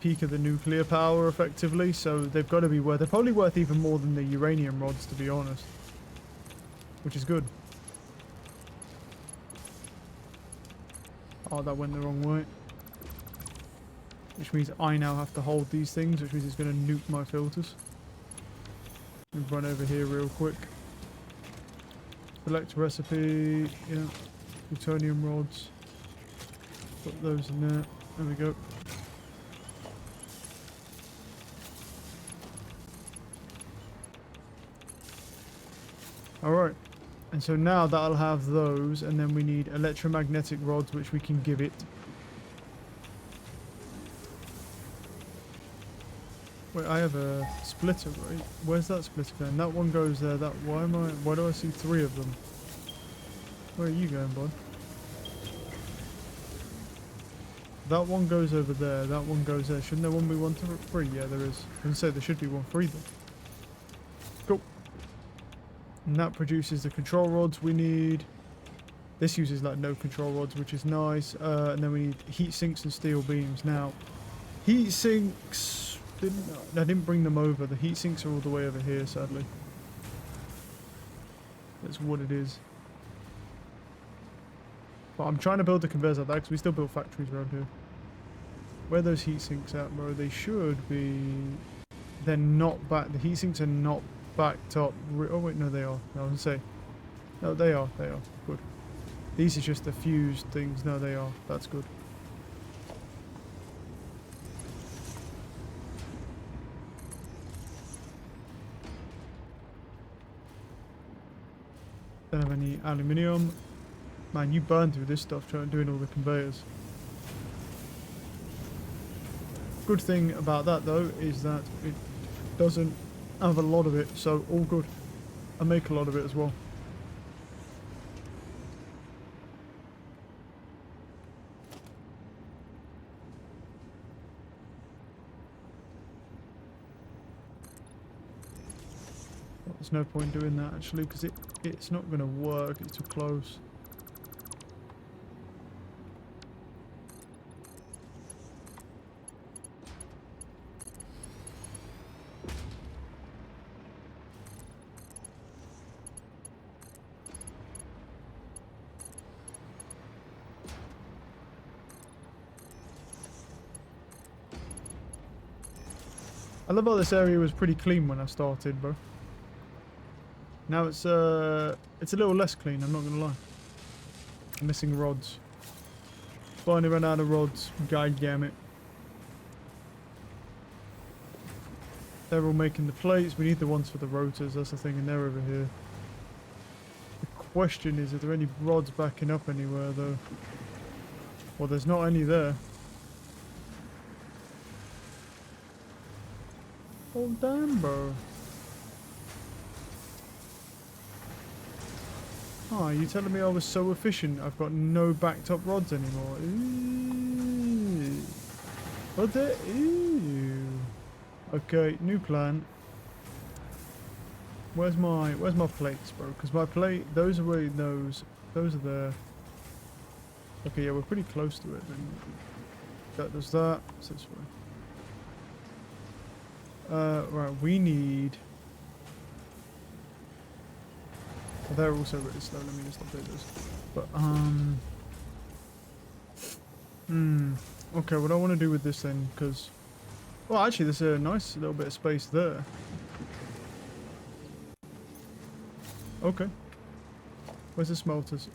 Peak of the nuclear power effectively, so they've got to be worth, they're probably worth even more than the uranium rods, to be honest, which is good. Oh, that went the wrong way. Which means I now have to hold these things, which means it's going to nuke my filters. Let me run over here real quick. Select recipe, yeah. Plutonium rods. Put those in there. There we go. Alright. And so now that'll have those, and then we need electromagnetic rods, which we can give it. Wait, I have a splitter, right? Where's that splitter going? That one goes there. That why do I see 3 of them? Where are you going, bud? That one goes over there. That one goes there. Shouldn't there one be 1, 2, 3? Yeah, there is. I was gonna say there should be 1, 3 then. Cool. And that produces the control rods we need. This uses like no control rods, which is nice. And then we need heat sinks and steel beams. Now, heat sinks. I didn't bring them over. The heat sinks are all the way over here, sadly. That's what it is. But I'm trying to build the conveyors like that because we still build factories around here. Where are those heat sinks at, bro? They should be. They're not back. The heat sinks are not backed up. Oh wait, no, they are. I was gonna say. No, they are. They are. Good. These are just the fused things. No, they are. That's good. Don't have any aluminium. Man, you burn through this stuff doing all the conveyors. Good thing about that though is that it doesn't have a lot of it, so all good. I make a lot of it as well. Well, there's no point doing that actually because it's not going to work, it's too close. I love how this area was pretty clean when I started, bro. Now it's a little less clean, I'm not gonna lie. I'm missing rods. Finally ran out of rods, god damn it. They're all making the plates, we need the ones for the rotors, that's the thing, and they're over here. The question is, are there any rods backing up anywhere though? Well, there's not any there. Oh damn, bro. Oh, you telling me I was so efficient I've got no backed up rods anymore? Ew. What the? Ew. Okay, new plan. Where's my plates, bro? Because my plate, those are where those are there. Okay, yeah, we're pretty close to it then. That does that. It's this way. Right, we need. Oh, they're also really slow. Let me just update this. But okay, what I want to do with this then, because well, actually, there's a nice little bit of space there. Okay. Where's the smelters?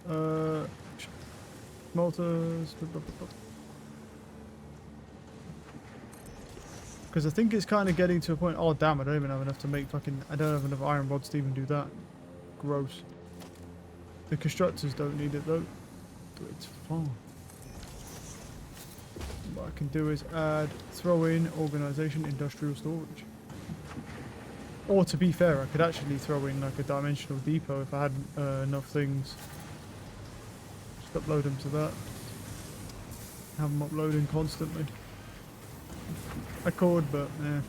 Smelters. Because I think it's kind of getting to a point. Oh damn! I don't even have enough to make fucking. I don't have enough iron rods to even do that. Gross. The constructors don't need it though. It's fine. What I can do is add, throw in organisation, industrial storage. Or to be fair, I could actually throw in like a dimensional depot if I had enough things. Just upload them to that. Have them uploading constantly. I could, but eh.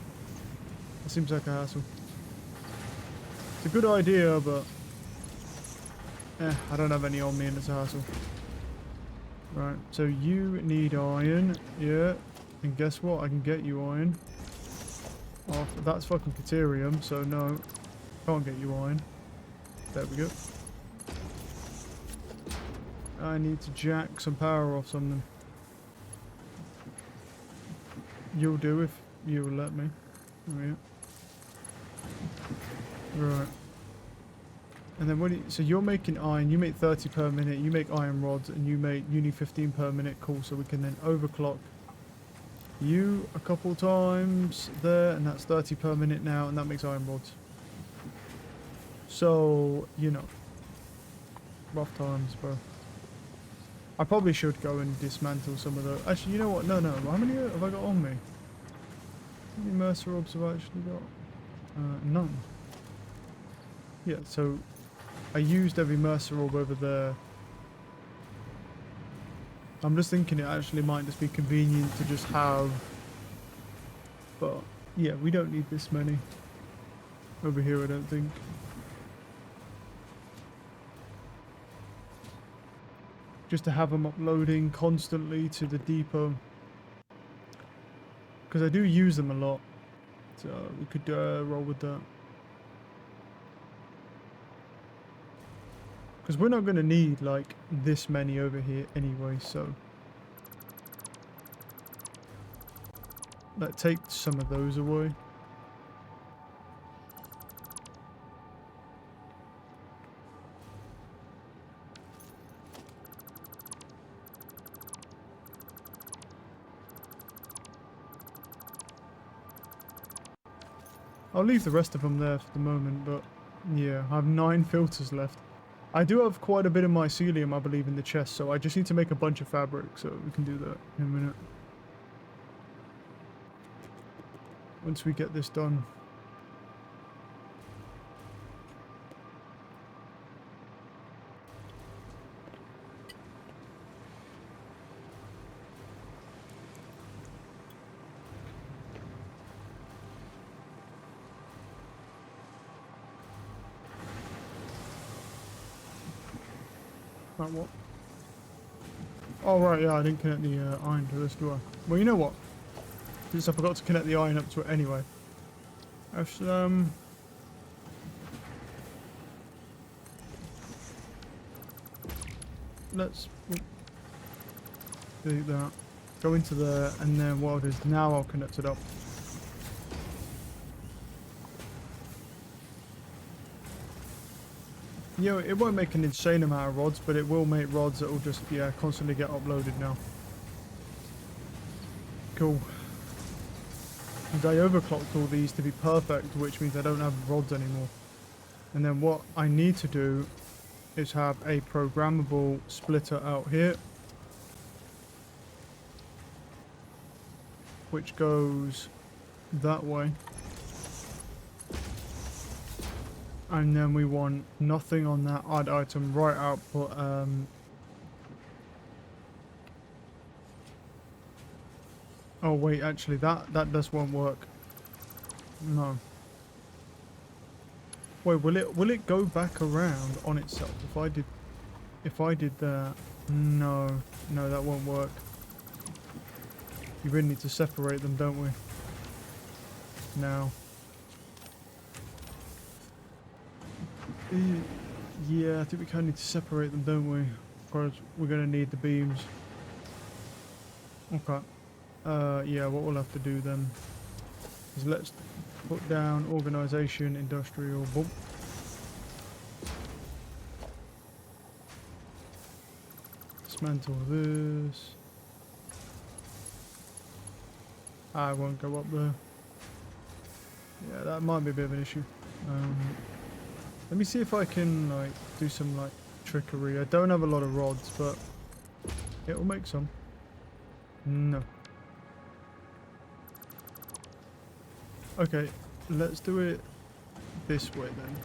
It seems like a hassle. It's a good idea, but I don't have any on me and it's a hassle. Right, so you need iron, yeah. And guess what? I can get you iron. Oh, that's fucking Caterium, so no. Can't get you iron. There we go. I need to jack some power off something. You'll do if you'll let me. Oh, yeah. Right. And then what do you, so you're making iron, you make 30 per minute, you make iron rods, and you need 15 per minute. Cool, so we can then overclock you a couple times there, and that's 30 per minute now, and that makes iron rods. So, you know, rough times, bro. I probably should go and dismantle some of those. Actually, you know what? No. How many have I got on me? How many Mercer orbs have I actually got? None. Yeah, so I used every Mercer orb over there. I'm just thinking it actually might just be convenient to just have, but yeah, we don't need this many over here, I don't think. Just to have them uploading constantly to the depot, because I do use them a lot, so we could roll with that. Because we're not going to need like this many over here anyway, so let's take some of those away. I'll leave the rest of them there for the moment, but yeah, I have 9 filters left. I do have quite a bit of mycelium, I believe, in the chest, so I just need to make a bunch of fabric, so we can do that in a minute. Once we get this done. Right, what? Oh, right, yeah, I didn't connect the iron to this, do I? Well, you know what? Since I forgot to connect the iron up to it anyway. Let's, do that. Go into there, and then what I'll do is now I'll connect it up. You know, it won't make an insane amount of rods, but it will make rods that will just, yeah, constantly get uploaded now. Cool. And I overclocked all these to be perfect, which means I don't have rods anymore. And then what I need to do is have a programmable splitter out here, which goes that way. And then we want nothing on that add item, right output. Oh wait, actually that just won't work. No. Wait, will it go back around on itself if I did that? No, that won't work. You really need to separate them, don't we? Now. Yeah, I think we kind of need to separate them, don't we? Because we're going to need the beams. Okay. Yeah, what we'll have to do then is let's put down organisation, industrial, boom. Dismantle this. I won't go up there. Yeah, that might be a bit of an issue. Let me see if I can like do some like trickery. I don't have a lot of rods, but it will make some. No. Okay, let's do it this way then.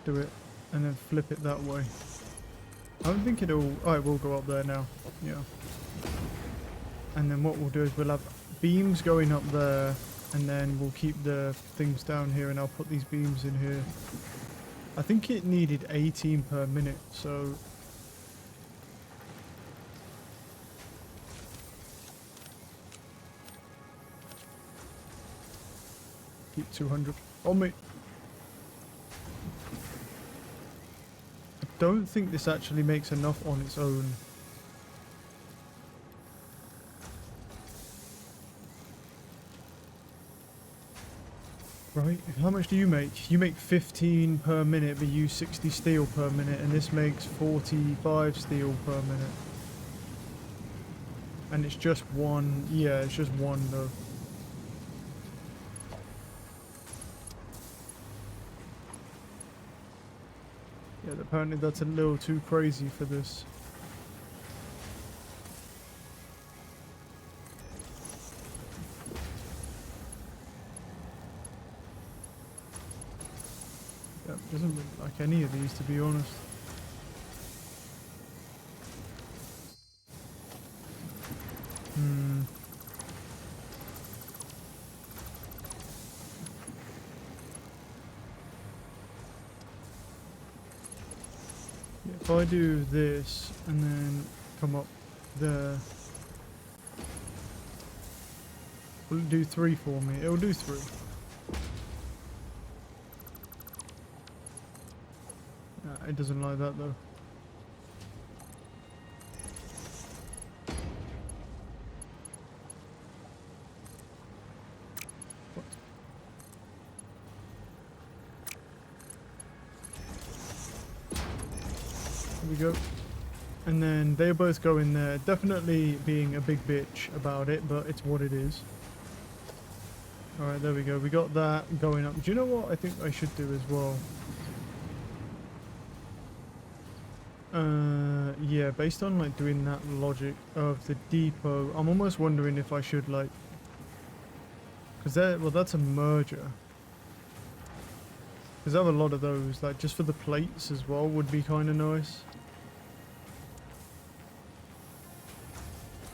Do it and then flip it that way. I don't think it'll... Oh, it will go up there now. Yeah. And then what we'll do is we'll have beams going up there, and then we'll keep the things down here, and I'll put these beams in here. I think it needed 18 per minute, so... Keep 200 on me. I don't think this actually makes enough on its own. Right, how much do you make? You make 15 per minute, but you use 60 steel per minute, and this makes 45 steel per minute. And it's just one, yeah, it's just one though. Yeah, apparently that's a little too crazy for this. Yeah, doesn't look like any of these, to be honest. Hmm. Yeah, if I do this and then come up there, will it do 3 for me? It'll do 3. It doesn't like that though. What? There we go. And then they both go in there, definitely being a big bitch about it, but it's what it is. Alright, there we go. We got that going up. Do you know what I think I should do as well? Yeah, based on like doing that logic of the depot, I'm almost wondering if I should like, because well, that's a merger. Because I have a lot of those, like just for the plates as well would be kind of nice.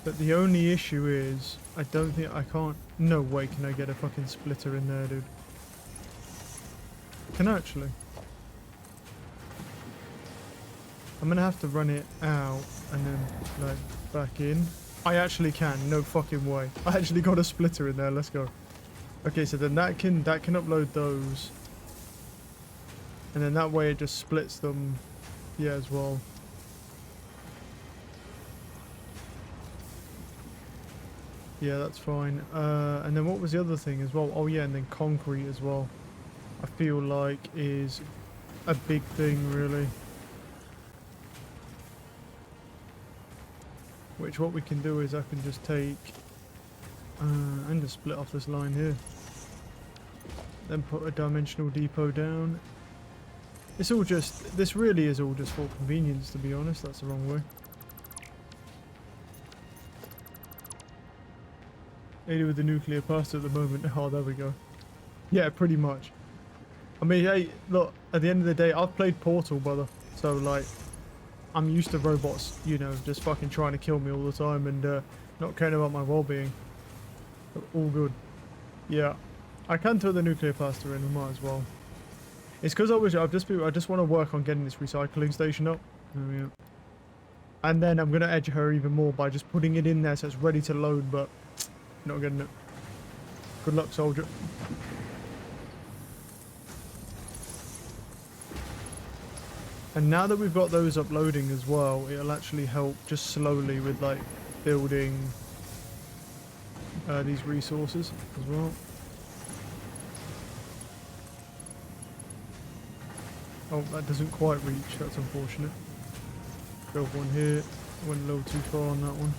But the only issue is, I don't think I can't. No way can I get a fucking splitter in there, dude. Can I actually? I'm gonna have to run it out and then like back in. I actually can, no fucking way. I actually got a splitter in there, let's go. Okay, so then that can upload those. And then that way it just splits them, yeah, as well. Yeah, that's fine. And then what was the other thing as well? Oh yeah, and then concrete as well. I feel like is a big thing, really. Which what we can do is I can just take and just split off this line here. Then put a dimensional depot down. It's all just, this really is all just for convenience, to be honest. That's the wrong way. Aided with the nuclear pasta at the moment. Oh, there we go. Yeah, pretty much. I mean, hey, look, at the end of the day, I've played Portal, brother. So, like, I'm used to robots, you know, just fucking trying to kill me all the time and not caring about my well-being. All good. Yeah. I can throw the nuclear pasta in, I might as well. It's because I just want to work on getting this recycling station up. Oh, yeah. And then I'm going to edge her even more by just putting it in there so it's ready to load, but not getting it. Good luck, soldier. And now that we've got those uploading as well, it'll actually help just slowly with like building these resources as well. Oh, that doesn't quite reach, that's unfortunate. Build one here, went a little too far on that one.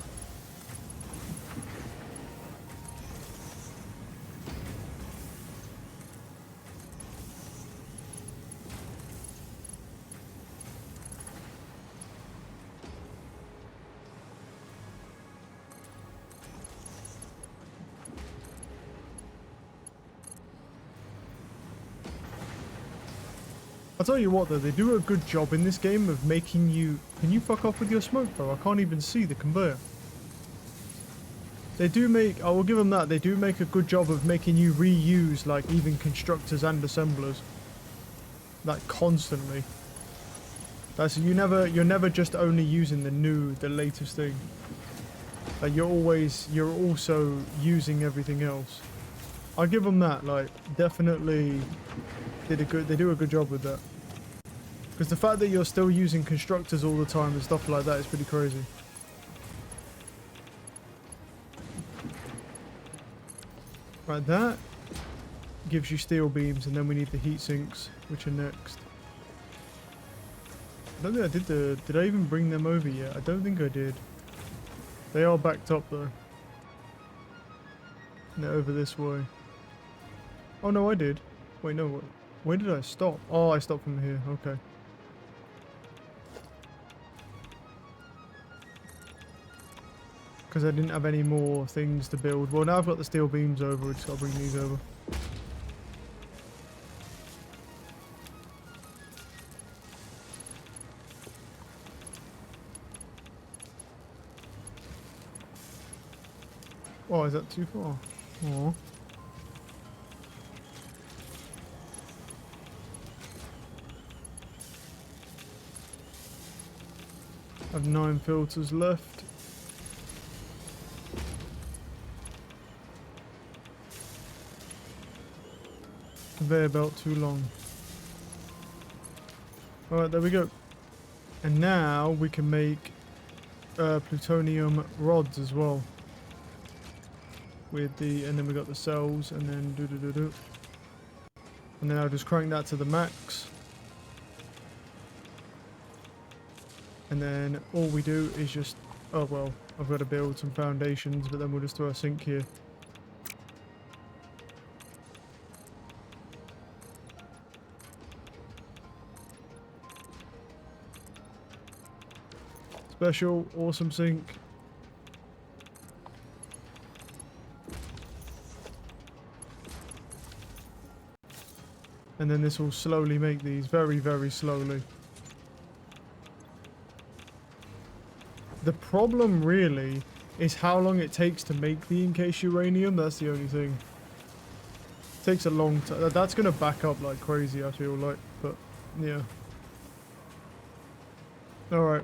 I'll tell you what though, they do a good job in this game of making you... Can you fuck off with your smoke, bro? I can't even see the conveyor. They do make... I will give them that. They do make a good job of making you reuse, like, even constructors and assemblers. Like, constantly. That's... You're never just only using the latest thing. Like, you're also using everything else. I'll give them that, like, definitely... They do a good job with that. Because the fact that you're still using constructors all the time and stuff like that is pretty crazy. Right, that gives you steel beams, and then we need the heat sinks, which are next. I don't think I did did I even bring them over yet? I don't think I did. They are backed up though. And they're over this way. Oh no, I did. Wait, no, where did I stop? Oh, I stopped from here, okay. Because I didn't have any more things to build. Well, now I've got the steel beams over, I just got to bring these over. Oh, is that too far? Oh. I have 9 filters left. Conveyor belt too long. Alright, there we go. And now we can make plutonium rods as well. With the, and then we got the cells, and then do. And then I'll just crank that to the max. And then all we do is just, oh well, I've got to build some foundations, but then we'll just throw a sink here. Special, awesome sink. And then this will slowly make these, very, very slowly. The problem really is how long it takes to make the encased uranium. That's the only thing. It takes a long time. That's going to back up like crazy, I feel like. But, yeah. Alright.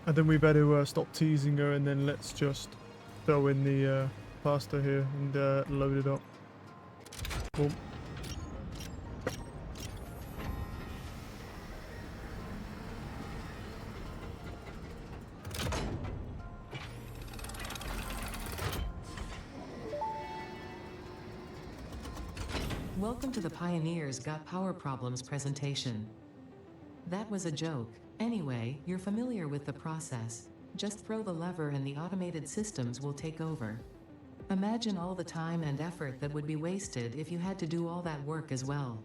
I think we better stop teasing her and then let's just throw in the pasta here and load it up. Boom. Welcome to the Pioneers Got Power Problems presentation. That was a joke. Anyway, you're familiar with the process. Just throw the lever and the automated systems will take over. Imagine all the time and effort that would be wasted if you had to do all that work as well.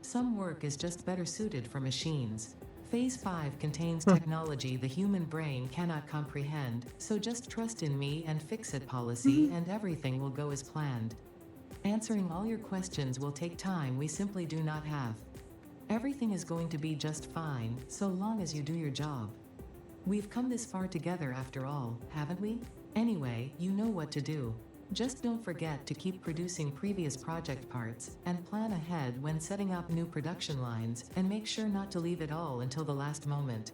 Some work is just better suited for machines. Phase 5 contains technology the human brain cannot comprehend, so just trust in me and fix-it policy and everything will go as planned. Answering all your questions will take time we simply do not have. Everything is going to be just fine, so long as you do your job. We've come this far together after all, haven't we? Anyway, you know what to do. Just don't forget to keep producing previous project parts, and plan ahead when setting up new production lines, and make sure not to leave it all until the last moment.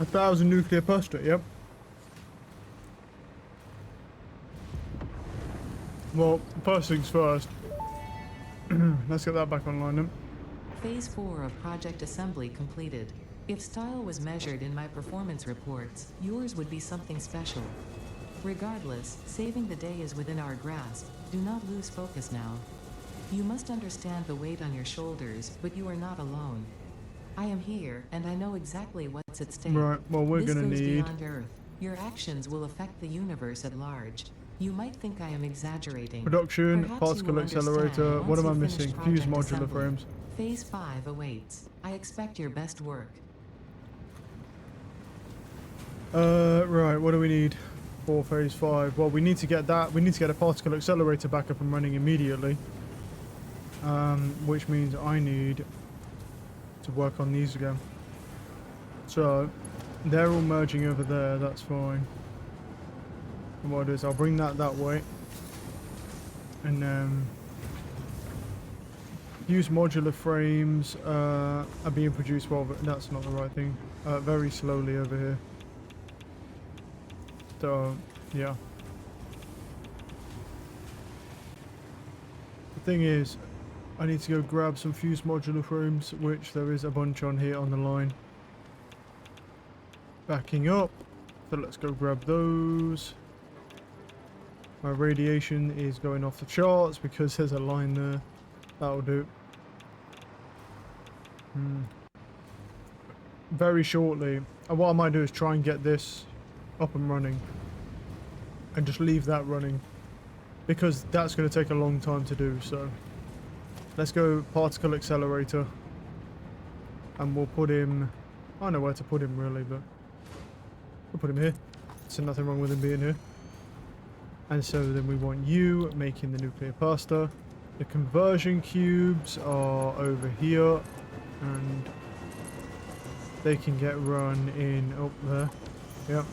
A 1,000 nuclear pasta, yep. Well, first things first. Let's get that back online then. Phase 4 of project assembly completed. If style was measured in my performance reports, yours would be something special. Regardless, saving the day is within our grasp. Do not lose focus now. You must understand the weight on your shoulders, but you are not alone. I am here, and I know exactly what's at stake. Right, well, we're This gonna goes need... beyond Earth. Your actions will affect the universe at large. You might think I am exaggerating. Production, Perhaps particle you will accelerator, understand what once am I you missing? finish Fuse project modular assembly. frames. Phase 5 awaits. I expect your best work. Right, what do we need for phase 5? Well, we need to get that, we need to get a particle accelerator back up and running immediately. Which means I need to work on these again. So, they're all merging over there, that's fine. And what I'll do is I'll bring that way. And then... Use modular frames are being produced well, but that's not the right thing. Very slowly over here. So, yeah. The thing is, I need to go grab some fused modular frames, which there is a bunch on here on the line. Backing up. So let's go grab those. My radiation is going off the charts because there's a line there. That'll do. Very shortly. And what I might do is try and get this up and running. And just leave that running. Because that's going to take a long time to do, so... Let's go particle accelerator. And we'll put him... I don't know where to put him really, but... We'll put him here. So nothing wrong with him being here. And so then we want you making the nuclear pasta. The conversion cubes are over here. And they can get run in up there. Yep.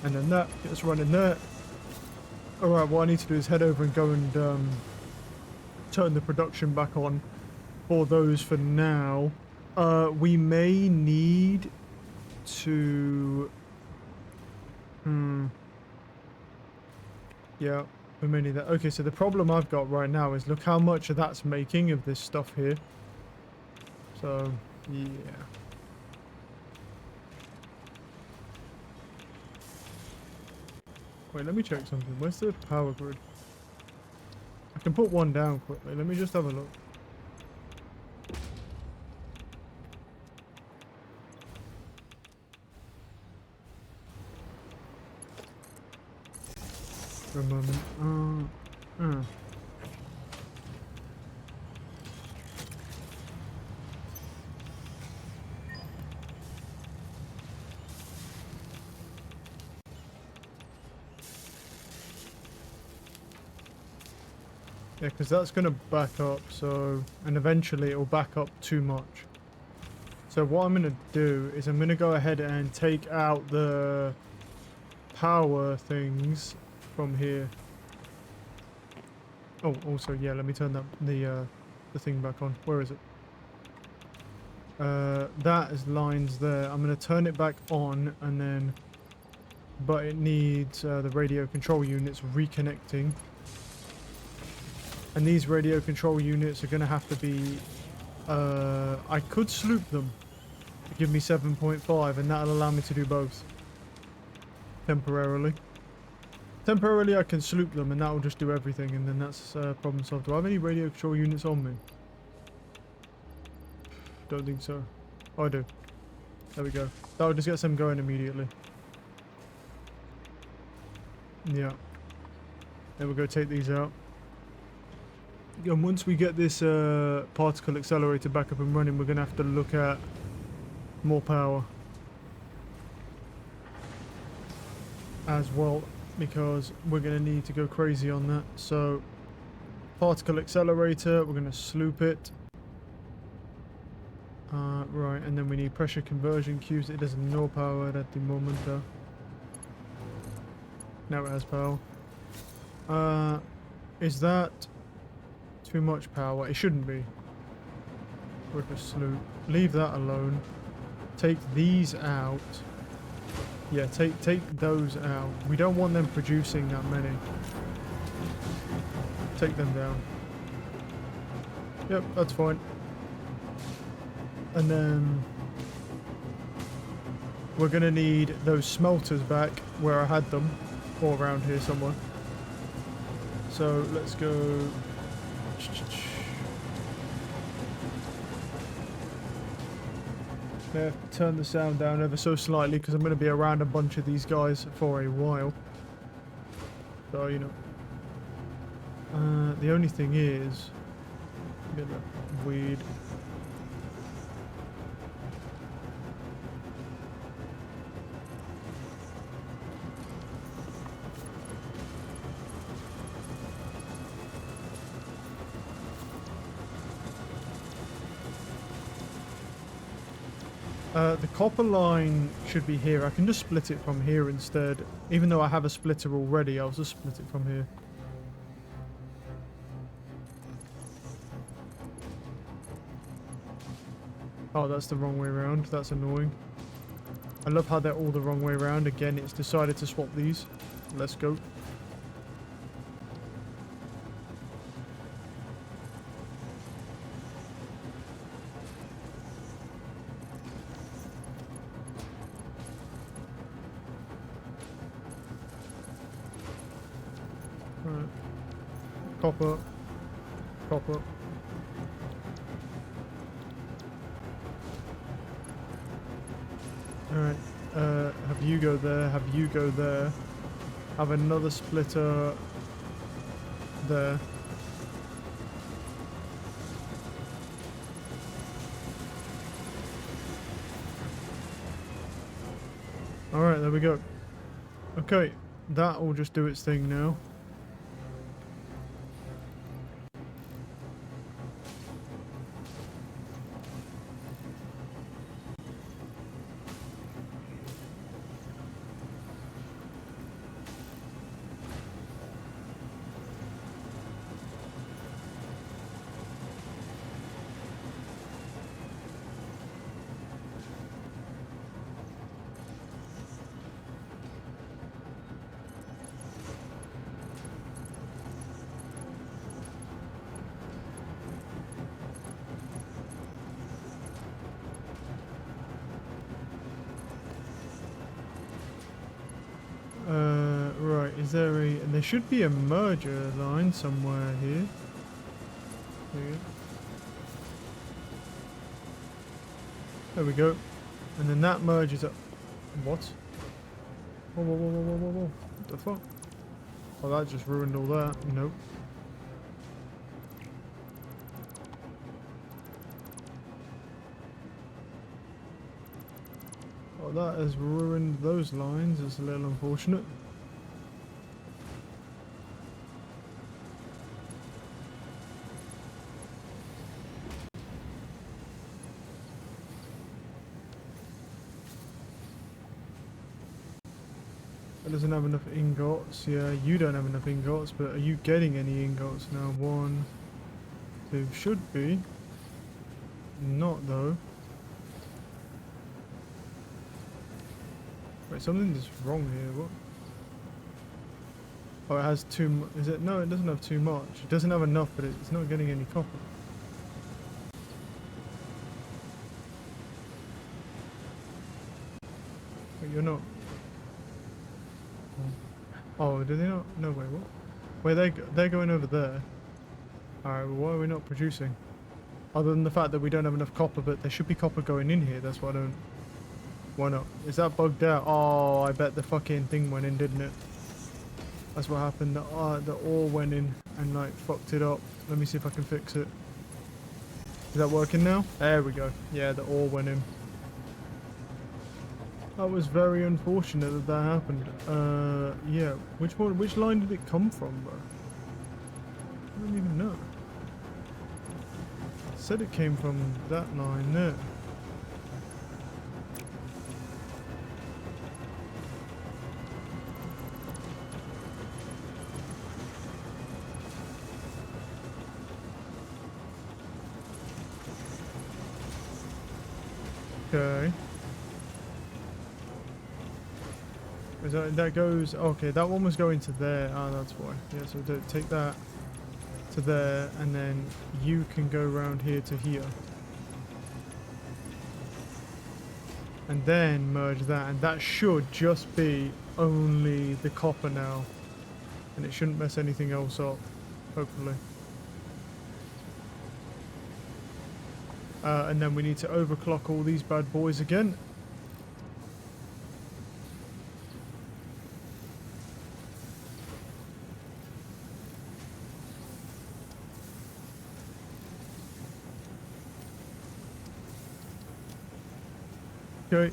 And then that gets run in there. Alright, what I need to do is head over and go and turn the production back on for those for now. We may need to... Yeah, we may need that. Okay, so the problem I've got right now is look how much of that's making of this stuff here. So, yeah. Wait, let me check something. Where's the power grid? I can put one down quickly. Let me just have a look. For a moment. Yeah, because that's going to back up, so... And eventually it'll back up too much. So what I'm going to do is I'm going to go ahead and take out the power things from here. Oh, also, yeah, let me turn that the thing back on. Where is it? That is lines there. I'm going to turn it back on, and then... But it needs the radio control units reconnecting. And these radio control units are going to have to be... I could sloop them to give me 7.5, and that'll allow me to do both. Temporarily. Temporarily I can sloop them, and that'll just do everything, and then that's problem solved. Do I have any radio control units on me? Don't think so. Oh, I do. There we go. That'll just get them going immediately. Yeah. There we go, take these out. And once we get this particle accelerator back up and running, we're going to have to look at more power as well, because we're going to need to go crazy on that. So particle accelerator, we're going to sloop it. Right, and then we need pressure conversion cubes. It doesn't know power at the moment though. Now it has power. Is that too much power? It shouldn't be. With a sloop. Leave that alone. Take these out. Yeah, take those out. We don't want them producing that many. Take them down. Yep, that's fine. And then we're gonna need those smelters back where I had them, or around here somewhere. So let's go. May have to turn the sound down ever so slightly because I'm going to be around a bunch of these guys for a while. So, you know. The only thing is... Get that weed. The copper line should be here. I can just split it from here instead. Even though I have a splitter already, I'll just split it from here. Oh, that's the wrong way around. That's annoying. I love how they're all the wrong way around. Again, it's decided to swap these. Let's go. Alright. Copper. Copper. Alright. Have you go there. Have you go there. Have another splitter there. Alright, there we go. Okay, that will just do its thing now. Right, is there a... There should be a merger line somewhere here. There we go. And then that merges up... What? Whoa, whoa, whoa, whoa, whoa, whoa, whoa. What the fuck? Oh, that just ruined all that. Nope. Oh, that has ruined those lines. It's a little unfortunate. It doesn't have enough ingots. Yeah, you don't have enough ingots, but are you getting any ingots now? 1, 2, should be. Not though. Wait, something's wrong here. What? Oh, it has too much. Is it? No, it doesn't have too much. It doesn't have enough, but it's not getting any copper. Wait, you're not. Oh, do they not? No, wait, what? Wait, they're going over there. Alright, well, why are we not producing? Other than the fact that we don't have enough copper, but there should be copper going in here, that's why I don't... Why not? Is that bugged out? Oh, I bet the fucking thing went in, didn't it? That's what happened, the ore went in and like fucked it up. Let me see if I can fix it. Is that working now? There we go. Yeah, the ore went in. That was very unfortunate that that happened. Yeah. Which line did it come from, bro? I don't even know. It said it came from that line there. Okay. That goes... Okay, that one was going to there. Ah, that's why. Yeah, so take that to there, and then you can go around here to here. And then merge that, and that should just be only the copper now. And it shouldn't mess anything else up, hopefully. And then we need to overclock all these bad boys again. Okay.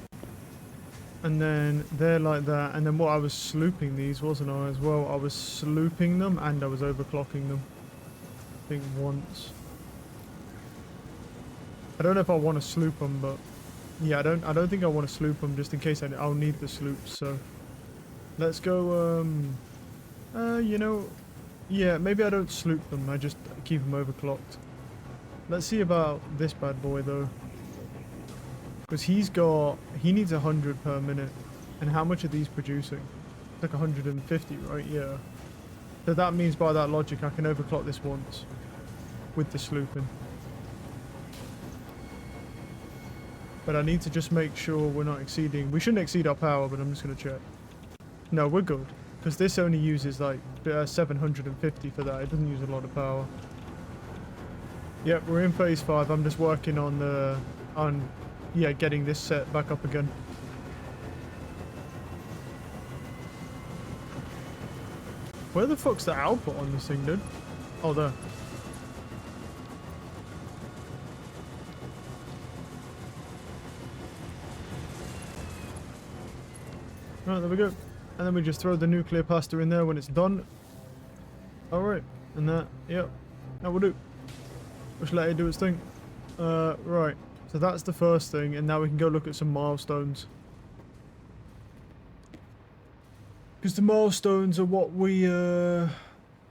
And then they're like that, and then what I was slooping these, wasn't I, as well? I was slooping them and I was overclocking them. I think once. I don't know if I want to sloop them, but yeah, I don't think I want to sloop them just in case I'll need the sloops. So let's go. You know, yeah, maybe I don't sloop them. I just keep them overclocked. Let's see about this bad boy though, because he needs 100 per minute. And how much are these producing? Like 150, right? Yeah. So that means by that logic, I can overclock this once with the slooping. But I need to just make sure we're not exceeding... We shouldn't exceed our power, but I'm just going to check. No, we're good. Because this only uses like 750 for that. It doesn't use a lot of power. Yep, we're in phase 5. I'm just working on yeah, getting this set back up again. Where the fuck's the output on this thing, dude? Oh, there. Right, there we go. And then we just throw the nuclear pasta in there when it's done. Alright. And that, yep. That will do. Just let it do its thing. Right. So that's the first thing, and now we can go look at some milestones. Because the milestones are what we're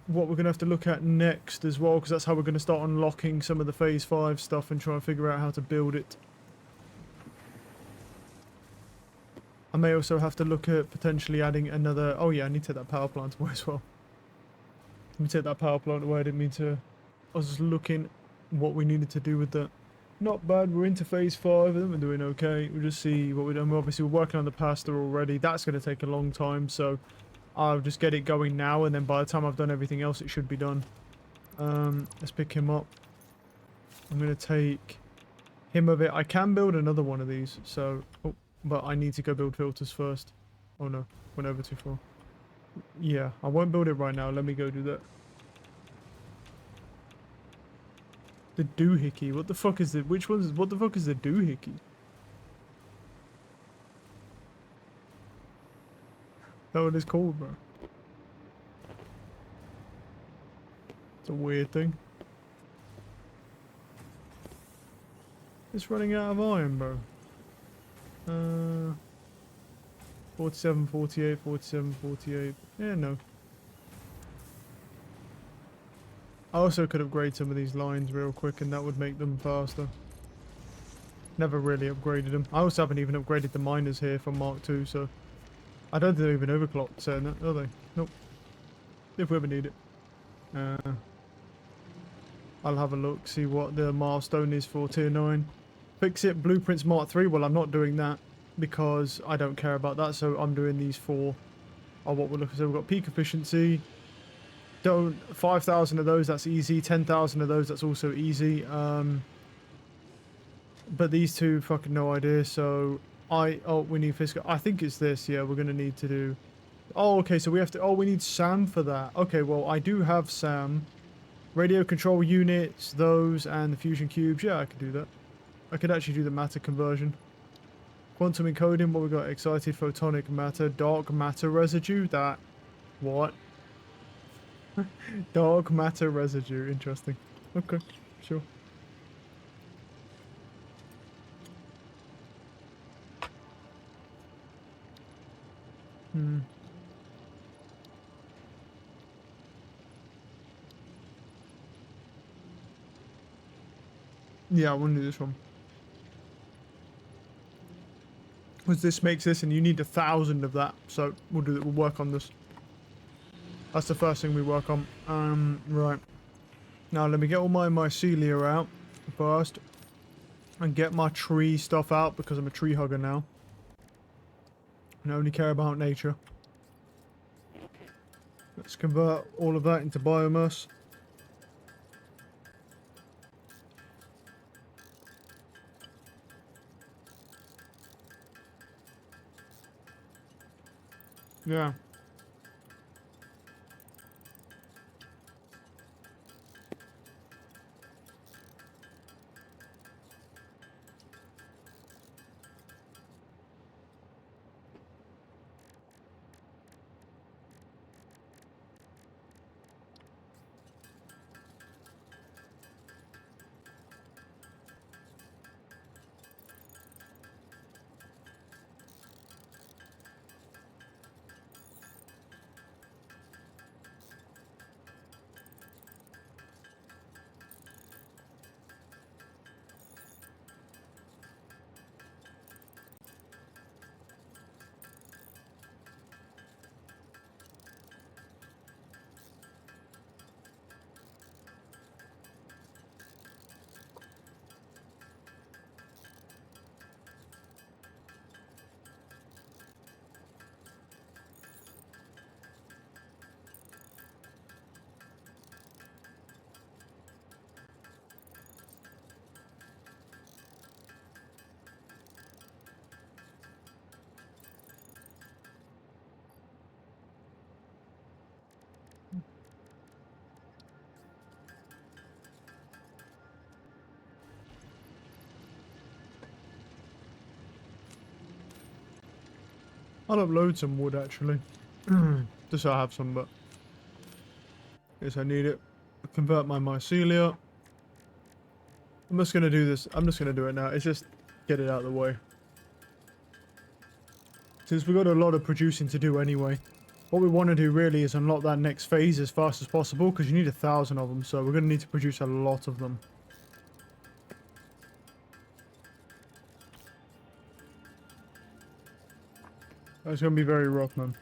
going to have to look at next as well, because that's how we're going to start unlocking some of the Phase 5 stuff and try and figure out how to build it. I may also have to look at potentially adding another... Oh yeah, I need to take that power plant away as well. Let me take that power plant away, I didn't mean to... I was just looking what we needed to do with that. Not bad, we're into Phase 5, I think we're doing okay. We'll just see what we're doing. Obviously we're working on the pasta already, that's going to take a long time, so... I'll just get it going now, and then by the time I've done everything else, it should be done. Let's pick him up. I'm going to take him of it. I can build another one of these, so... Oh, but I need to go build filters first. Oh no, went over too far. Yeah, I won't build it right now. Let me go do that. The doohickey. What the fuck is the... Which one's... What the fuck is the doohickey? That what it's called, bro. It's a weird thing. It's running out of iron, bro. 47, 48, 47, 48. Yeah, no. I also could upgrade some of these lines real quick, and that would make them faster. Never really upgraded them. I also haven't even upgraded the miners here from Mark II, so... I don't think they're even overclocked, saying that, are they? Nope. If we ever need it. I'll have a look, see what the milestone is for Tier 9. Fix it, Blueprints Mark 3. Well, I'm not doing that because I don't care about that, so I'm doing these four. Oh, what we're looking for. So we've got peak efficiency. 5,000 of those, that's easy. 10,000 of those, that's also easy. But these two, fucking no idea, so... Oh, we need fiscal. I think it's this, yeah, we're going to need to do... Oh, okay, so we have to... Oh, we need SAM for that. Okay, well, I do have SAM. Radio control units, those, and the fusion cubes. Yeah, I could do that. I could actually do the matter conversion. Quantum encoding, what we got? Excited photonic matter, dark matter residue. That... What? Dark matter residue. Interesting. Okay, sure. Yeah, I want to do this one. Because this makes this, and you need 1,000 of that. So we'll do that. We'll work on this. That's the first thing we work on. Right. Now let me get all my mycelia out first, and get my tree stuff out because I'm a tree hugger now. And I only care about nature. Let's convert all of that into biomass. Yeah. I'll upload some wood actually. Just so I have some, but guess I need it. Convert my mycelia. I'm just gonna do this. I'm just gonna do it now. It's just get it out of the way. Since we've got a lot of producing to do anyway. What we want to do really is unlock that next phase as fast as possible because you need 1,000 of them, so we're going to need to produce a lot of them. That's going to be very rough, man.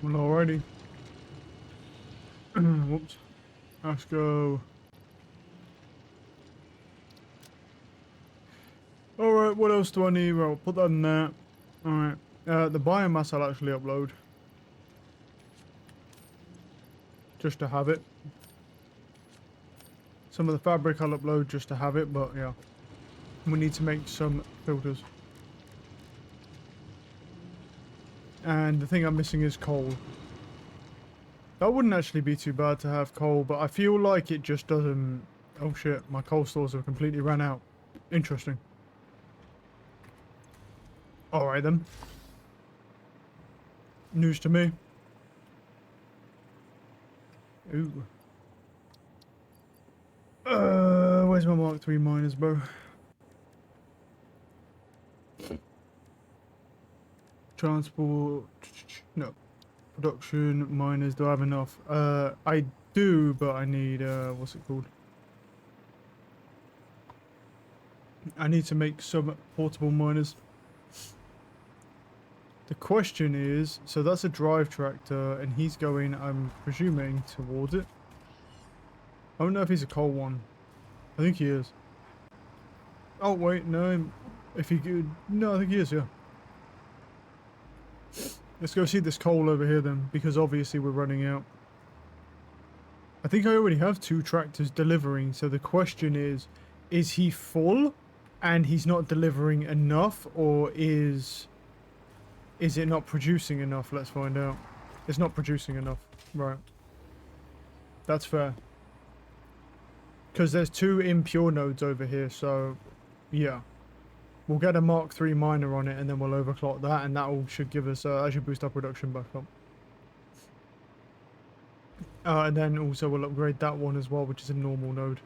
Well, alrighty. Whoops. Let's go. Alright, what else do I need? Well, put that in there. Alright. The biomass I'll actually upload. Just to have it. Some of the fabric I'll upload just to have it, but yeah. We need to make some filters. And the thing I'm missing is coal. That wouldn't actually be too bad to have coal, but I feel like it just doesn't... Oh shit, my coal stores have completely ran out. Interesting. Alright then. News to me. Ooh. Where's my Mark III miners, bro? Transport... No. Production, miners, do I have enough? I do, but I need, what's it called? I need to make some portable miners. The question is, so that's a drive tractor, and he's going, I'm presuming, towards it. I don't know if he's a coal one. I think he is. Oh, wait, no. If he could... No, I think he is, yeah. Let's go see this coal over here then, because obviously we're running out. I think I already have 2 tractors delivering, so the question is he full and he's not delivering enough, or is it not producing enough? Let's find out. It's not producing enough. Right. That's fair. Because there's 2 impure nodes over here, so yeah. We'll get a Mark III miner on it, and then we'll overclock that, and that all should give us, that should boost our production back up. And then also we'll upgrade that one as well, which is a normal node.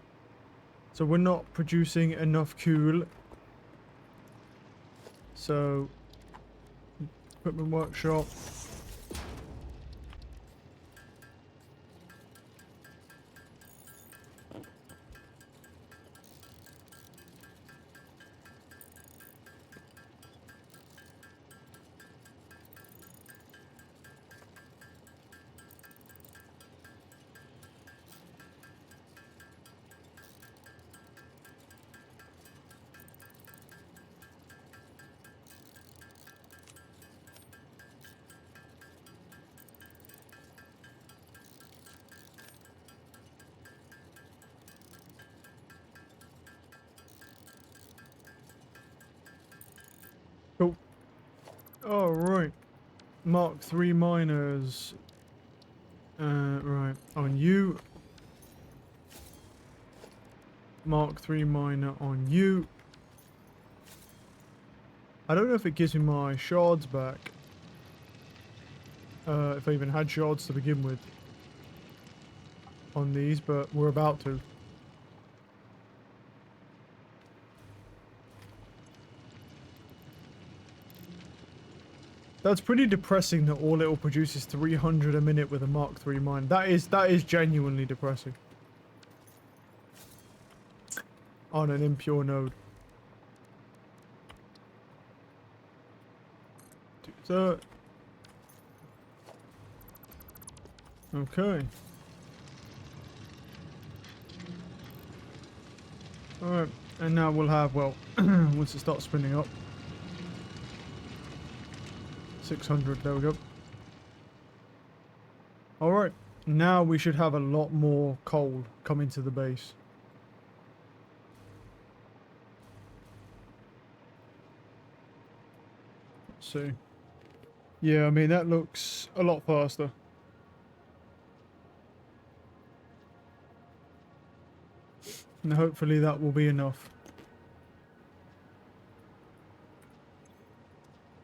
So we're not producing enough coal. So, equipment workshop. Cool. Alright. Mark III miners. Right. On you. Mark III miner on you. I don't know if it gives me my shards back. If I even had shards to begin with. On these, but we're about to. That's pretty depressing that all it'll produce is 300 a minute with a Mark III mine. That is genuinely depressing. On an impure node. Do that. Okay. Alright, and now we'll have, well, once it starts spinning up. 600, there we go. Alright, now we should have a lot more coal coming to the base. Let's see. Yeah, I mean, that looks a lot faster. And hopefully that will be enough.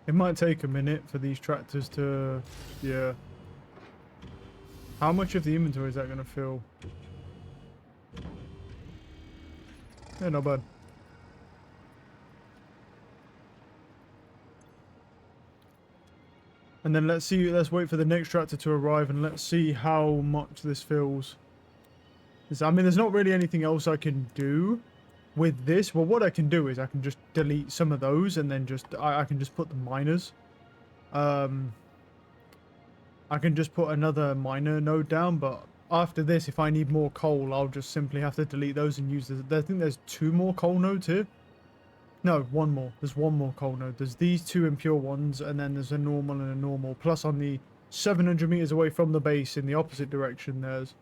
It might take a minute for these tractors to... yeah. How much of the inventory is that going to fill? Yeah, not bad. And then let's wait for the next tractor to arrive and let's see how much this fills. I mean, there's not really anything else I can do with this. Well, what I can do is I can just delete some of those and then just, I can just put the miners. I can just put another miner node down, but after this, if I need more coal, I'll just simply have to delete those and use this. I think there's 2 more coal nodes here. No, 1 more. There's 1 more coal node. There's these 2 impure ones, and then there's a normal and a normal. Plus on the 700 meters away from the base in the opposite direction, there's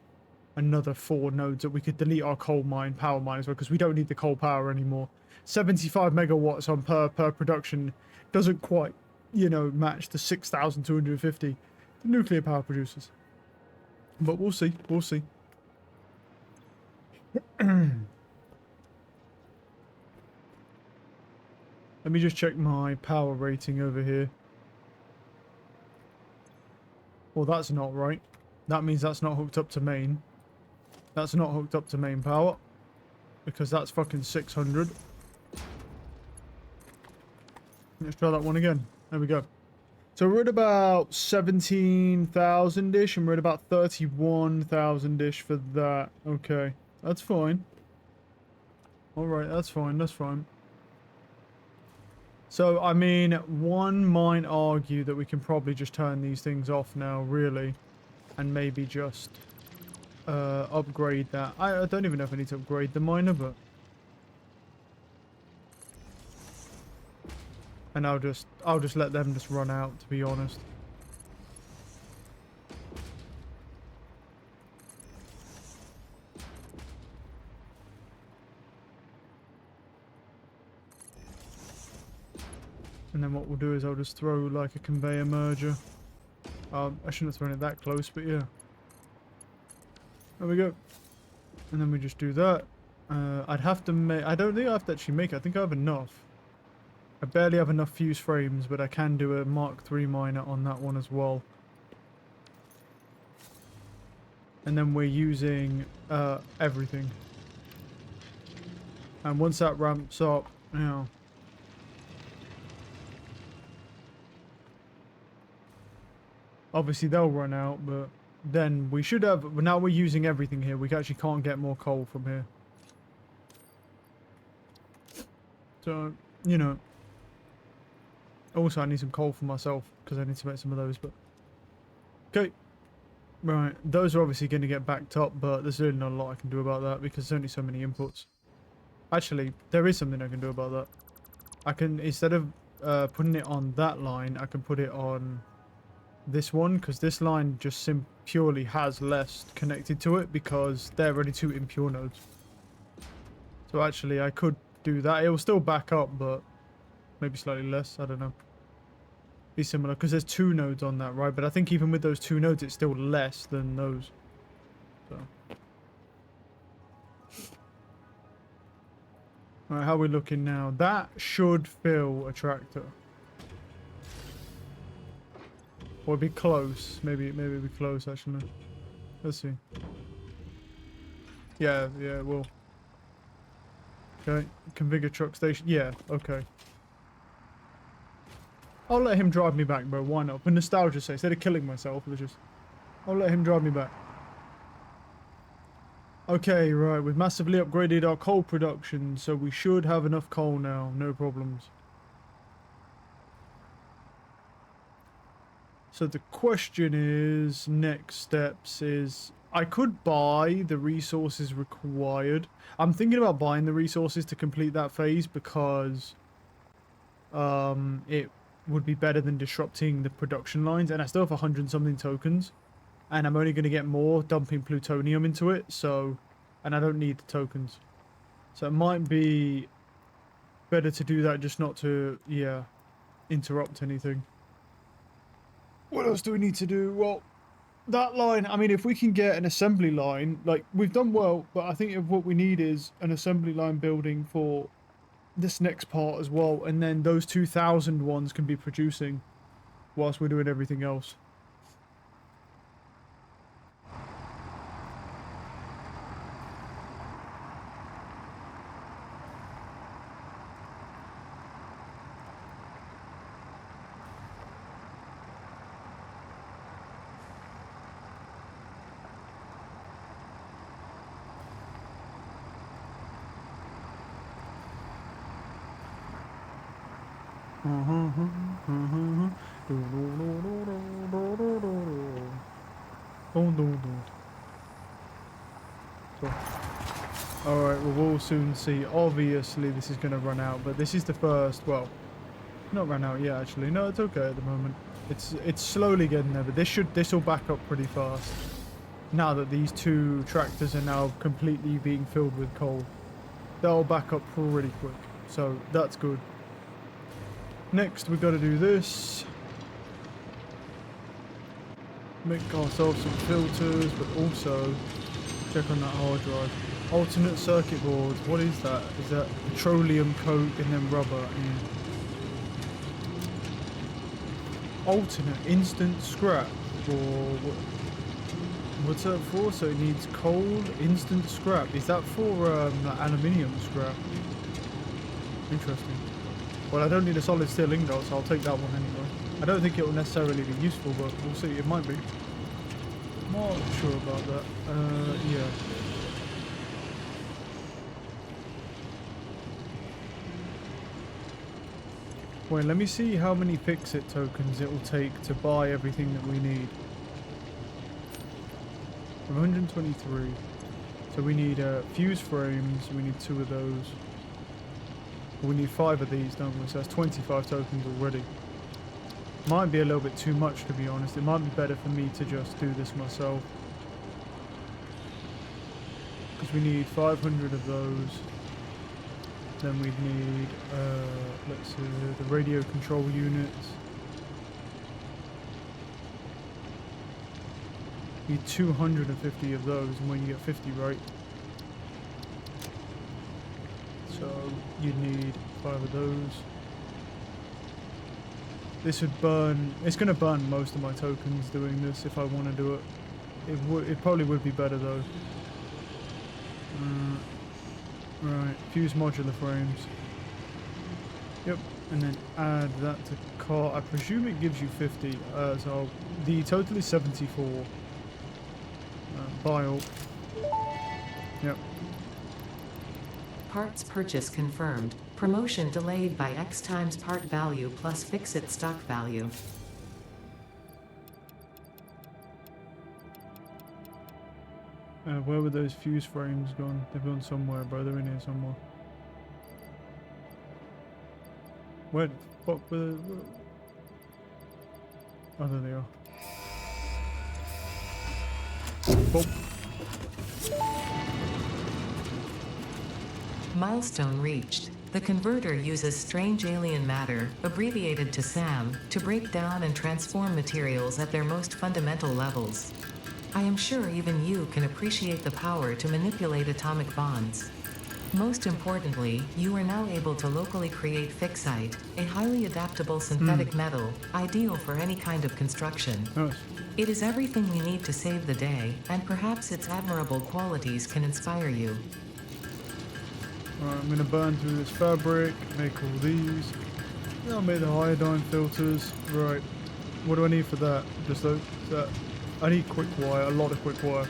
another 4 nodes that we could delete our coal mine, power mine as well, because we don't need the coal power anymore. 75 megawatts on per production doesn't quite, you know, match the 6,250 the nuclear power producers. But we'll see, we'll see. Let me just check my power rating over here. Well, that's not right. That means that's not hooked up to main. That's not hooked up to main power. Because that's fucking 600. Let's try that one again. There we go. So we're at about 17,000-ish, and we're at about 31,000-ish for that. Okay, that's fine. Alright, that's fine, that's fine. So, I mean, one might argue that we can probably just turn these things off now, really. And maybe just upgrade that. I don't even know if I need to upgrade the miner, but... And I'll just let them just run out, to be honest. And then what we'll do is I'll just throw like a conveyor merger. I shouldn't have thrown it that close, but yeah. There we go. And then we just do that. I'd have to make... I don't think I have to actually make it. I think I have enough. I barely have enough fuse frames, but I can do a Mark III miner on that one as well. And then we're using everything. And once that ramps up, you know... Obviously they'll run out, but then we should have... Now we're using everything here. We actually can't get more coal from here. So, you know... Also, I need some coal for myself, because I need to make some of those, but... Okay. Right, those are obviously going to get backed up, but there's really not a lot I can do about that, because there's only so many inputs. Actually, there is something I can do about that. I can, instead of putting it on that line, I can put it on this one, because this line just purely has less connected to it, because they're already 2 impure nodes. So actually, I could do that. It will still back up, but... Maybe slightly less, I don't know. Be similar, because there's 2 nodes on that, right? But I think even with those 2 nodes, it's still less than those. So. Alright, how are we looking now? That should fill a tractor. Or be close. Maybe it'll be close, actually. Let's see. Yeah, it will. Okay, configure truck station. Yeah, okay. I'll let him drive me back, bro. Why not? For nostalgia's sake, instead of killing myself, I'll let him drive me back. Okay, right. We've massively upgraded our coal production, so we should have enough coal now. No problems. So the question is, next steps is, I could buy the resources required. I'm thinking about buying the resources to complete that phase because it would be better than disrupting the production lines, and I still have 100 something tokens, and I'm only going to get more dumping plutonium into it, so, and I don't need the tokens. So it might be better to do that, just not to, yeah, interrupt anything. What else do we need to do? Well, that line, I mean, if we can get an assembly line, like, we've done well, but I think what we need is an assembly line building for this next part as well, and then those 2,000 ones can be producing whilst we're doing everything else. Alright, well, we'll soon see. Obviously, this is going to run out, but this is the first, well, not run out yet, actually. No, it's okay at the moment. It's slowly getting there, but this will back up pretty fast. Now that these two tractors are now completely being filled with coal. They'll back up pretty quick, so that's good. Next, we've got to do this. Make ourselves some filters, but also check on that hard drive. Alternate circuit boards, what is that? Is that petroleum coke and then rubber? Alternate instant scrap, or what's that for? So it needs cold instant scrap. Is that for aluminium scrap? Interesting. Well, I don't need a solid steel ingot, so I'll take that one anyway. I don't think it will necessarily be useful, but we'll see. It might be. Not sure about that. Yeah. Wait, let me see how many fix-it tokens it will take to buy everything that we need. 123. So we need fuse frames. We need 2 of those. We need 5 of these, don't we? So that's 25 tokens already. Might be a little bit too much, to be honest. It might be better for me to just do this myself. Because we need 500 of those. Then we'd need, let's see, the radio control units. Need 250 of those, and when you get 50, right? So you'd need 5 of those. This would burn, it's going to burn most of my tokens doing this if I want to do it. It probably would be better though. Right, fuse modular frames. Yep, and then add that to car. I presume it gives you 50, so the total is 74. Buy all. Yep. Parts purchase confirmed. Promotion delayed by X times part value plus fix-it stock value. Where were those fuse frames gone? They've gone somewhere, bro. They're in here somewhere. Where the fuck were they? Oh, there they are. Boom. Milestone reached. The converter uses strange alien matter, abbreviated to SAM, to break down and transform materials at their most fundamental levels. I am sure even you can appreciate the power to manipulate atomic bonds. Most importantly, you are now able to locally create fixite, a highly adaptable synthetic metal, ideal for any kind of construction. Nice. It is everything we need to save the day, and perhaps its admirable qualities can inspire you. Alright, I'm gonna burn through this fabric, make all these. Yeah, I'll make the iodine filters. Right. What do I need for that? Just that. I need quick wire, a lot of quick wire.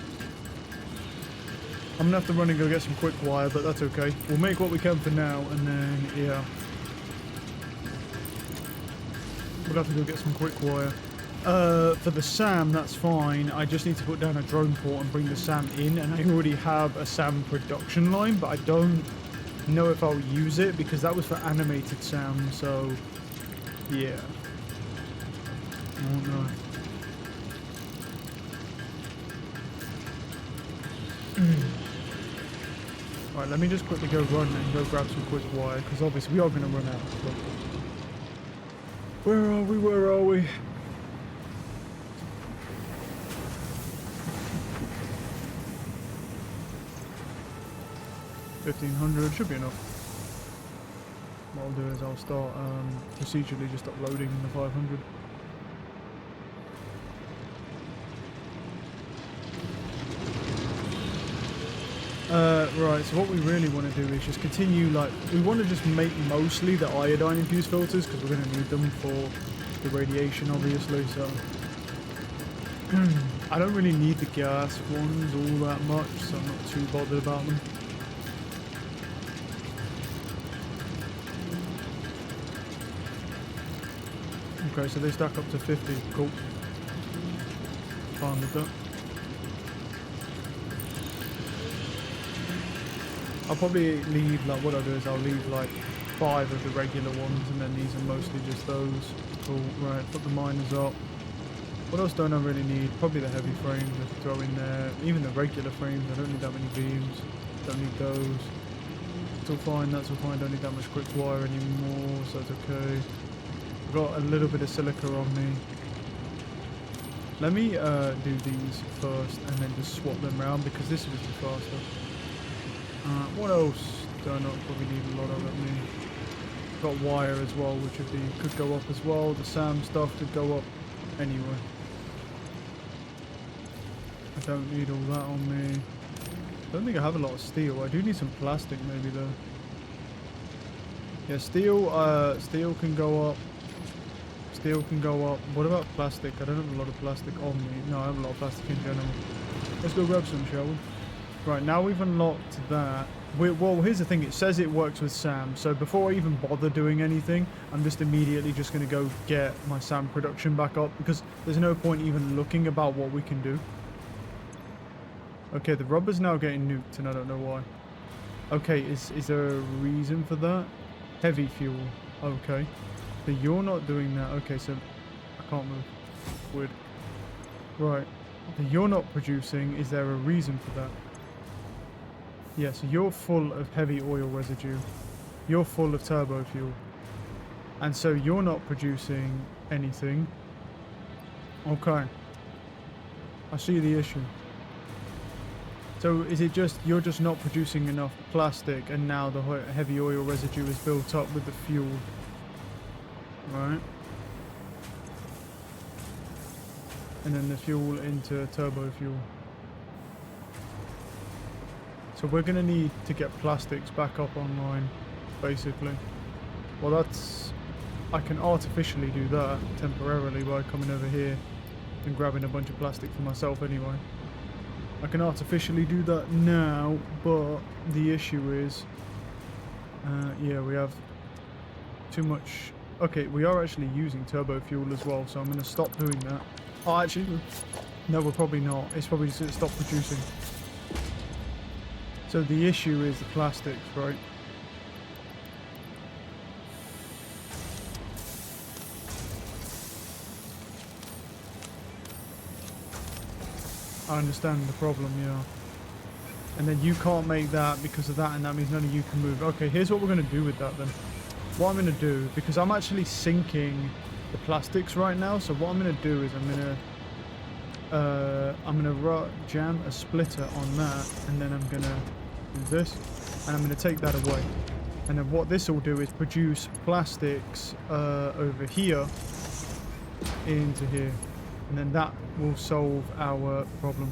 I'm gonna have to run and go get some quick wire, but that's okay. We'll make what we can for now, and then, yeah. We'll have to go get some quick wire. For the SAM, that's fine. I just need to put down a drone port and bring the SAM in, and I already have a SAM production line, but I don't know if I'll use it, because that was for animated SAM, so, yeah. I don't know. Alright, let me just quickly go run and go grab some quick wire, because obviously we are going to run out. But where are we? Where are we? $1,500 should be enough. What I'll do is I'll start procedurally just uploading the 500. Right, so what we really want to do is just continue, like, we want to just make mostly the iodine infused filters, because we're going to need them for the radiation, obviously, so. I don't really need the gas ones all that much, so I'm not too bothered about them. Okay, so they stack up to 50, cool. Fine with that. I'll probably leave, like, what I'll do is I'll leave, like, 5 of the regular ones, and then these are mostly just those. Cool, right, put the miners up. What else don't I really need? Probably the heavy frames I could throw in there. Even the regular frames, I don't need that many beams. Don't need those. It's all fine, that's all fine, don't need that much quick wire anymore, so that's okay. I've got a little bit of silica on me. Let me do these first, and then just swap them around, because this will be faster. What else do I not probably need a lot of at me? Got wire as well, which could go up as well. The SAM stuff could go up anyway. I don't need all that on me. I don't think I have a lot of steel. I do need some plastic maybe though. Yeah, steel can go up. Steel can go up. What about plastic? I don't have a lot of plastic on me. No, I have a lot of plastic in general. Let's go grab some, shall we? Right, now we've unlocked that. Well, here's the thing. It says it works with SAM. So before I even bother doing anything, I'm just immediately just going to go get my SAM production back up, because there's no point even looking about what we can do. Okay, the rubber's now getting nuked, and I don't know why. Okay, is there a reason for that? Heavy fuel. Okay. So you're not doing that. Okay, so I can't move. Weird. Right. So you're not producing. Is there a reason for that? Yeah, so you're full of heavy oil residue. You're full of turbo fuel. And so you're not producing anything. Okay. I see the issue. So is it just, you're just not producing enough plastic, and now the heavy oil residue is built up with the fuel? Right. And then the fuel into turbo fuel. So we're going to need to get plastics back up online, basically. Well, that's... I can artificially do that temporarily by coming over here and grabbing a bunch of plastic for myself anyway. I can artificially do that now, but the issue is... yeah, we have too much... Okay, we are actually using turbo fuel as well, so I'm going to stop doing that. Oh, actually, no, we're probably not. It's probably just going to stop producing. So the issue is the plastics, right? I understand the problem, yeah. And then you can't make that because of that, and that means none of you can move. Okay, here's what we're going to do with that then. What I'm going to do, because I'm actually sinking the plastics right now, so what I'm going to do is I'm going to jam a splitter on that, and then I'm going to do this, and I'm going to take that away. And then what this will do is produce plastics over here into here. And then that will solve our problem.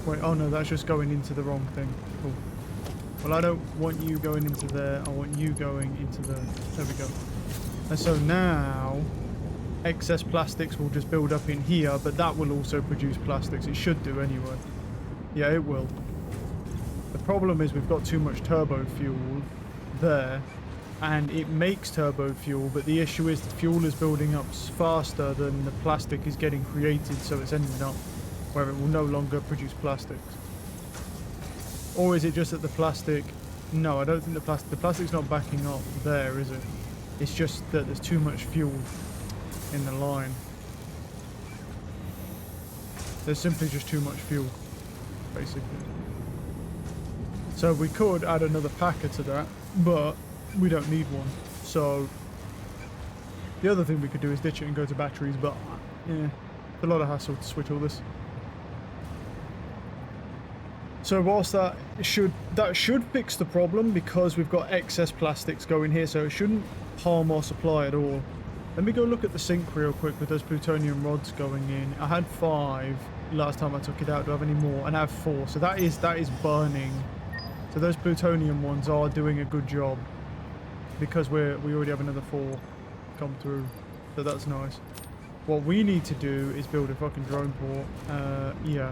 Wait, oh no, that's just going into the wrong thing. Cool. Well, I don't want you going into there. I want you going into there. There we go. And so now, excess plastics will just build up in here, but that will also produce plastics. It should do anyway. Yeah, it will. The problem is we've got too much turbo fuel there, and it makes turbo fuel, but the issue is the fuel is building up faster than the plastic is getting created, so it's ending up where it will no longer produce plastics. Or is it just that the plastic... No, I don't think the plastic's not backing up there, is it? It's just that there's too much fuel in the line. There's simply just too much fuel, basically. So we could add another packer to that, but we don't need one. So the other thing we could do is ditch it and go to batteries, but yeah, it's a lot of hassle to switch all this. So whilst that should fix the problem because we've got excess plastics going here, so it shouldn't harm our supply at all. Let me go look at the sink real quick with those plutonium rods going in. I had 5 last time I took it out. Do I have any more? And I have 4. So that is burning. So those plutonium ones are doing a good job because we already have another 4 come through. So that's nice. What we need to do is build a fucking drone port. Yeah.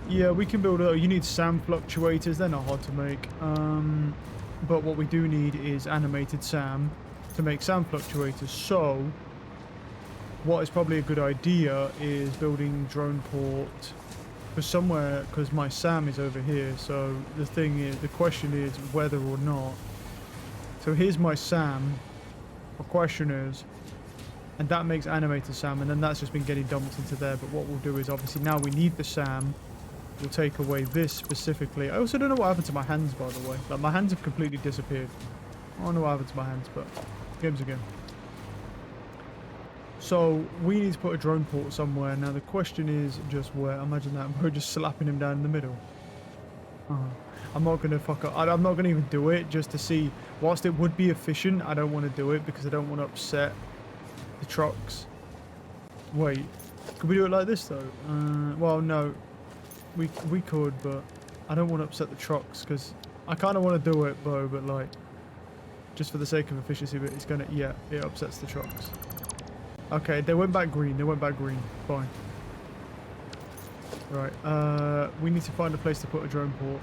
Yeah, we can build a... You need SAM fluctuators. They're not hard to make. But what we do need is animated SAM to make SAM fluctuators. So what is probably a good idea is building drone port for somewhere, because my SAM is over here. So the thing is, the question is whether or not... So here's my SAM. The question is... And that makes animated SAM, and then that's just been getting dumped into there. But what we'll do is, obviously, now we need the SAM. We'll take away this specifically. I also don't know what happened to my hands, by the way. Like, my hands have completely disappeared. I don't know what happened to my hands, but games again. So we need to put a drone port somewhere. Now the question is just where. Imagine that we're just slapping him down in the middle. I'm not gonna fuck up. I'm not gonna even do it just to see. Whilst it would be efficient, I don't want to do it because I don't want to upset the trucks. Wait, could we do it like this though? Well, no. We could, but I don't want to upset the trucks because I kind of want to do it, though, but like, just for the sake of efficiency, but it's gonna, yeah, it upsets the trucks. Okay, they went back green. They went back green. Fine. Right. We need to find a place to put a drone port.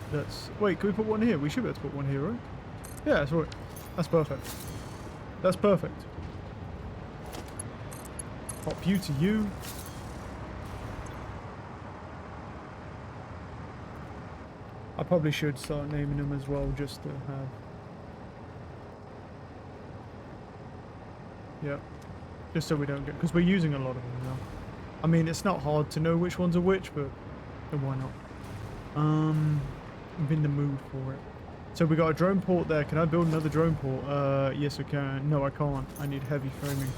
Wait, can we put one here? We should be able to put one here, right? Yeah, that's right. That's perfect. That's perfect. Pop you to you. I probably should start naming them as well, just to have... Yeah. Just so we don't get... Because we're using a lot of them now. I mean, it's not hard to know which ones are which, but why not? I'm in the mood for it. So we got a drone port there. Can I build another drone port? Yes, I can. No, I can't. I need heavy framing.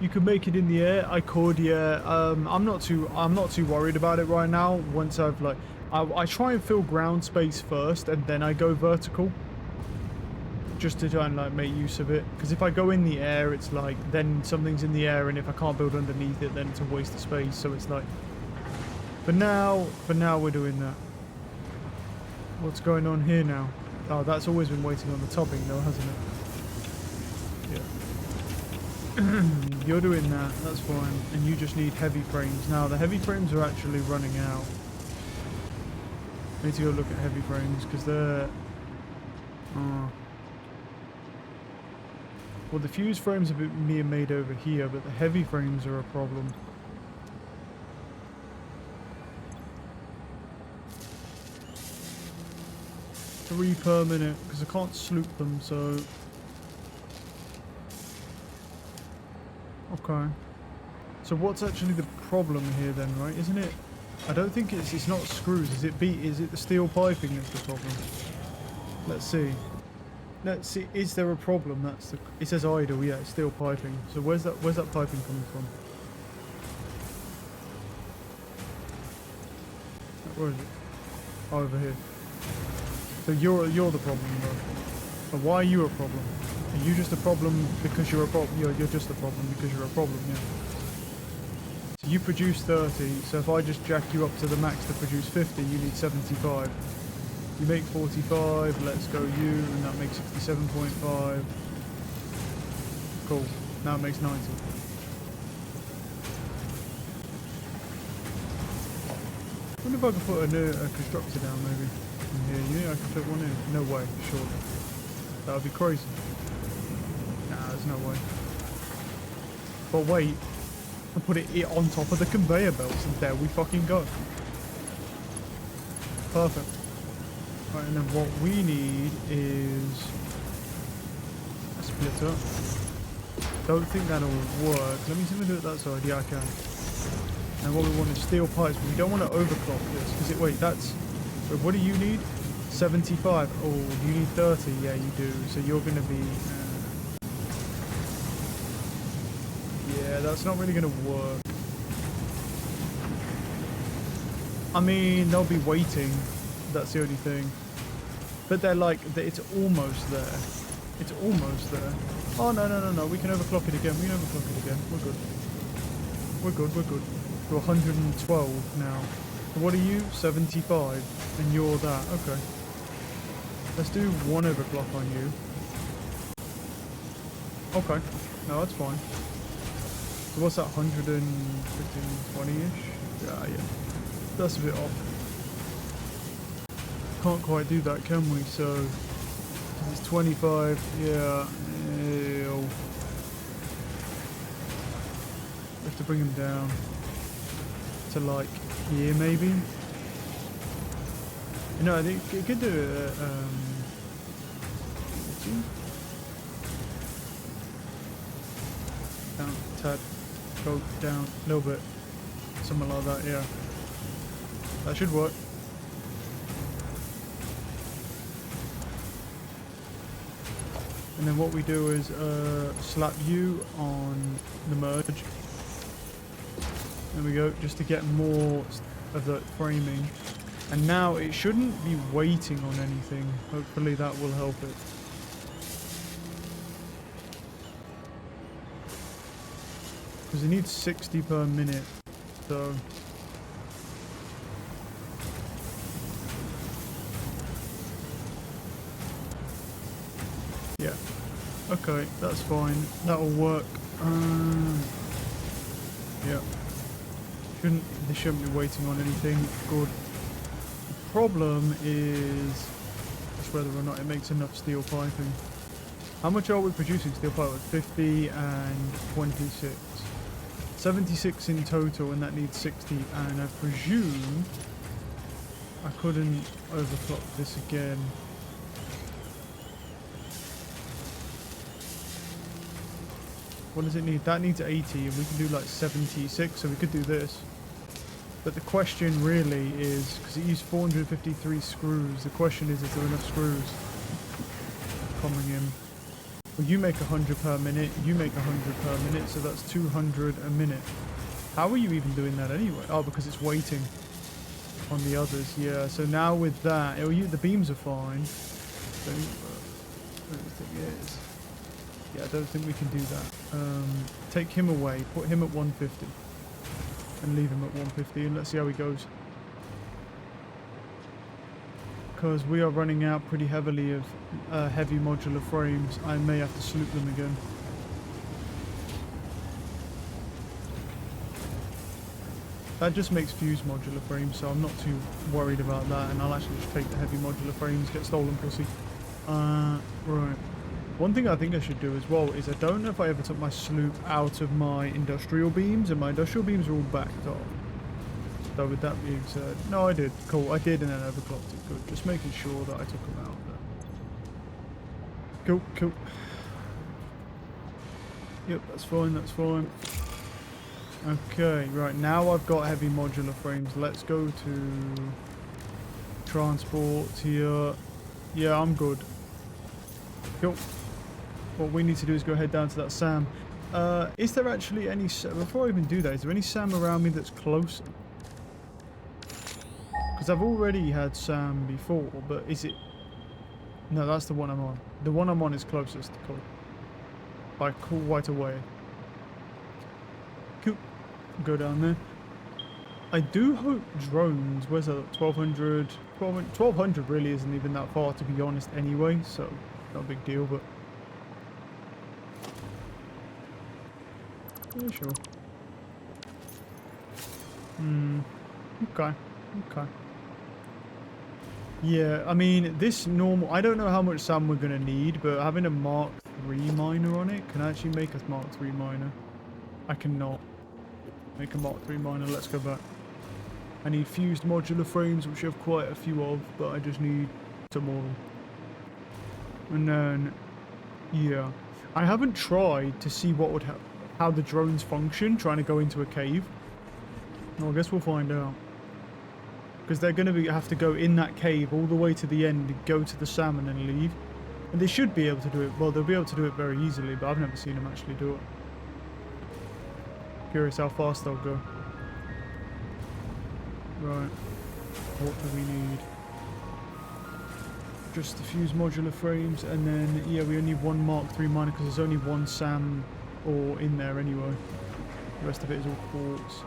You could make it in the air. I could, yeah. I'm not too worried about it right now. Once I've like, I try and fill ground space first, and then I go vertical, just to try and like make use of it. Because if I go in the air, it's like then something's in the air, and if I can't build underneath it, then it's a waste of space. So it's like, for now we're doing that. What's going on here now? Oh, that's always been waiting on the topping, though, hasn't it? Yeah. You're doing that, that's fine, and you just need heavy frames. Now the heavy frames are actually running out. I need to go look at heavy frames because they're... Well, the fuse frames are being made over here, but the heavy frames are a problem. Three per minute, because I can't sloop them, so... Okay. So what's actually the problem here then, right? Isn't it? I don't think it's not screws. Is it the steel piping that's the problem? Let's see. Let's see. Is there a problem? It says idle. Yeah, it's steel piping. So where's that piping coming from? Where is it? Oh, over here. So you're the problem, though. But why are you a problem? Are you just a problem because you're a problem? You're just a problem because you're a problem, yeah. So You produce 30, so if I just jack you up to the max to produce 50, you need 75. You make 45, let's go you, and that makes 67.5. Cool, now it makes 90. I wonder if I could put a constructor down maybe in here. You think I could fit one in? No way, surely. That would be crazy. Nah, there's no way. But wait, I put it on top of the conveyor belts and there we fucking go. Perfect. Right, and then what we need is a splitter. Don't think that'll work. Let me see if I do it that side. Yeah, I can. And what we want is steel pipes, but we don't want to overclock this because wait, that's. Wait, what do you need? 75. Oh, you need 30. Yeah, you do. So you're going to be. Yeah, that's not really going to work. I mean, they'll be waiting. That's the only thing. But they're like, it's almost there. It's almost there. Oh, no. We can overclock it again. We can overclock it again. We're good. We're good, we're good. We're 112 now. And what are you? 75. And you're that. Okay. Let's do one overclock on you. Okay. No, that's fine. So what's that? 115, 20-ish? Yeah. That's a bit off. Can't quite do that, can we? So it's 25. Yeah. Ew. We have to bring him down to like here, maybe. You know, I think it could do it. Down, tad, go down a little bit, something like that. Yeah, that should work. And then what we do is slap you on the merge. There we go, just to get more of the framing. And now it shouldn't be waiting on anything. Hopefully that will help it. Because it needs 60 per minute, so... yeah. Okay, that's fine. That'll work. Yeah. They shouldn't be waiting on anything. Good. The problem is just whether or not it makes enough steel piping. How much are we producing steel pipe? 50 and 26. 76 in total, and that needs 60. And I presume I couldn't overclock this again. What does it need? That needs 80, and we can do like 76, so we could do this. But the question really is, because it used 453 screws, the question is there enough screws coming in? Well, you make 100 per minute, you make 100 per minute, so that's 200 a minute. How are you even doing that anyway? Oh, because it's waiting on the others, yeah. So now with that, the beams are fine. Yeah, I don't think we can do that. Take him away, put him at 150. And leave him at 150, and let's see how he goes. Because we are running out pretty heavily of heavy modular frames. I may have to sloop them again. That just makes fused modular frames, so I'm not too worried about that, and I'll actually just take the heavy modular frames, get stolen pussy. Right. One thing I think I should do as well is I don't know if I ever took my sloop out of my industrial beams, and my industrial beams are all backed up. So with that being said, no, I did. Cool, I did, and then overclocked it. Good. Just making sure that I took them out there. Cool. Yep, that's fine, that's fine. Okay, right, now I've got heavy modular frames. Let's go to transport here. Yeah, I'm good. Cool. What we need to do is go head down to that SAM. Is there actually any... Before I even do that, is there any SAM around me that's closer? Because I've already had SAM before, but is it... No, that's the one I'm on. The one I'm on is closest. Cool. By quite a way. Cool. go down there. I do hope drones, where's that, 1200? 1200 really isn't even that far, to be honest, anyway, so not a big deal, but... yeah, sure. Okay, okay. Yeah, I mean, this normal... I don't know how much sand we're going to need, but having a Mark III miner on it can actually make us Mark III miner. I cannot make a Mark III miner. Let's go back. I need fused modular frames, which I have quite a few of, but I just need some more. And then, yeah. I haven't tried to see what would how the drones function, trying to go into a cave. Well, I guess we'll find out. Because they're going to have to go in that cave all the way to the end, go to the salmon and leave. And they should be able to do it. Well, they'll be able to do it very easily, but I've never seen them actually do it. Curious how fast they'll go. Right. What do we need? Just the fused modular frames, and then, yeah, we only need one Mark III miner because there's only one SAM ore in there anyway. The rest of it is all quartz.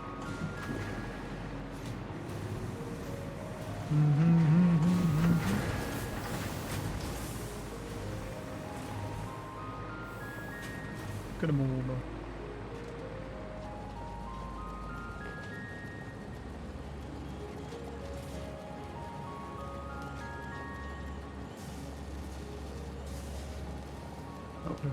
Get them all though. Okay.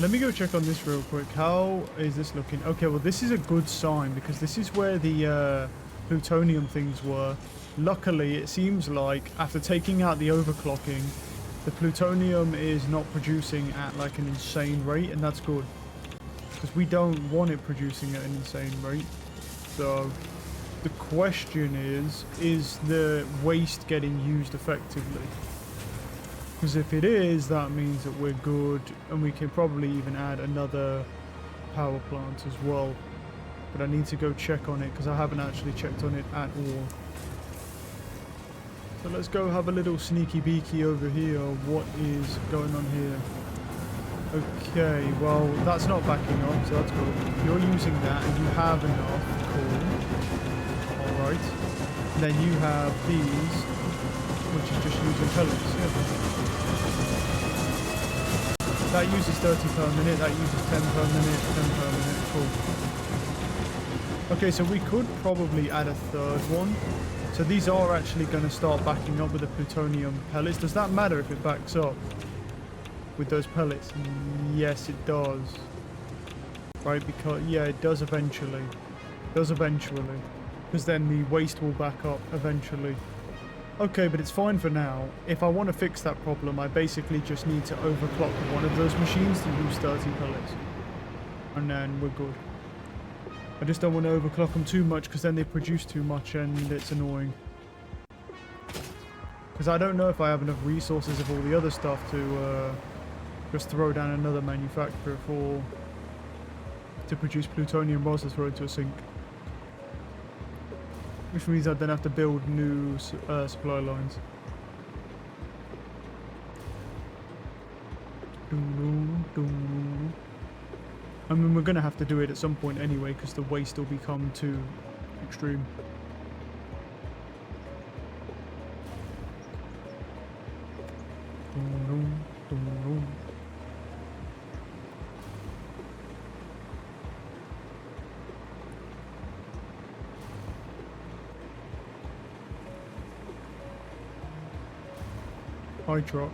Let me go check on this real quick. How is this looking? Okay, well this is a good sign because this is where the plutonium things were. Luckily, it seems like after taking out the overclocking, the plutonium is not producing at like an insane rate, and that's good. Because we don't want it producing at an insane rate. So the question is the waste getting used effectively? Because if it is, that means that we're good, and we can probably even add another power plant as well. But I need to go check on it, because I haven't actually checked on it at all. So let's go have a little sneaky beaky over here. What is going on here? Okay, well, that's not backing up, so that's good. You're using that, and you have enough. Cool. Alright. Then you have these, which is just using pellets. Yeah. That uses 30 per minute, that uses 10 per minute, 10 per minute. Cool. Okay, so we could probably add a third one. So these are actually going to start backing up with the plutonium pellets. Does that matter if it backs up with those pellets? Yes, it does. Right, because, yeah, it does eventually. It does eventually. Because then the waste will back up eventually. Okay, but it's fine for now. If I want to fix that problem, I basically just need to overclock one of those machines to use 30 pellets. And then we're good. I just don't want to overclock them too much because then they produce too much and it's annoying. Because I don't know if I have enough resources of all the other stuff to just throw down another manufacturer to produce plutonium whilst I throw it into a sink. Which means I'd then have to build new supply lines. I mean, we're going to have to do it at some point anyway, because the waste will become too extreme. Hi, truck.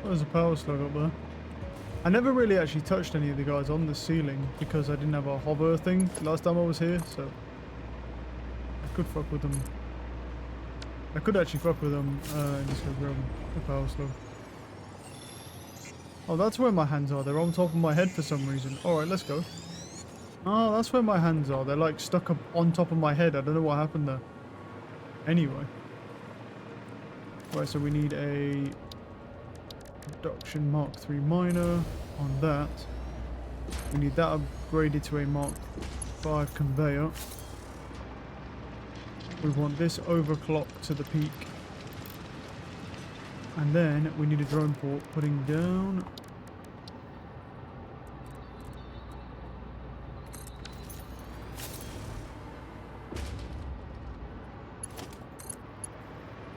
There's a power slug up there. I never really actually touched any of the guys on the ceiling because I didn't have a hover thing last time I was here, so I could fuck with them. I could actually fuck with them and just go grab the power slug. Oh, that's where my hands are. They're on top of my head for some reason. Alright, let's go. Oh, that's where my hands are. They're like stuck up on top of my head. I don't know what happened there. Anyway. Right, so we need a production Mark III minor on that. We need that upgraded to a Mark V conveyor. We want this overclocked to the peak. And then we need a drone port putting down.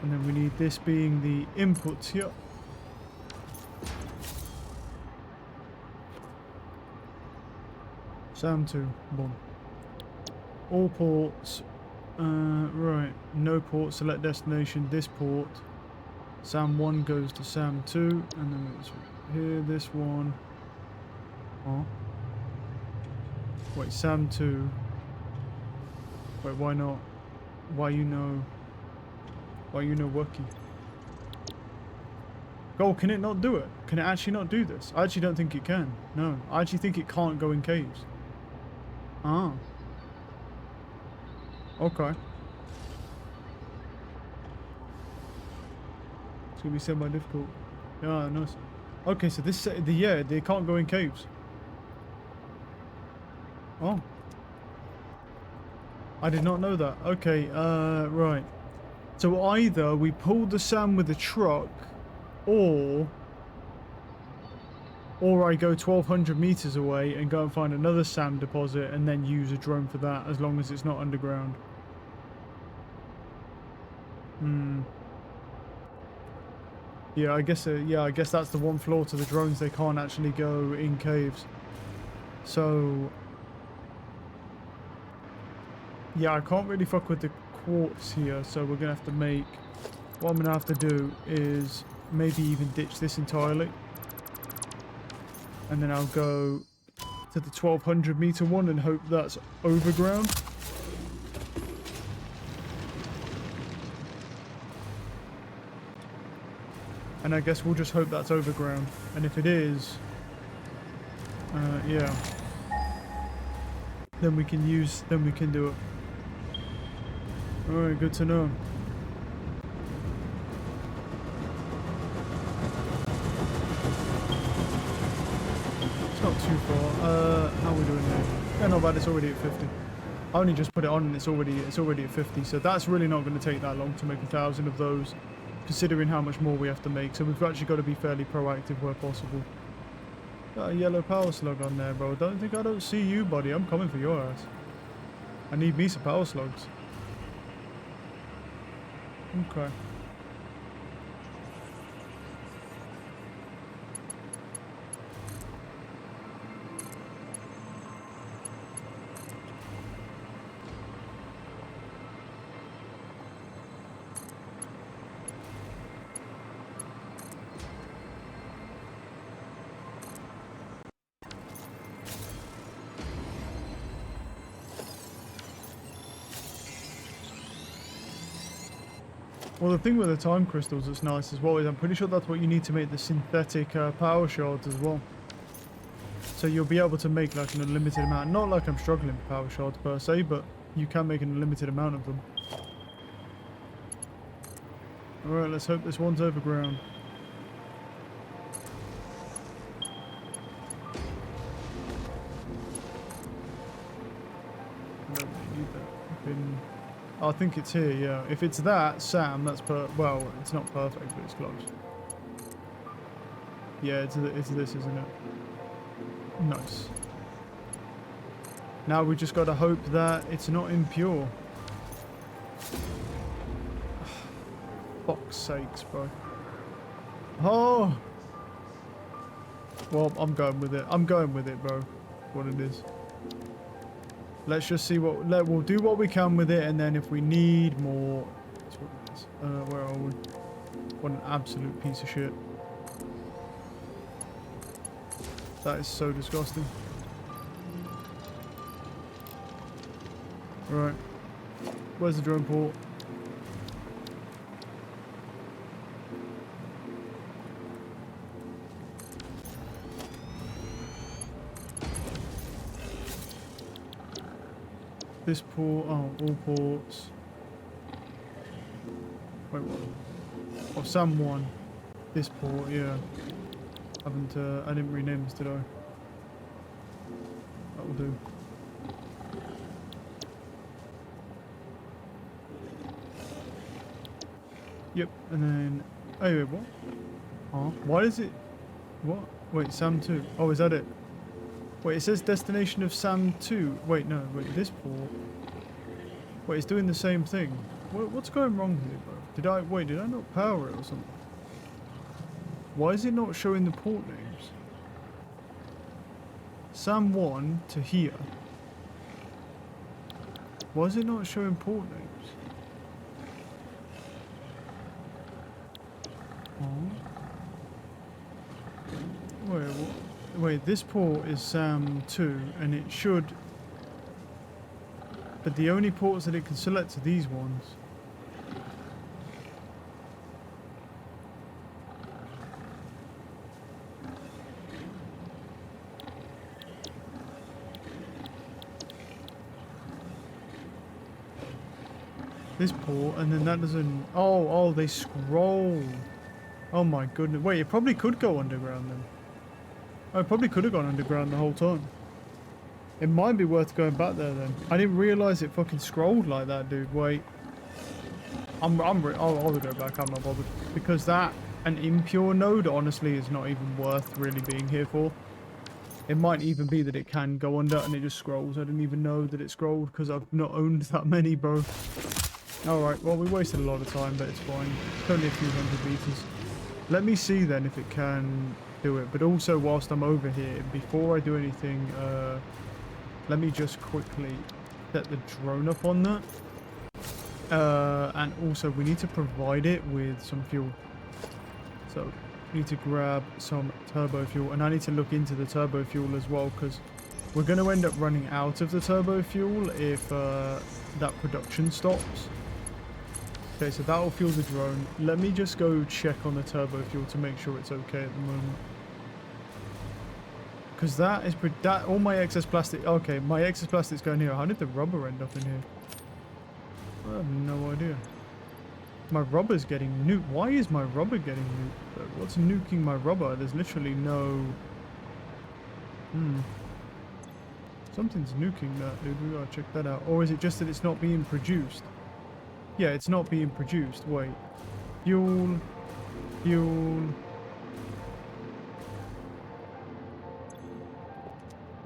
And then we need this being the inputs here. SAM2, boom. All ports. Right, no port, select destination, this port. SAM1 goes to SAM2, and then it's here, this one. Oh. Wait, SAM2. Wait, why not? Why you know Wookie? Oh, can it not do it? Can it actually not do this? I actually don't think it can. No, I actually think it can't go in caves. Ah. Okay. It's gonna be semi-difficult. Yeah, nice. Okay, so this yeah, they can't go in caves. Oh. I did not know that. Okay, right. So either we pull the SAM with the truck, or I go 1,200 meters away and go and find another SAM deposit and then use a drone for that, as long as it's not underground. Yeah, I guess that's the one flaw to the drones. They can't actually go in caves. So yeah, I can't really fuck with the quartz here, so we're gonna have to make, what I'm gonna have to do is maybe even ditch this entirely, and then I'll go to the 1,200 meter one and hope that's overground. And I guess we'll just hope that's overground, and if it is, yeah, then we can do it. Alright, good to know. It's not too far. How are we doing there? Yeah, not bad, it's already at 50. I only just put it on and it's already at 50, so that's really not going to take that long to make 1,000 of those, considering how much more we have to make. So we've actually got to be fairly proactive where possible. Got a yellow power slug on there, bro. I don't see you, buddy. I'm coming for your ass. I need me some power slugs. Okay. Well, the thing with the time crystals that's nice as well is I'm pretty sure that's what you need to make the synthetic power shards as well. So you'll be able to make like an unlimited amount. Not like I'm struggling for power shards per se, but you can make an unlimited amount of them. Alright, let's hope this one's overground. I think it's here, yeah. If it's that, Sam, that's well, it's not perfect, but it's close. Yeah, it's this, isn't it? Nice. Now we just got to hope that it's not impure. Fuck's sakes, bro. Oh! Well, I'm going with it. I'm going with it, bro. What it is. Let's just see what... We'll do what we can with it, and then if we need more... That's what it is. Where are we? What an absolute piece of shit. That is so disgusting. Right. Where's the drone port? This port, oh, all ports. Wait, what? Oh, SAM 1. This port, yeah. I didn't rename this, did I? That will do. Yep, and then... Oh, wait, what? Huh? Why is it... What? Wait, SAM 2. Oh, is that it? Wait, it says destination of SAM 2. Wait, no, wait, this port. Wait, it's doing the same thing. What's going wrong here, bro? Did I not power it or something? Why is it not showing the port names? SAM 1 to here. Why is it not showing port names? Wait, this port is SAM 2, and it should... But the only ports that it can select are these ones. This port, and then that doesn't... Oh, they scroll. Oh my goodness. Wait, it probably could go underground then. I probably could have gone underground the whole time. It might be worth going back there then. I didn't realise it fucking scrolled like that, dude. Wait. I'll go back. I'm not bothered. Because that, an impure node, honestly, is not even worth really being here for. It might even be that it can go under and it just scrolls. I didn't even know that it scrolled because I've not owned that many, bro. Alright, well, we wasted a lot of time, but it's fine. It's only a few hundred meters. Let me see then if it can do it. But also, whilst I'm over here, before I do anything, let me just quickly set the drone up on that. And also, we need to provide it with some fuel. So, we need to grab some turbo fuel. And I need to look into the turbo fuel as well, because we're going to end up running out of the turbo fuel if that production stops. Okay, so that will fuel the drone. Let me just go check on the turbo fuel to make sure it's okay at the moment. Because that is... all my excess plastic... Okay, my excess plastic's going here. How did the rubber end up in here? I have no idea. My rubber's getting nuked. Why is my rubber getting nuked? What's nuking my rubber? There's literally no... Something's nuking that, dude. We gotta check that out. Or is it just that it's not being produced? Yeah, it's not being produced. Wait. Fuel. Fuel.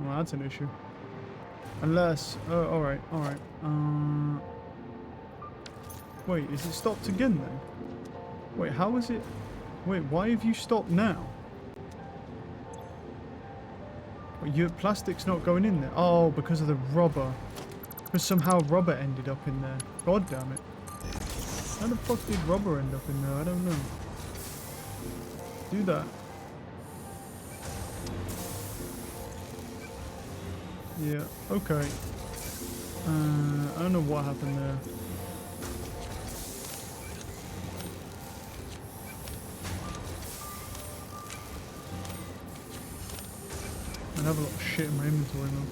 Well, that's an issue. Unless... alright, alright. Wait, is it stopped again then? Wait, how is it... Wait, why have you stopped now? Wait, your plastic's not going in there? Oh, because of the rubber. Because somehow rubber ended up in there. God damn it. How the fuck did rubber end up in there? I don't know. Do that. Yeah, okay. I don't know what happened there. I have a lot of shit in my inventory now.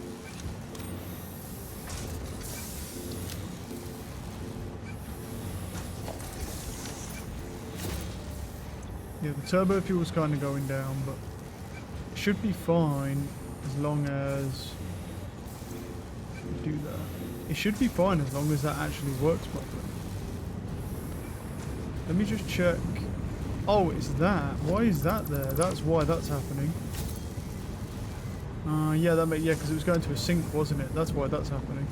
Yeah, the turbo fuel's kind of going down, but it should be fine as long as we do that. It should be fine as long as that actually works properly. Let me just check. Oh, it's that. Why is that there? That's why that's happening. Yeah, because it was going to a sink, wasn't it? That's why that's happening.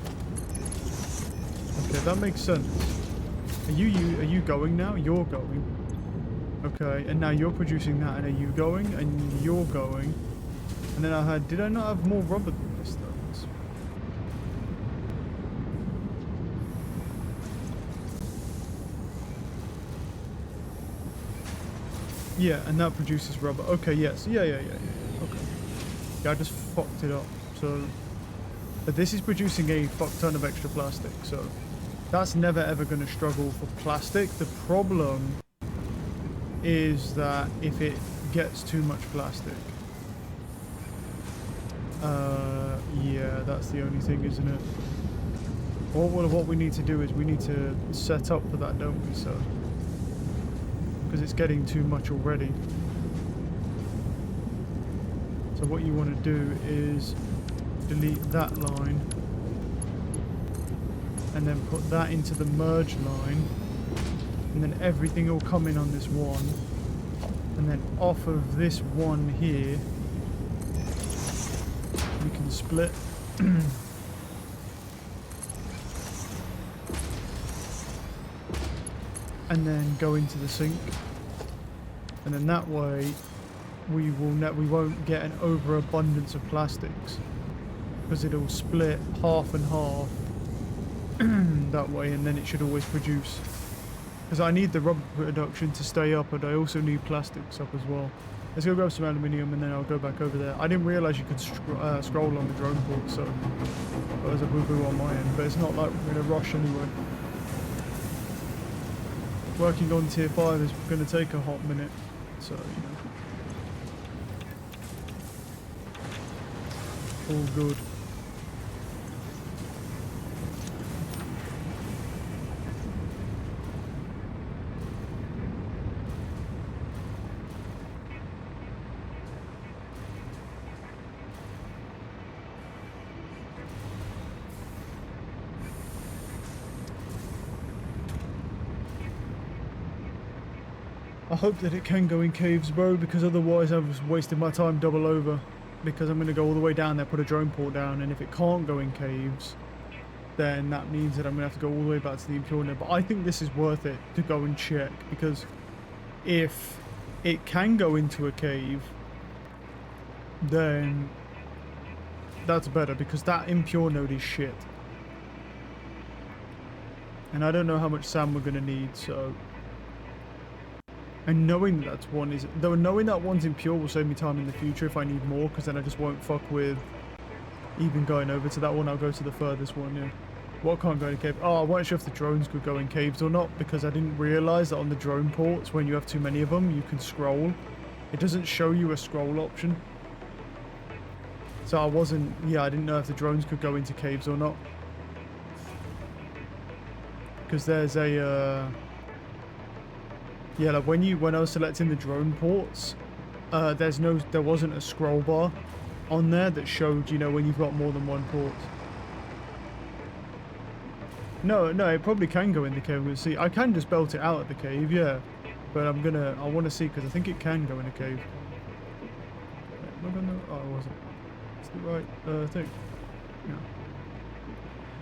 Okay, that makes sense. Are you going now? You're going. Okay, and now you're producing that, and are you going? And you're going. And then I had... Did I not have more rubber than this, though? Yeah, and that produces rubber. Okay, yes. Yeah. Okay. Yeah, I just fucked it up. So... But this is producing a fuck ton of extra plastic, so... That's never ever going to struggle for plastic. The problem is that if it gets too much plastic... Yeah, that's the only thing, isn't it? What we need to do is we need to set up for that, don't we? So, because it's getting too much already. So what you want to do is delete that line and then put that into the merge line, and then everything will come in on this one, and then off of this one here you can split. And then go into the sink, and then that way we won't get an overabundance of plastics, because it'll split half and half that way, and then it should always produce. Because I need the rubber production to stay up, and I also need plastics up as well. Let's go grab some aluminium, and then I'll go back over there. I didn't realise you could scroll on the drone port, so that was a boo-boo on my end, but it's not like we're in a rush anyway. Working on tier 5 is going to take a hot minute, so, you know. All good. I hope that it can go in caves, bro, because otherwise I was wasting my time double over. Because I'm going to go all the way down there, put a drone port down, and if it can't go in caves, then that means that I'm going to have to go all the way back to the Impure Node. But I think this is worth it to go and check, because if it can go into a cave, then that's better, because that Impure Node is shit. And I don't know how much sand we're going to need, so... And knowing that one is... Though knowing that one's impure will save me time in the future if I need more, because then I just won't fuck with even going over to that one. I'll go to the furthest one, yeah. What can't go in a cave? Oh, I wasn't sure if the drones could go in caves or not, because I didn't realise that on the drone ports, when you have too many of them, you can scroll. It doesn't show you a scroll option. So I wasn't... Yeah, I didn't know if the drones could go into caves or not. Because there's a... Yeah, like when I was selecting the drone ports, there wasn't a scroll bar on there that showed, you know, when you've got more than one port. No, it probably can go in the cave. We'll see. I can just belt it out at the cave, yeah. But I want to see, because I think it can go in a cave. Wait, oh, it wasn't. It's the right thing. No.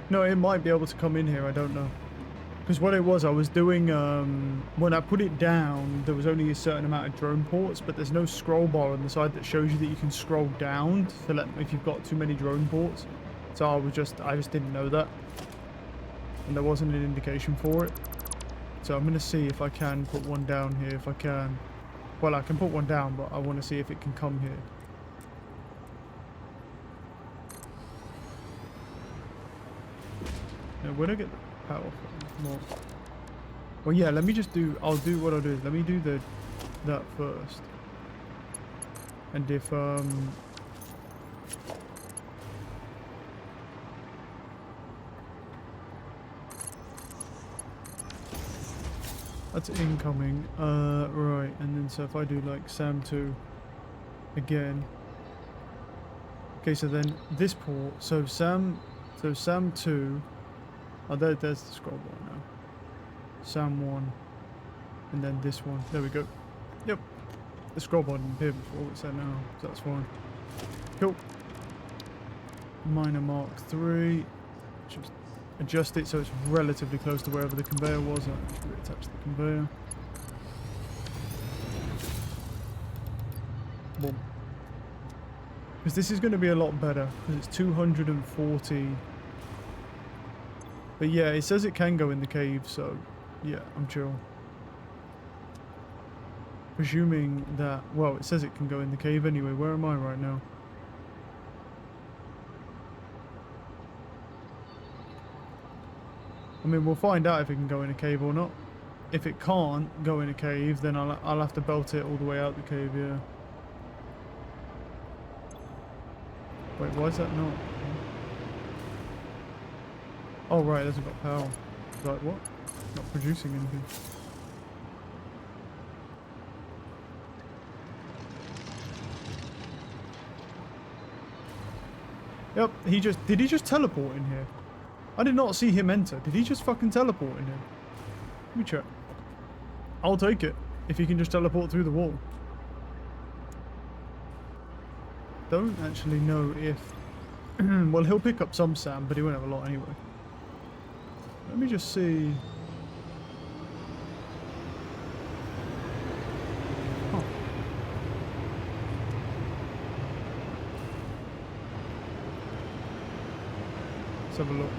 No, it might be able to come in here, I don't know. Because what it was, I was doing, when I put it down, there was only a certain amount of drone ports, but there's no scroll bar on the side that shows you that you can scroll down to if you've got too many drone ports. So I just didn't know that. And there wasn't an indication for it. So I'm going to see if I can put one down here, if I can. Well, I can put one down, but I want to see if it can come here. Now, where do I get the power from? More. Well, yeah, let me just do... I'll do what I'll do is let me do that first. And if, that's incoming. Right, and then so if I do like SAM 2 again. Okay, so then this port, so SAM 2, oh there's the scroll bar now. SAM 1, and then this one. There we go. Yep. The scroll bar didn't appear before, it's there now, so that's fine. Cool. Minor Mark 3. Just adjust it so it's relatively close to wherever the conveyor was. I'll just reattach the conveyor. Boom. Because this is going to be a lot better, because it's 240. But yeah, it says it can go in the cave, so yeah, I'm chill. Presuming that, well, it says it can go in the cave anyway. Where am I right now? I mean, we'll find out if it can go in a cave or not. If it can't go in a cave, then I'll have to belt it all the way out the cave, yeah. Wait, why is that not? Oh right, it hasn't got power. It's like what? Not producing anything. Yep, did he just teleport in here? I did not see him enter. Did he just fucking teleport in here? Let me check. I'll take it, if he can just teleport through the wall. Don't actually know if... well, he'll pick up some sand, but he won't have a lot anyway. Let me just see... Oh. Let's have a look.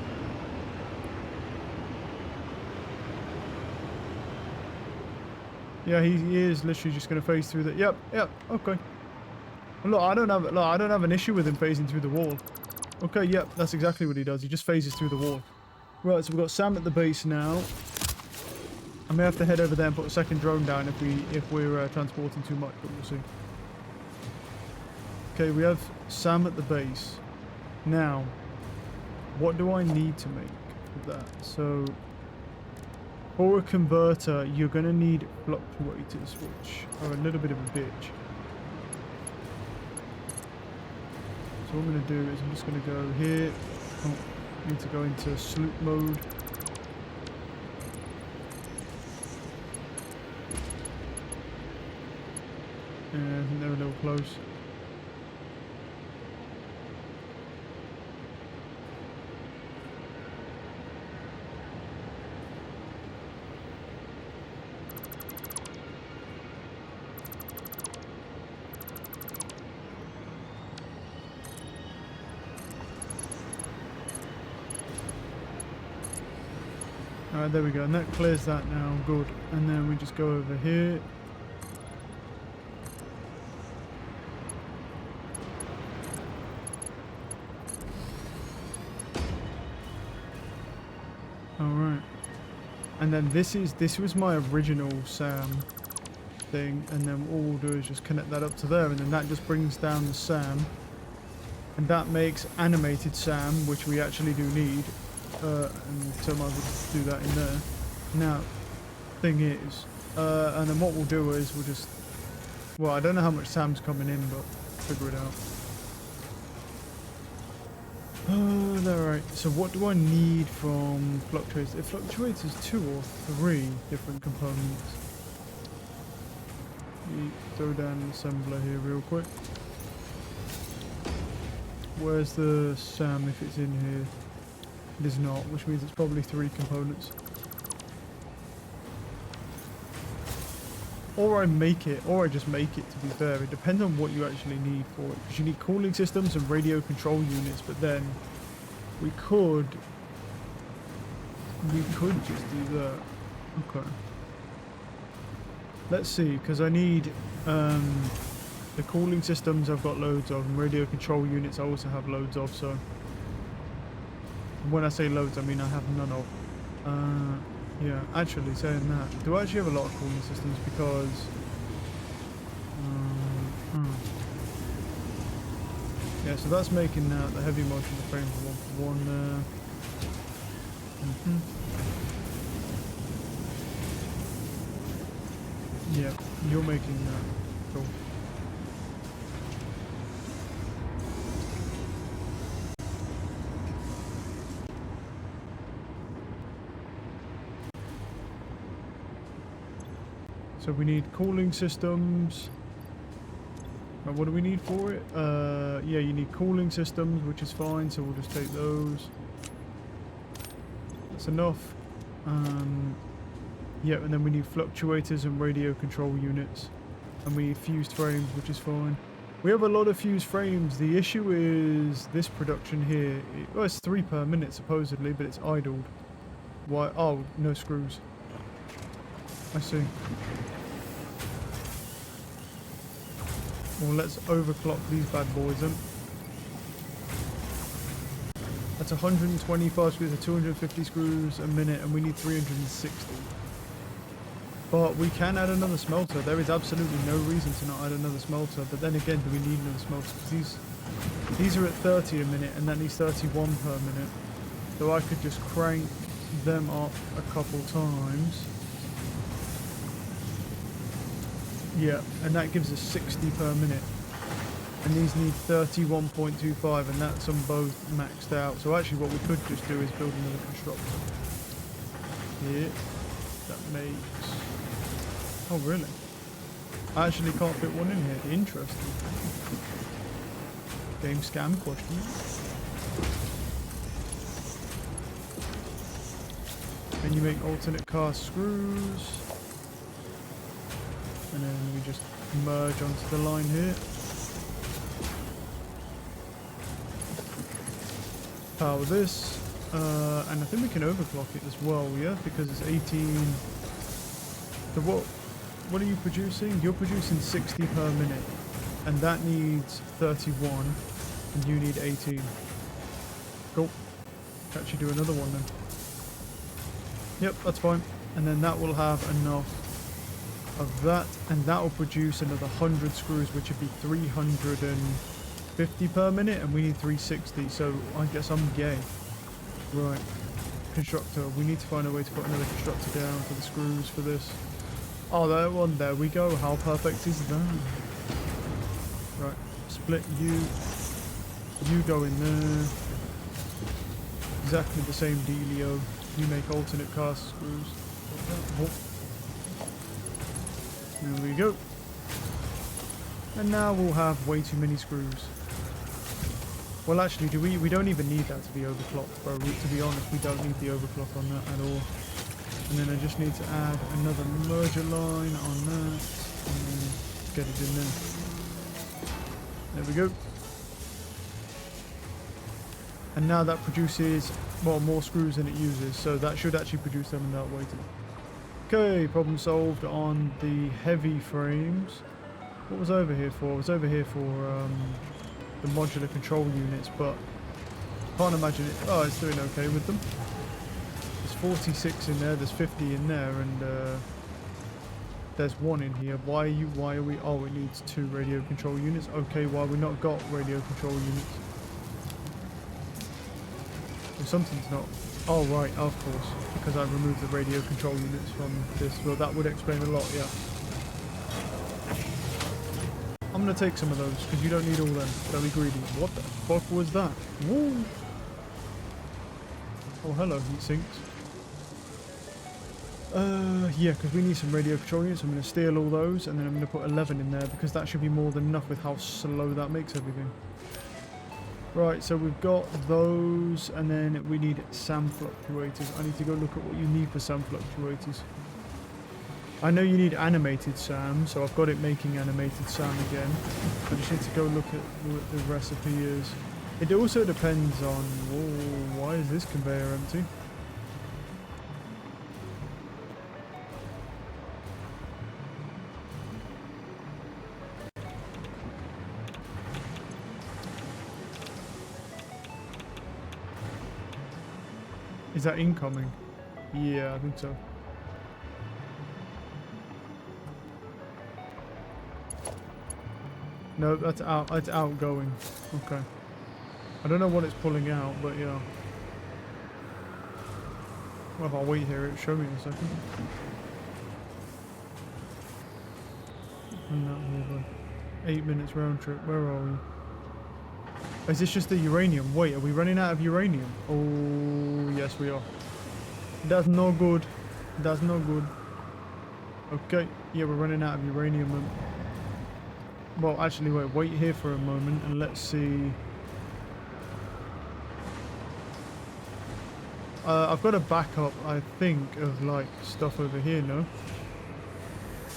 Yeah, he is literally just going to phase through the... Yep, okay. Well, look, I don't have an issue with him phasing through the wall. Okay, yep, that's exactly what he does. He just phases through the wall. Right, so we've got Sam at the base now. I may have to head over there and put a second drone down if we're transporting too much, but we'll see. Okay, we have Sam at the base. Now, what do I need to make with that? So, for a converter, you're going to need fluctuators, which are a little bit of a bitch. So what I'm going to do is I'm just going to go here. Oh, need to go into sloop mode. And I think they're a little close. Alright, there we go, and that clears that now, good. And then we just go over here. Alright. And then this was my original SAM thing, and then all we'll do is just connect that up to there, and then that just brings down the SAM. And that makes animated SAM, which we actually do need. And so I might as well just do that in there. Now, thing is, and then what we'll do is we'll just, well, I don't know how much SAM's coming in, but figure it out. Alright, so what do I need from fluctuators? It fluctuates as 2 or 3 different components. Let me throw down an assembler here real quick. Where's the SAM if it's in here? It is not, which means it's probably 3 components. Or I make it, or I just make it, to be fair. It depends on what you actually need for it. Because you need cooling systems and radio control units, but then we could just do that. Okay. Let's see, because I need the cooling systems I've got loads of, and radio control units I also have loads of, so when I say loads, I mean I have none of. Yeah, actually, saying that, do I actually have a lot of cooling systems? Because yeah, so that's making the heavy motion frame for 1 there. Yeah, you're making that. Cool. So we need cooling systems. What do we need for it? Yeah, you need cooling systems, which is fine, so we'll just take those. That's enough. Yeah, and then we need fluctuators and radio control units. And we need fused frames, which is fine. We have a lot of fused frames. The issue is this production here. Well, it's 3 per minute supposedly, but it's idled. Why? Oh, no screws. I see. Well, let's overclock these bad boys then. That's 125 screws or 250 screws a minute, and we need 360. But we can add another smelter. There is absolutely no reason to not add another smelter. But then again, do we need another smelter? Because these are at 30 a minute, and that needs 31 per minute. So I could just crank them up a couple times. Yeah, and that gives us 60 per minute. And these need 31.25, and that's on both maxed out. So actually what we could just do is build another constructor. Yeah, that makes... Oh really? I actually can't fit one in here. Interesting. Game scam question. Then you make alternate cast screws. And then we just merge onto the line here. Power this. And I think we can overclock it as well, yeah? Because it's 18... So what are you producing? You're producing 60 per minute. And that needs 31. And you need 18. Cool. Actually do another one then. Yep, that's fine. And then that will have enough of that. And that will produce another 100 screws, which would be 350 per minute. And we need 360. So I guess I'm gay. Right. Constructor. We need to find a way to put another constructor down for the screws for this. Oh, that one. There we go. How perfect is that? Right. Split you. You go in there. Exactly the same dealio. You make alternate cast screws. Oh. There we go. And now we'll have way too many screws. Well, actually, we don't even need that to be overclocked, bro. To be honest, we don't need the overclock on that at all. And then I just need to add another merger line on that, and then get it in there. There we go. And now that produces, well, more screws than it uses, so that should actually produce them without waiting. Okay, problem solved on the heavy frames. What was over here for? I was over here for the modular control units, but can't imagine it. Oh, it's doing okay with them. There's 46 in there, there's 50 in there, and there's one in here. Why are we, oh, it needs 2 radio control units. Okay, why we not got radio control units? Well, something's not. Oh, right, of course, because I removed the radio control units from this. Well, that would explain a lot, yeah. I'm going to take some of those, because you don't need all them. Don't be greedy. What the fuck was that? Woo! Oh, hello, heat sinks. Yeah, because we need some radio control units. I'm going to steal all those, and then I'm going to put 11 in there, because that should be more than enough with how slow that makes everything. Right, so we've got those, and then we need SAM fluctuators. I need to go look at what you need for SAM fluctuators. I know you need animated SAM, so I've got it making animated SAM again. I just need to go look at what the recipe is. It also depends on... Whoa, why is this conveyor empty? Is that incoming? Yeah, I think so. No, that's out. It's outgoing. Okay. I don't know what it's pulling out, but yeah. Well, if I wait here, it'll show me in a second. And that will 8 minutes round trip. Where are we? Is this just the uranium? Wait, are we running out of uranium? Oh, yes we are. That's no good. That's no good. Okay, yeah, we're running out of uranium. Well, actually, wait here for a moment and let's see. I've got a backup, I think, of like stuff over here, no?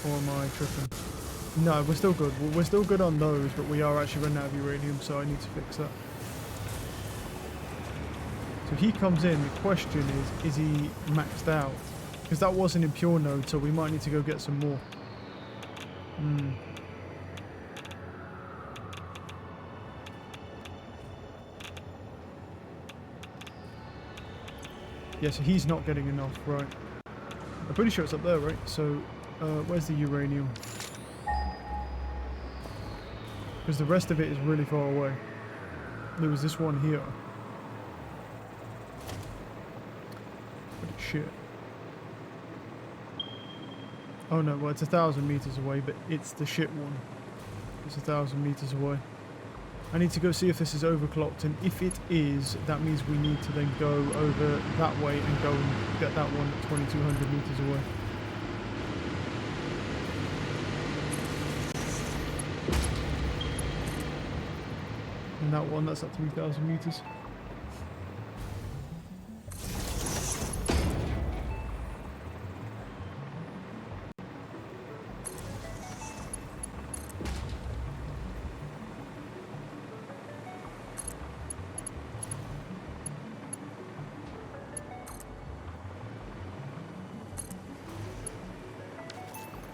Or am I tripping? No, we're still good. We're still good on those, but we are actually running out of uranium, so I need to fix that. So he comes in, the question is he maxed out? Because that wasn't in pure node, so we might need to go get some more. Yeah, so he's not getting enough, right? I'm pretty sure it's up there, right? So, where's the uranium? Because the rest of it is really far away. There was this one here. Shit. Oh no, well it's 1,000 meters away, but it's the shit one. It's 1,000 meters away. I need to go see if this is overclocked, and if it is, that means we need to then go over that way and go and get that one at 2,200 meters away. And that one, that's at 3,000 meters.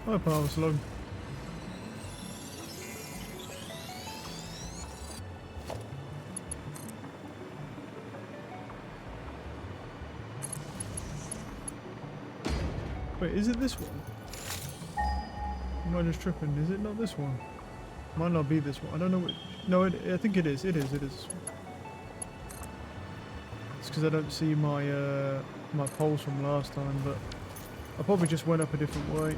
My power slug. Wait, is it this one? Am I just tripping? Is it not this one? Might not be this one. I don't know. No, I think it is. It is. It is. It's because I don't see my my poles from last time, but I probably just went up a different way.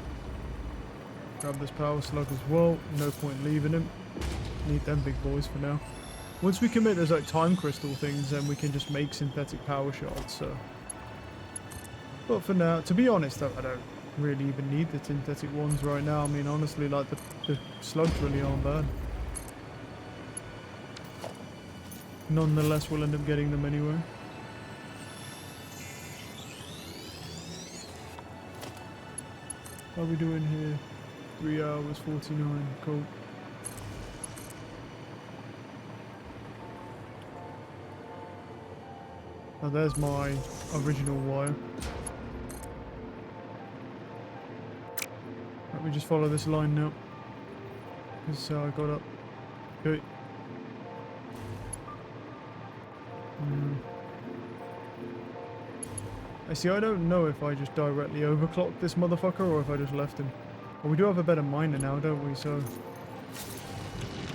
Grab this power slug as well. No point leaving him. Need them big boys for now. Once we can make those like time crystal things, then we can just make synthetic power shards. So, but for now, to be honest, I don't really even need the synthetic ones right now. I mean, honestly, like the slugs really aren't bad. Nonetheless, we'll end up getting them anyway. How are we doing here? 3 hours 49. Cool. Now there's my original wire. Let me just follow this line now. This is how I got up. Okay. I see, I don't know if I just directly overclocked this motherfucker or if I just left him. Well, we do have a better miner now, don't we? So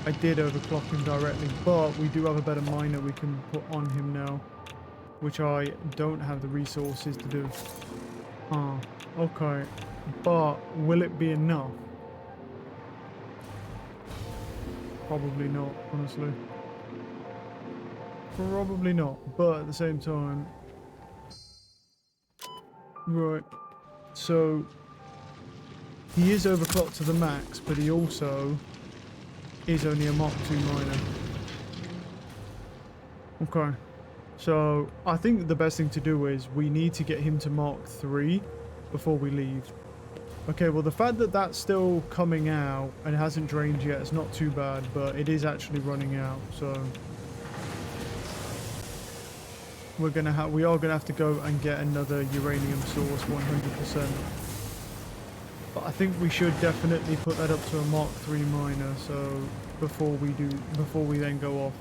I did overclock him directly, but we do have a better miner we can put on him now, which I don't have the resources to do. Ah, okay. But will it be enough? Probably not, honestly. Probably not, but at the same time... Right. So... he is overclocked to the max, but he also is only a Mark II miner. Okay. So, I think the best thing to do is we need to get him to Mark III before we leave. Okay, well the fact that that's still coming out and it hasn't drained yet is not too bad, but it is actually running out, so... we are gonna have to go and get another uranium source 100%. But I think we should definitely put that up to a Mark III miner, so before we then go off.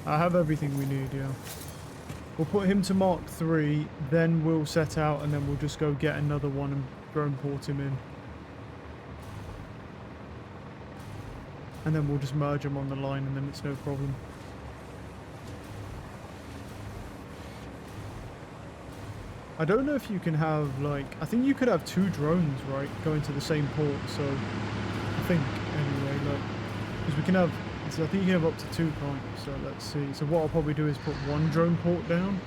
I have everything we need, yeah. We'll put him to Mark III, then we'll set out and then we'll just go get another one and drone port him in. And then we'll just merge them on the line and then it's no problem. I don't know if you can have, like... I think you could have 2 drones, right? Going to the same port, so... I think, anyway, like... because we can have... so I think you can have up to 2, can't you? So let's see. So what I'll probably do is put 1 drone port down.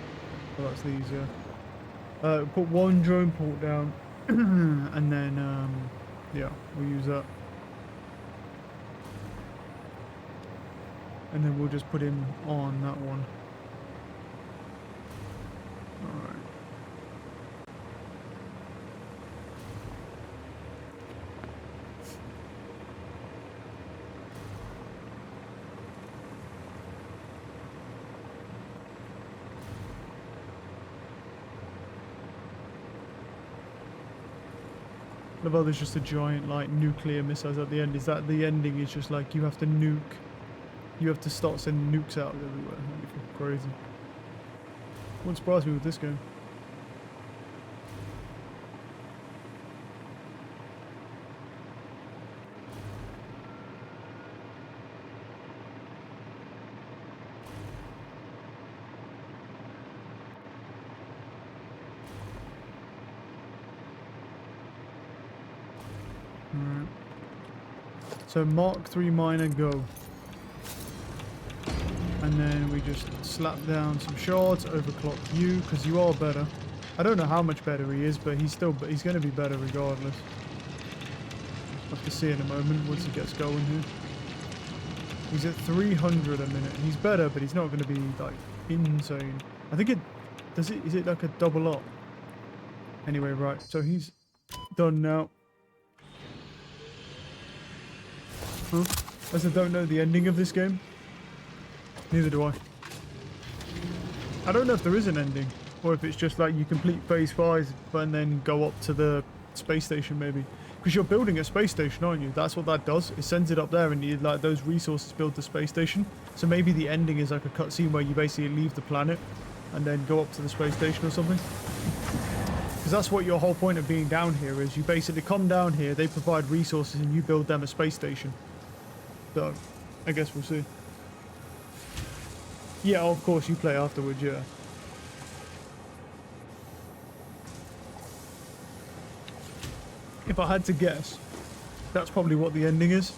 Oh, that's these, yeah. Put 1 drone port down. And then, yeah, we'll use that. And then we'll just put him on that one. Alright. Although there's just a giant like nuclear missiles at the end. Is that the ending? Is just like you have to nuke, you have to start sending nukes out everywhere. That'd be fucking crazy. Wouldn't surprise me with this game. So Mark 3 miner, go. And then we just slap down some shards, overclock you, because you are better. I don't know how much better he is, but he's going to be better regardless. Have to see in a moment once he gets going here. He's at 300 a minute. He's better, but he's not going to be like insane. I think is it like a double up? Anyway, right. So he's done now. Huh? As I don't know the ending of this game. Neither do I. I don't know if there is an ending, or if it's just like you complete phase 5 and then go up to the space station maybe. Because you're building a space station, aren't you? That's what that does. It sends it up there and you like those resources build the space station. So maybe the ending is like a cutscene where you basically leave the planet and then go up to the space station or something. Because that's what your whole point of being down here is. You basically come down here, they provide resources and you build them a space station. So, I guess we'll see. Yeah, of course, you play afterwards, yeah. If I had to guess, that's probably what the ending is.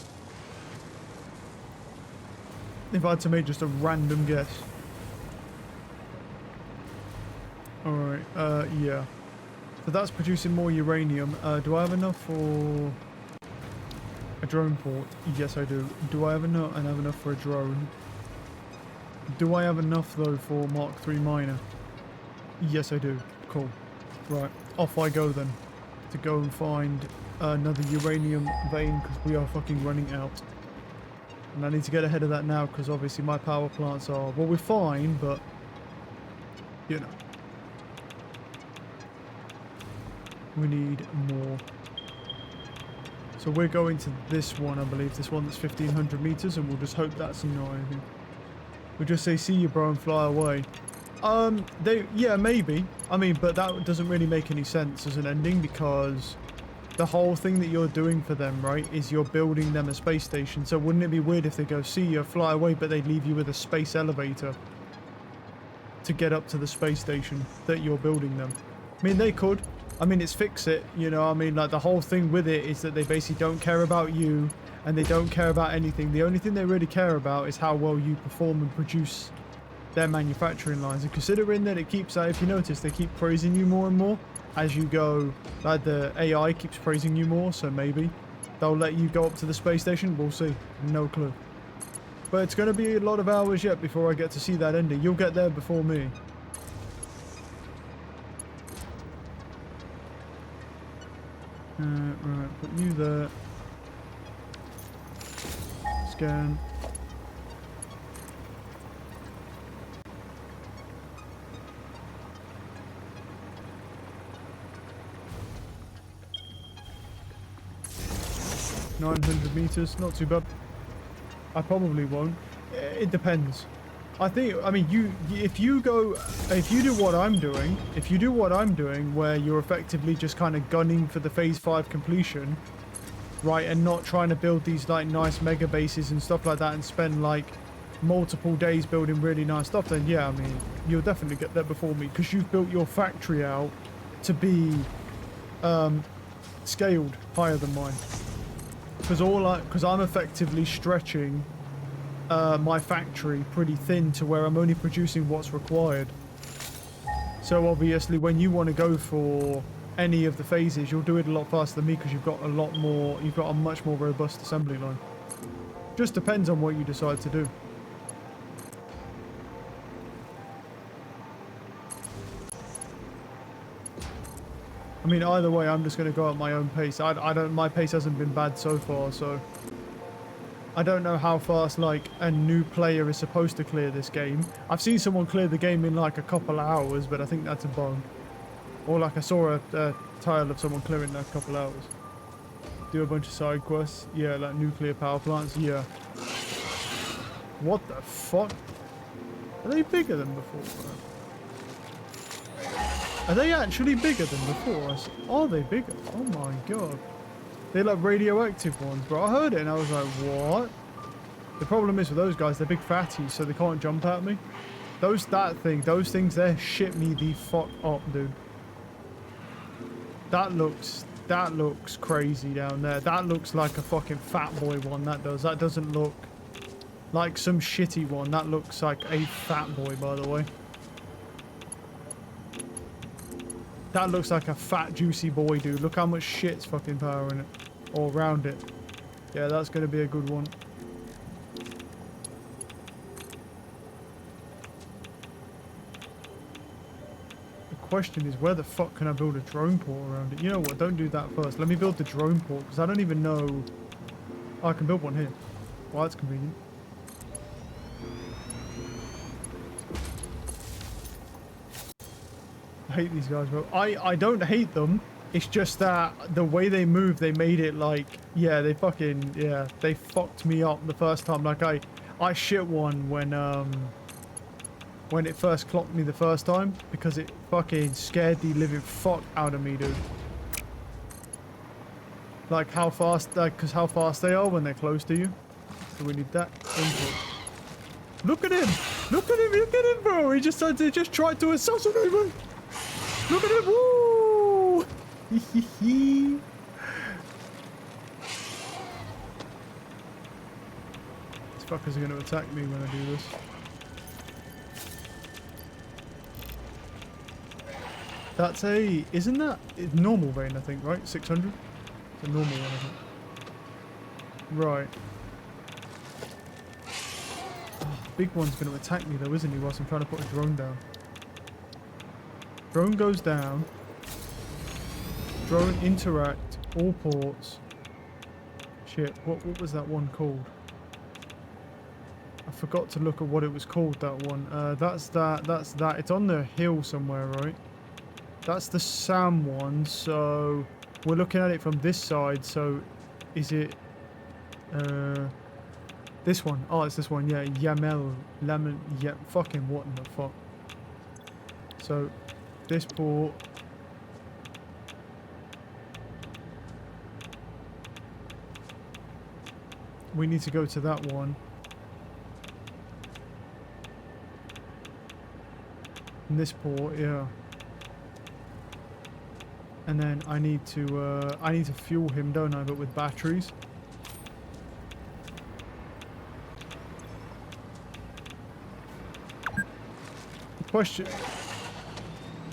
If I had to make just a random guess. Alright, yeah. So that's producing more uranium. Do I have enough for a drone port? Yes, I do. Do I have enough? And I have enough for a drone. Do I have enough, though, for Mark 3 miner? Yes, I do. Cool. Right, off I go, then. To go and find another uranium vein, because we are fucking running out. And I need to get ahead of that now, because obviously my power plants are... Well, we're fine, but... You know. We need more. So we're going to this one, I believe. This one that's 1,500 meters, and we'll just hope that's not anything. We'll just say, see you, bro, and fly away. Yeah, maybe. I mean, but that doesn't really make any sense as an ending, because the whole thing that you're doing for them, right, is you're building them a space station. So wouldn't it be weird if they go, see you, fly away, but they'd leave you with a space elevator to get up to the space station that you're building them? I mean, they could. I mean, it's fix it, you know. I mean, like, the whole thing with it is that they basically don't care about you, and they don't care about anything. The only thing they really care about is how well you perform and produce their manufacturing lines. And considering that it keeps, if you notice, they keep praising you more and more as you go. Like, the AI keeps praising you more, so maybe they'll let you go up to the space station. We'll see. No clue. But it's going to be a lot of hours yet before I get to see that ending. You'll get there before me. Right, put you there. Scan. $900 meters, not too bad. I probably won't. It depends. I mean, if you do what I'm doing, where you're effectively just kind of gunning for the phase 5 completion, right, and not trying to build these like nice mega bases and stuff like that and spend like multiple days building really nice stuff, then yeah, I mean, you'll definitely get there before me, because you've built your factory out to be scaled higher than mine. Because I'm effectively stretching my factory pretty thin to where I'm only producing what's required. So obviously when you want to go for any of the phases, you'll do it a lot faster than me, because you've got a much more robust assembly line. Just depends on what you decide to do. I mean, either way, I'm just going to go at my own pace. My pace hasn't been bad so far, so I don't know how fast like a new player is supposed to clear this game. I've seen someone clear the game in like a couple of hours, but I think that's a bug. Or like I saw a tile of someone clearing that couple of hours. Do a bunch of side quests. Yeah, like nuclear power plants. Yeah. What the fuck? Are they bigger than before, bro? Are they actually bigger than before? Are they bigger? Oh my god. They're like radioactive ones, bro. I heard it and I was like, what? The problem is with those guys, they're big fatties, so they can't jump at me. Those things there shit me the fuck up, dude. That looks That looks crazy down there. That looks like a fucking fat boy one, that does. That doesn't look like some shitty one. That looks like a fat boy, by the way. That looks like a fat, juicy boy, dude. Look how much shit's fucking power in it. All around it. Yeah, that's going to be a good one. The question is, where the fuck can I build a drone port around it? You know what? Don't do that first. Let me build the drone port, because I don't even know... Oh, I can build one here. Well, that's convenient. I hate these guys, bro. I don't hate them. It's just that the way they move, they made it like, yeah, they fucking, yeah, they fucked me up the first time. Like I shit one when it first clocked me the first time because it fucking scared the living fuck out of me, dude. Like how fast, because how fast they are when they're close to you. So we need that input. Look at him! Look at him! Look at him, bro! He just tried to assassinate me! Look at him! Woo! These fuckers are going to attack me when I do this. That's a... Isn't that... It's normal vein, I think, right? 600? It's a normal one, I think. Right. Oh, the big one's going to attack me though, isn't he? Whilst I'm trying to put a drone down. Drone goes down. Drone interact. All ports. Shit, what was that one called? I forgot to look at what it was called, that one. That's that. It's on the hill somewhere, right? That's the SAM one, so... We're looking at it from this side, so... Is it... This one. Oh, it's this one, yeah. Yamel. Lemon. Yeah, fucking what in the fuck? So... This port. We need to go to that one. And this port, yeah. And then I need to fuel him, don't I? But with batteries.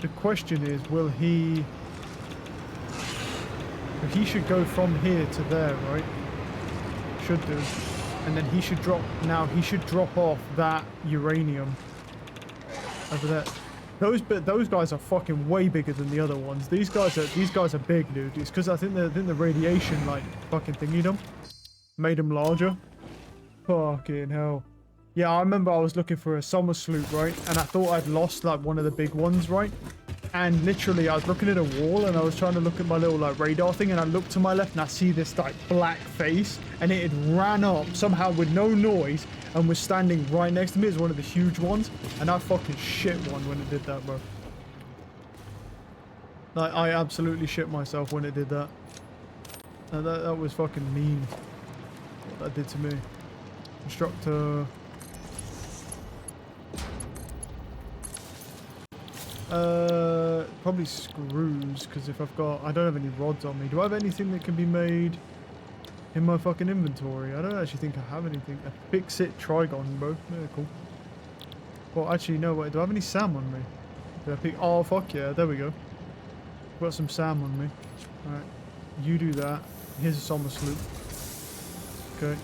The question is, will he... He should go from here to there, right? Should do. And then he should drop... Now, he should drop off that uranium over there. Those guys are fucking way bigger than the other ones. These guys are big, dude. It's because I think the radiation, like, fucking thingied them. Made them larger. Fucking hell. Yeah, I remember I was looking for a summer sloop, right? And I thought I'd lost, like, one of the big ones, right? And literally, I was looking at a wall, and I was trying to look at my little, like, radar thing, and I looked to my left, and I see this, like, black face, and it had ran up, somehow with no noise, and was standing right next to me as one of the huge ones, and I fucking shit one when it did that, bro. Like, I absolutely shit myself when it did that. And that was fucking mean, what that did to me. Instructor... Probably screws, because if I don't have any rods on me. Do I have anything that can be made in my fucking inventory? I don't actually think I have anything. A fix-it trigon, bro. Yeah, cool. Well, actually, no, wait. Do I have any SAM on me? Did I pick... Oh, fuck yeah. There we go. Got some SAM on me. Alright. You do that. Here's a summer sloop. Okay.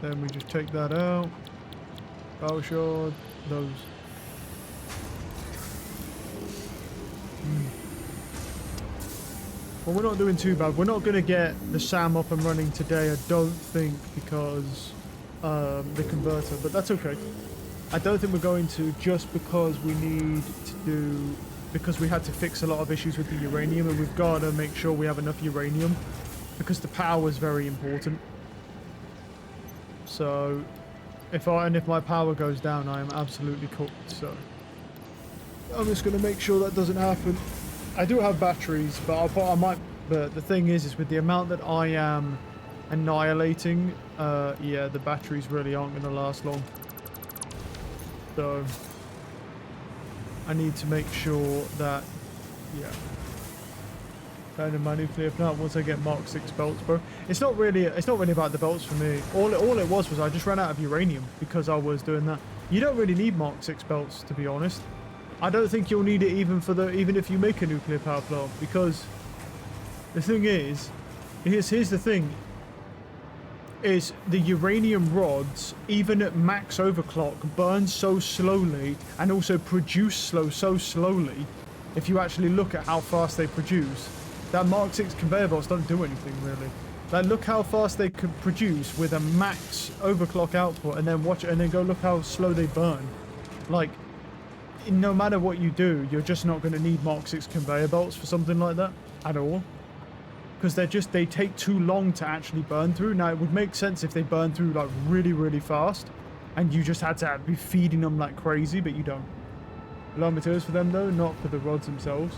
Then we just take that out. Power shard. Those. Well, we're not doing too bad. We're not going to get the SAM up and running today, I don't think, because the converter, but that's okay. I don't think we're going to, just because we need to do... Because we had to fix a lot of issues with the uranium, and we've got to make sure we have enough uranium, because the power is very important. So... If my power goes down, I am absolutely cooked, so... I'm just going to make sure that doesn't happen. I do have batteries, but I might... But the thing is with the amount that I am annihilating, yeah, the batteries really aren't going to last long. So... I need to make sure that Yeah. Kind of my nuclear plant once I get Mark 6 belts, bro. It's not really about the belts for me. All it was I just ran out of uranium because I was doing that. You don't really need Mark 6 belts, to be honest. I don't think you'll need it even if you make a nuclear power plant, because the thing is, here's the thing, is the uranium rods, even at max overclock, burn so slowly and also produce so slowly. If you actually look at how fast they produce, that Mark 6 conveyor belts don't do anything really. Like, look how fast they could produce with a max overclock output, and then go look how slow they burn. Like, no matter what you do, you're just not going to need Mark 6 conveyor belts for something like that at all. Because they take too long to actually burn through. Now, it would make sense if they burn through like really, really fast, and you just had to be feeding them like crazy, but you don't. A lot of materials for them though, not for the rods themselves.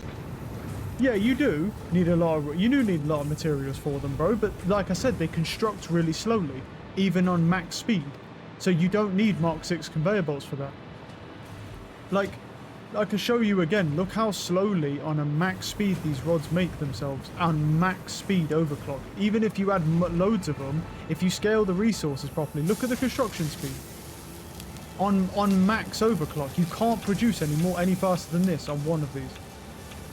Yeah, you do need a lot of materials for them, bro, but like I said, they construct really slowly, even on max speed. So you don't need Mark 6 conveyor belts for that. Like, I can show you again, look how slowly on a max speed these rods make themselves, on max speed overclock. Even if you add loads of them, if you scale the resources properly, look at the construction speed. On max overclock, you can't produce any faster than this on one of these.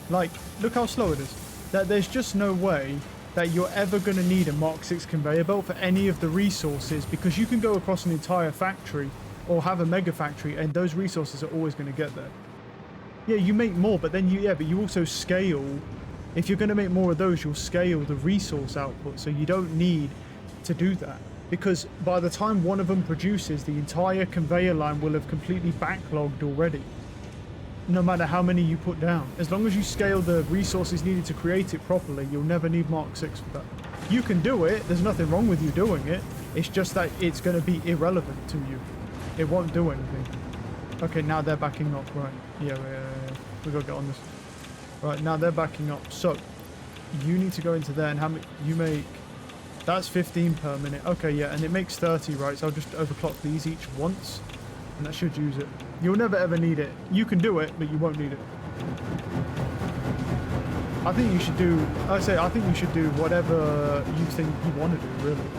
Like, look how slow it is. There's just no way that you're ever going to need a Mark 6 conveyor belt for any of the resources, because you can go across an entire factory or have a mega factory and those resources are always going to get there. Yeah, you make more, but then you also scale. If you're going to make more of those, you'll scale the resource output, so you don't need to do that. Because by the time one of them produces, the entire conveyor line will have completely backlogged already. No matter how many you put down. As long as you scale the resources needed to create it properly, you'll never need Mark 6 for that. You can do it, there's nothing wrong with you doing it. It's just that it's going to be irrelevant to you. It won't do anything. Okay, now they're backing up, right. Yeah. We gotta get on this. Right, now they're backing up. So, you need to go into there, and how many you make... That's 15 per minute. Okay, yeah, and it makes 30, right? So I'll just overclock these each once, and that should use it. You'll never ever need it. You can do it, but you won't need it. I think you should do... I think you should do whatever you think you want to do, really.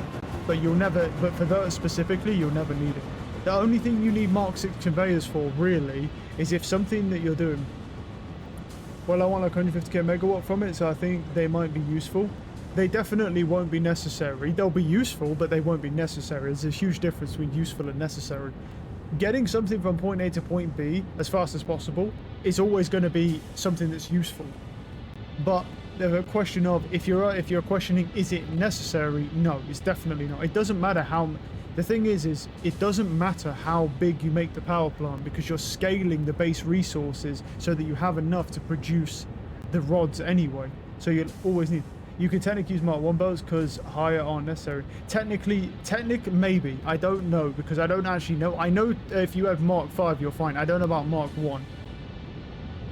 But you'll never... But for those specifically, you'll never need it. The only thing you need Mark 6 conveyors for, really, is if something that you're doing... Well, I want like 150k megawatt from it, so I think they might be useful. They definitely won't be necessary. They'll be useful, but they won't be necessary. There's a huge difference between useful and necessary. Getting something from point A to point B as fast as possible is always going to be something that's useful. But the question of, if you're questioning, is it necessary? No, it's definitely not. It doesn't matter how... The thing is it doesn't matter how big you make the power plant, because you're scaling the base resources so that you have enough to produce the rods anyway. So you'll always need... You can technically use Mark 1 belts because higher aren't necessary. Technically, maybe. I don't know, because I don't actually know. I know if you have Mark 5, you're fine. I don't know about Mark 1.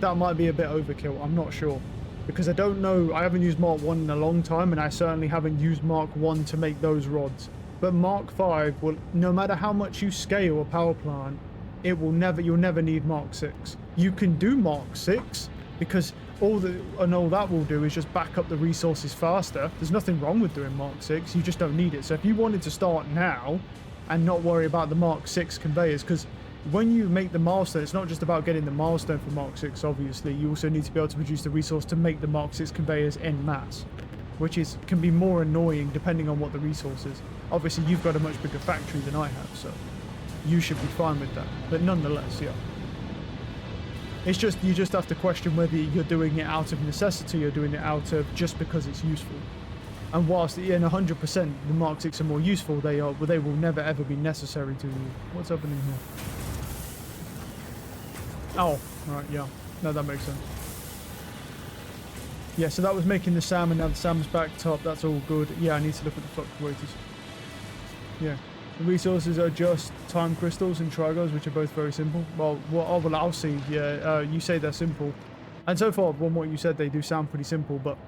That might be a bit overkill. I'm not sure. Because I don't know. I haven't used Mark 1 in a long time, and I certainly haven't used Mark 1 to make those rods. But Mark 5 will, no matter how much you scale a power plant, you'll never need Mark 6. You can do Mark 6 because all that will do is just back up the resources faster. There's nothing wrong with doing Mark 6, you just don't need it. So if you wanted to start now and not worry about the Mark 6 conveyors, because when you make the milestone, it's not just about getting the milestone for Mark 6, obviously. You also need to be able to produce the resource to make the Mark 6 conveyors en masse, which can be more annoying depending on what the resource is. Obviously, you've got a much bigger factory than I have, so you should be fine with that. But nonetheless, yeah. It's just, you just have to question whether you're doing it out of necessity or doing it out of just because it's useful. And whilst in 100% the Mark 6 are more useful, they will never ever be necessary to you. What's happening here? Oh, right, yeah. No, that makes sense. Yeah, so that was making the SAM, and now the SAM's backed up. That's all good. Yeah, I need to look at the fluctuators. Yeah. The resources are just time crystals and trigos, which are both very simple. Well, I'll see. Yeah, you say they're simple. And so far, from what you said, they do sound pretty simple, but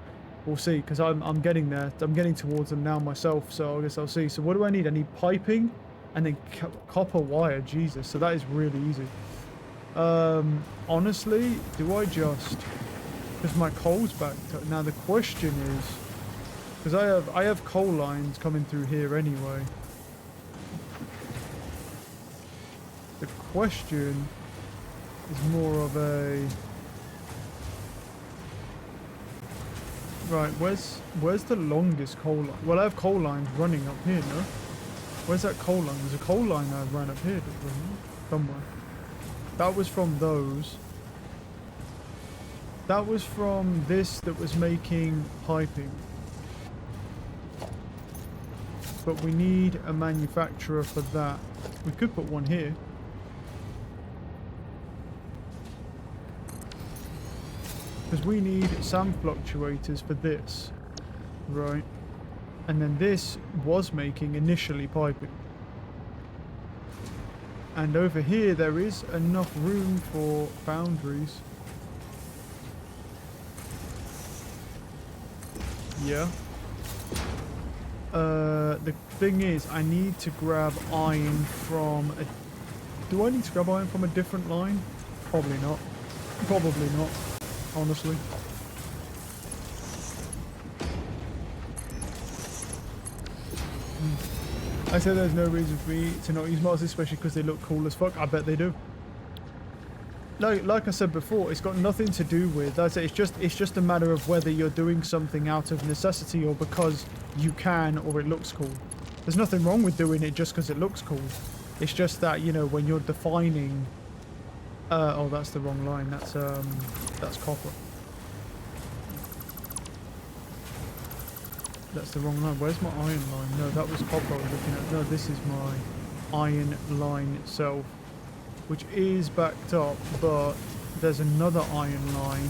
we'll see, because I'm getting there. I'm getting towards them now myself, so I guess I'll see. So what do I need? I need piping and then copper wire. Jesus, so that is really easy. Honestly, do I just... Because my coal's backed up. Now the question is, because I have coal lines coming through here anyway. The question is more of a right. Where's the longest coal line? Well, I have coal lines running up here. No, where's that coal line? There's a coal line I ran up here somewhere. That was from those. That was from this that was making piping. But we need a manufacturer for that. We could put one here. Because we need SAM fluctuators for this. Right. And then this was making initially piping. And over here there is enough room for foundries. Yeah. The thing is, I need to grab iron from a... Do I need to grab iron from a different line? Probably not. Probably not, honestly. I said there's no reason for me to not use mods, especially because they look cool as fuck. I bet they do. Like I said before, it's got nothing to do with... I say it's just a matter of whether you're doing something out of necessity or because you can or it looks cool. There's nothing wrong with doing it just because it looks cool. It's just that, you know, when you're defining... oh, that's the wrong line. That's copper. That's the wrong line. Where's my iron line? No, that was copper I was looking at. No, this is my iron line itself, which is backed up, but there's another iron line.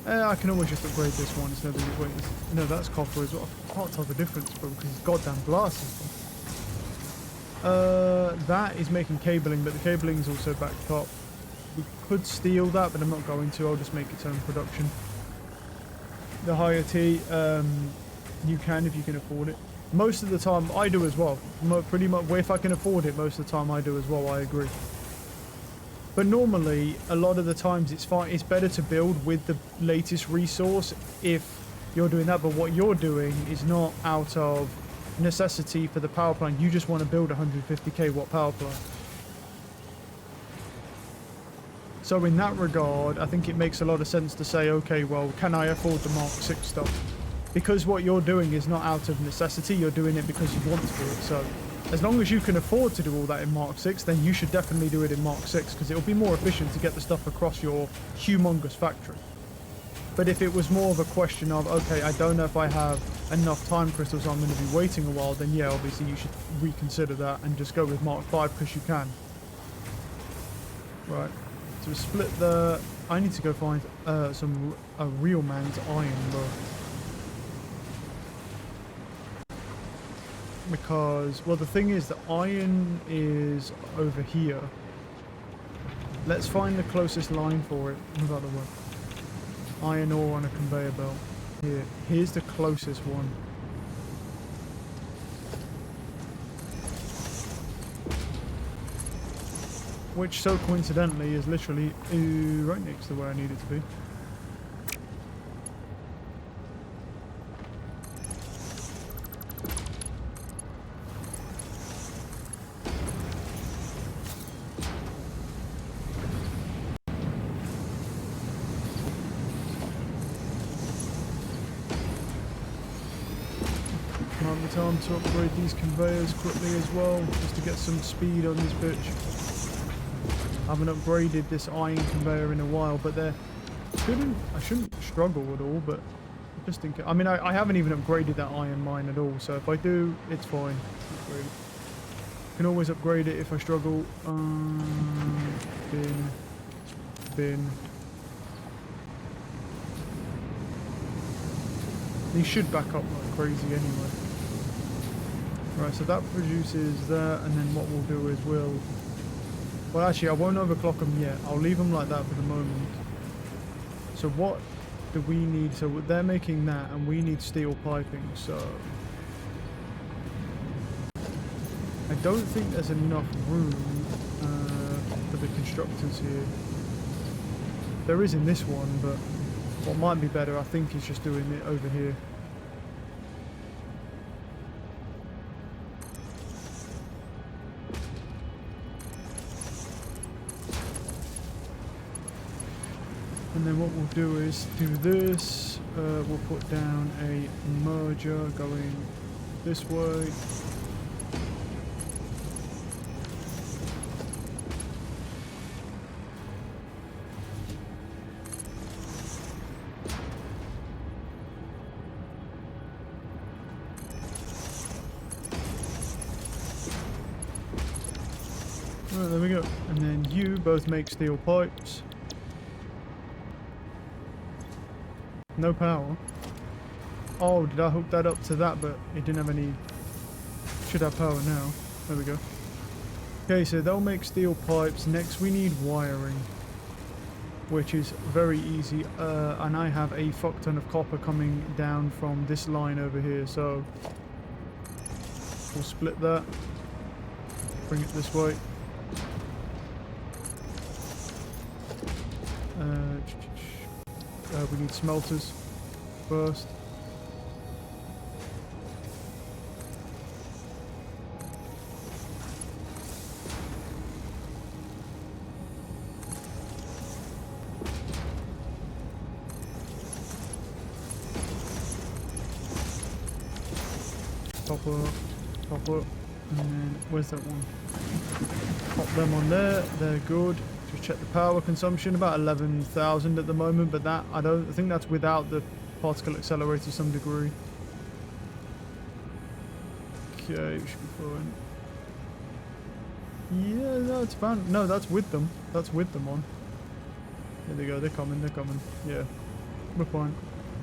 I can always just upgrade this one. It's no big wait. No, that's copper as well. I can't tell the difference, bro, because it's goddamn glass system. That is making cabling, but the cabling is also backed up. We could steal that, but I'm not going to. I'll just make its own production. The higher T, you can if you can afford it. Most of the time, I do as well. Pretty much, if I can afford it, most of the time I do as well. I agree. But normally, a lot of the times it's fine. It's better to build with the latest resource if you're doing that. But what you're doing is not out of necessity for the power plant. You just want to build a 150k watt power plant. So in that regard, I think it makes a lot of sense to say, okay, well, can I afford the Mark 6 stuff? Because what you're doing is not out of necessity. You're doing it because you want to do it. So as long as you can afford to do all that in Mark 6, then you should definitely do it in Mark 6 because it'll be more efficient to get the stuff across your humongous factory. But if it was more of a question of, okay, I don't know if I have enough time crystals, so I'm going to be waiting a while, then yeah, obviously you should reconsider that and just go with Mark 5 because you can. Right. So we split the... I need to go find a real man's iron, bro. Because, well, the thing is, the iron is over here. Let's find the closest line for it. Move out of the way. Iron ore on a conveyor belt. Here. Here's the closest one. Which, so coincidentally, is literally right next to where I need it to be. Time to upgrade these conveyors quickly as well, just to get some speed on this bitch. I haven't upgraded this iron conveyor in a while, but I shouldn't struggle at all, but just in case. I mean, I haven't even upgraded that iron mine at all, so if I do, it's fine. Can always upgrade it if I struggle. Bin. These should back up like crazy anyway. Right, so that produces that, and then what we'll do is well, actually, I won't overclock them yet. I'll leave them like that for the moment. So what do we need? So they're making that, and we need steel piping, so... I don't think there's enough room for the constructors here. There is in this one, but What might be better, I think, is just doing it over here. And then what we'll do is do this. We'll put down a merger going this way. Right, there we go. And then you both make steel pipes. No power. Oh, did I hook that up to that, but it didn't have any... Should have power now. There we go. Okay, so they'll make steel pipes. Next we need wiring, which is very easy. And I have a fuck ton of copper coming down from this line over here, so we'll split that. Bring it this way. We need smelters first. Copper, and then where's that one? Pop them on there. They're good. Just check the power consumption, about 11,000 at the moment, but that I think that's without the particle accelerator to some degree. Okay, we should be fine. Yeah, no, it's fine. No, that's with them. That's with them on. There they go. They're coming. They're coming. Yeah, we're fine.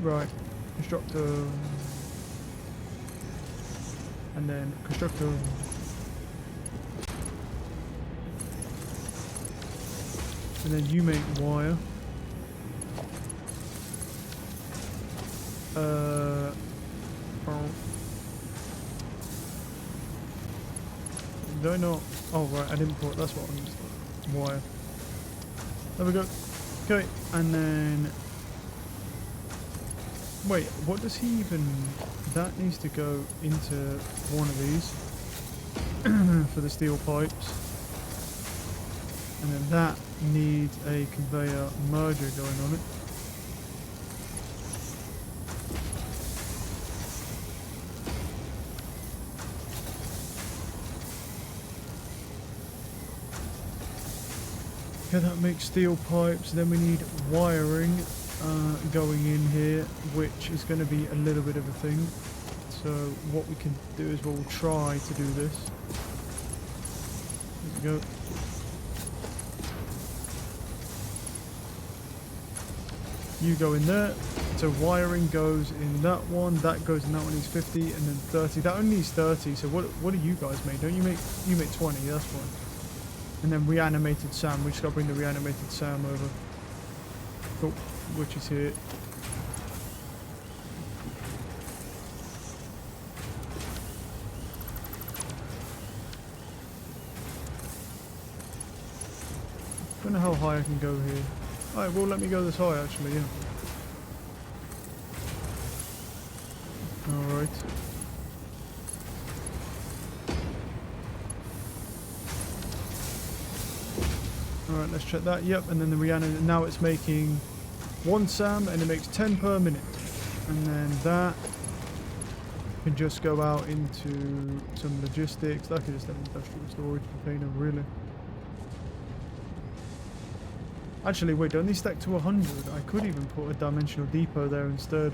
Right, constructor, and then constructor. And then you make wire. Do I not? Oh right, I didn't put. That's what I'm just wire. There we go. Okay, and then wait. What does he even? That needs to go into one of these for the steel pipes. And then that needs a conveyor merger going on it. Okay, that makes steel pipes. Then we need wiring going in here, which is going to be a little bit of a thing. So what we can do is we'll try to do this. There we go. You go in there, so wiring goes in that one, that goes in that one, needs 50, and then 30. That only needs 30, so what do you guys make? Don't you make 20, that's fine. And then reanimated Sam, we just gotta bring the reanimated Sam over. Cool, which is here. I don't know how high I can go here. Alright, well let me go this high actually, yeah. Alright. Alright, let's check that. Yep, and then the reanimate. Now it's making 1 SAM and it makes 10 per minute. And then that can just go out into some logistics. That could just have an industrial storage container, really. Actually, wait, don't they stack to 100? I could even put a dimensional depot there instead.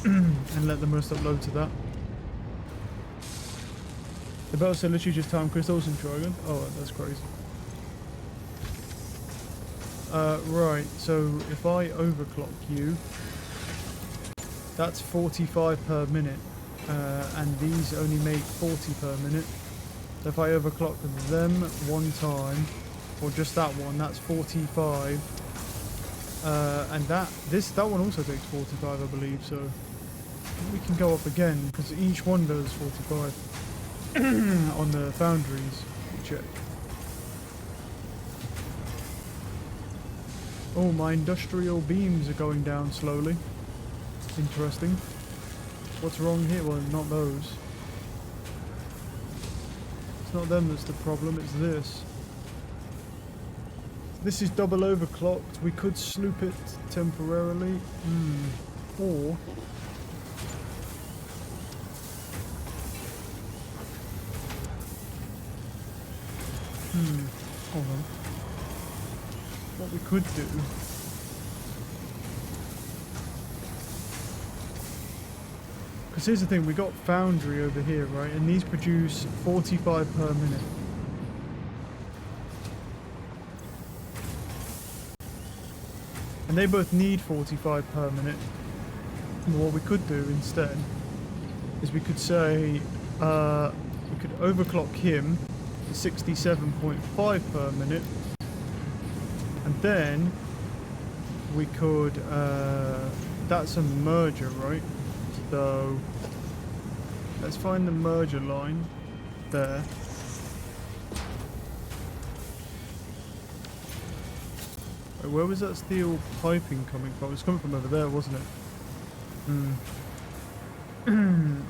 And let the most upload to that. The belts are literally just time crystals and dragon. Oh, that's crazy. Right, so if I overclock you, that's 45 per minute. And these only make 40 per minute. So if I overclock them one time, or just that one, that's 45. And that one also takes 45, I believe. So we can go up again because each one does 45 on the foundries. check. Oh, my industrial beams are going down slowly. Interesting. What's wrong here? Well, not those. It's not them that's the problem, it's this. This is double overclocked. We could sloop it temporarily. Or... hold on. What we could do... Because here's the thing, we got Foundry over here, right? And these produce 45 per minute. And they both need 45 per minute. And what we could do instead is we could say we could overclock him to 67.5 per minute, and then we could that's a merger, right? So let's find the merger line there. Wait, where was that steel piping coming from? It was coming from over there, wasn't it?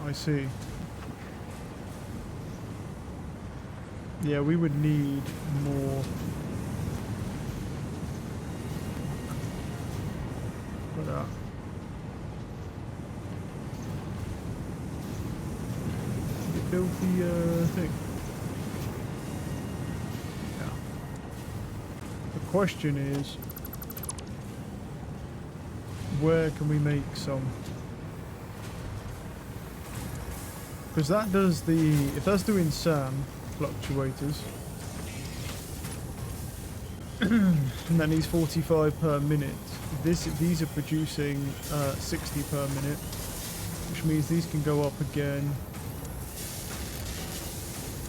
I see. Yeah, we would need more. Look at that. Build the thing. Yeah. The question is, where can we make some? Because that does the, if that's doing SAM fluctuators, and that needs 45 per minute. These are producing 60 per minute, which means these can go up again.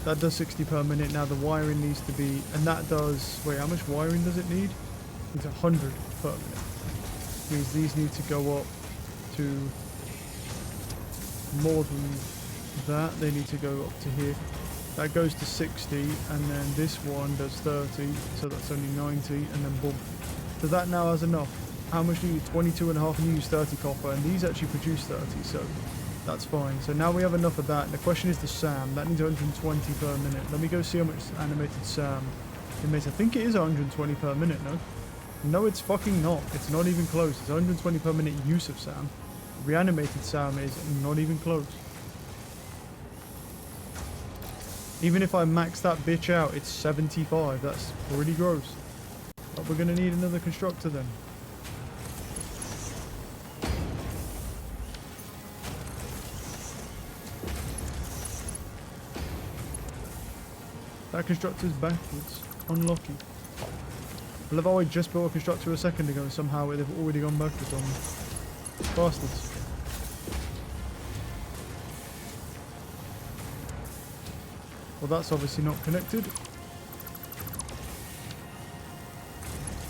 That does 60 per minute. Now the wiring needs to be, and that does, wait, how much wiring does it need? It's 100 per minute. Which means these need to go up to more than that. They need to go up to here. That goes to 60, and then this one does 30, so that's only 90, and then boom. So that now has enough. How much do you use? 22.5, and you use 30 copper, and these actually produce 30, so that's fine. So now we have enough of that. The question is the SAM. That needs 120 per minute. Let me go see how much animated SAM it makes. I think it is 120 per minute, no? No, it's fucking not. It's not even close. It's 120 per minute use of SAM. Reanimated SAM is not even close. Even if I max that bitch out, it's 75. That's pretty gross. But we're gonna need another constructor then. That constructor's backwards. Unlucky. I love how I just built a constructor a second ago and somehow they've already gone backwards on me. Bastards. Well, that's obviously not connected.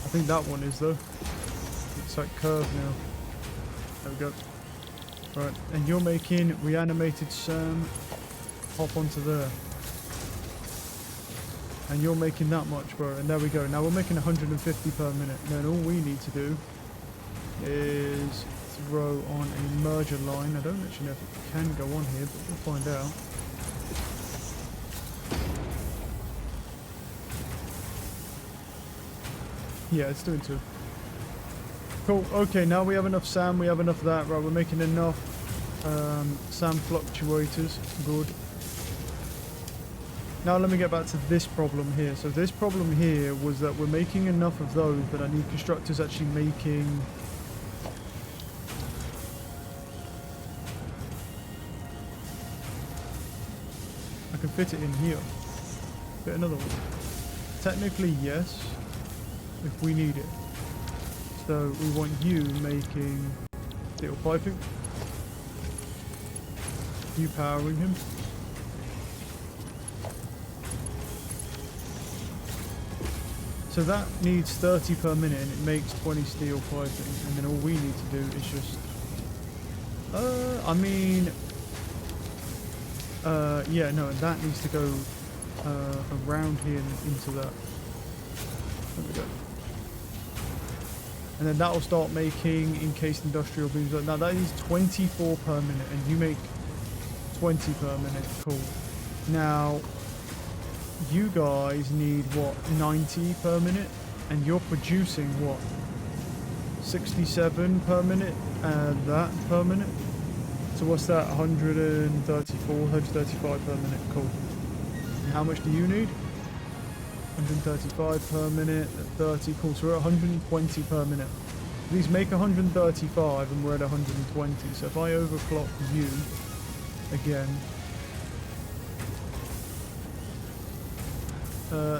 I think that one is though. It's like curved now. There we go. Right, and you're making reanimated SAM. Hop onto there. And you're making that much, bro. And there we go. Now we're making 150 per minute. And then all we need to do is throw on a merger line. I don't actually know if it can go on here, but we'll find out. Yeah, it's doing two. Cool. Okay, now we have enough SAM. We have enough of that. Right, we're making enough SAM fluctuators. Good. Now let me get back to this problem here. So this problem here was that we're making enough of those, but I need constructors actually making... I can fit it in here. Fit another one. Technically, yes, if we need it. So we want you making steel piping. You powering him. So that needs 30 per minute and it makes 20 steel piping, and then all we need to do is just yeah, no, that needs to go around here and into that. There we go. And then that'll start making encased industrial beams. Now that is 24 per minute, and you make 20 per minute. Cool. Now, you guys need what, 90 per minute? And you're producing what, 67 per minute? And that per minute? So what's that, 134, 135 per minute? Cool. And how much do you need? 135 per minute, 30, cool, so we're at 120 per minute. These make 135 and we're at 120, so if I overclock you again,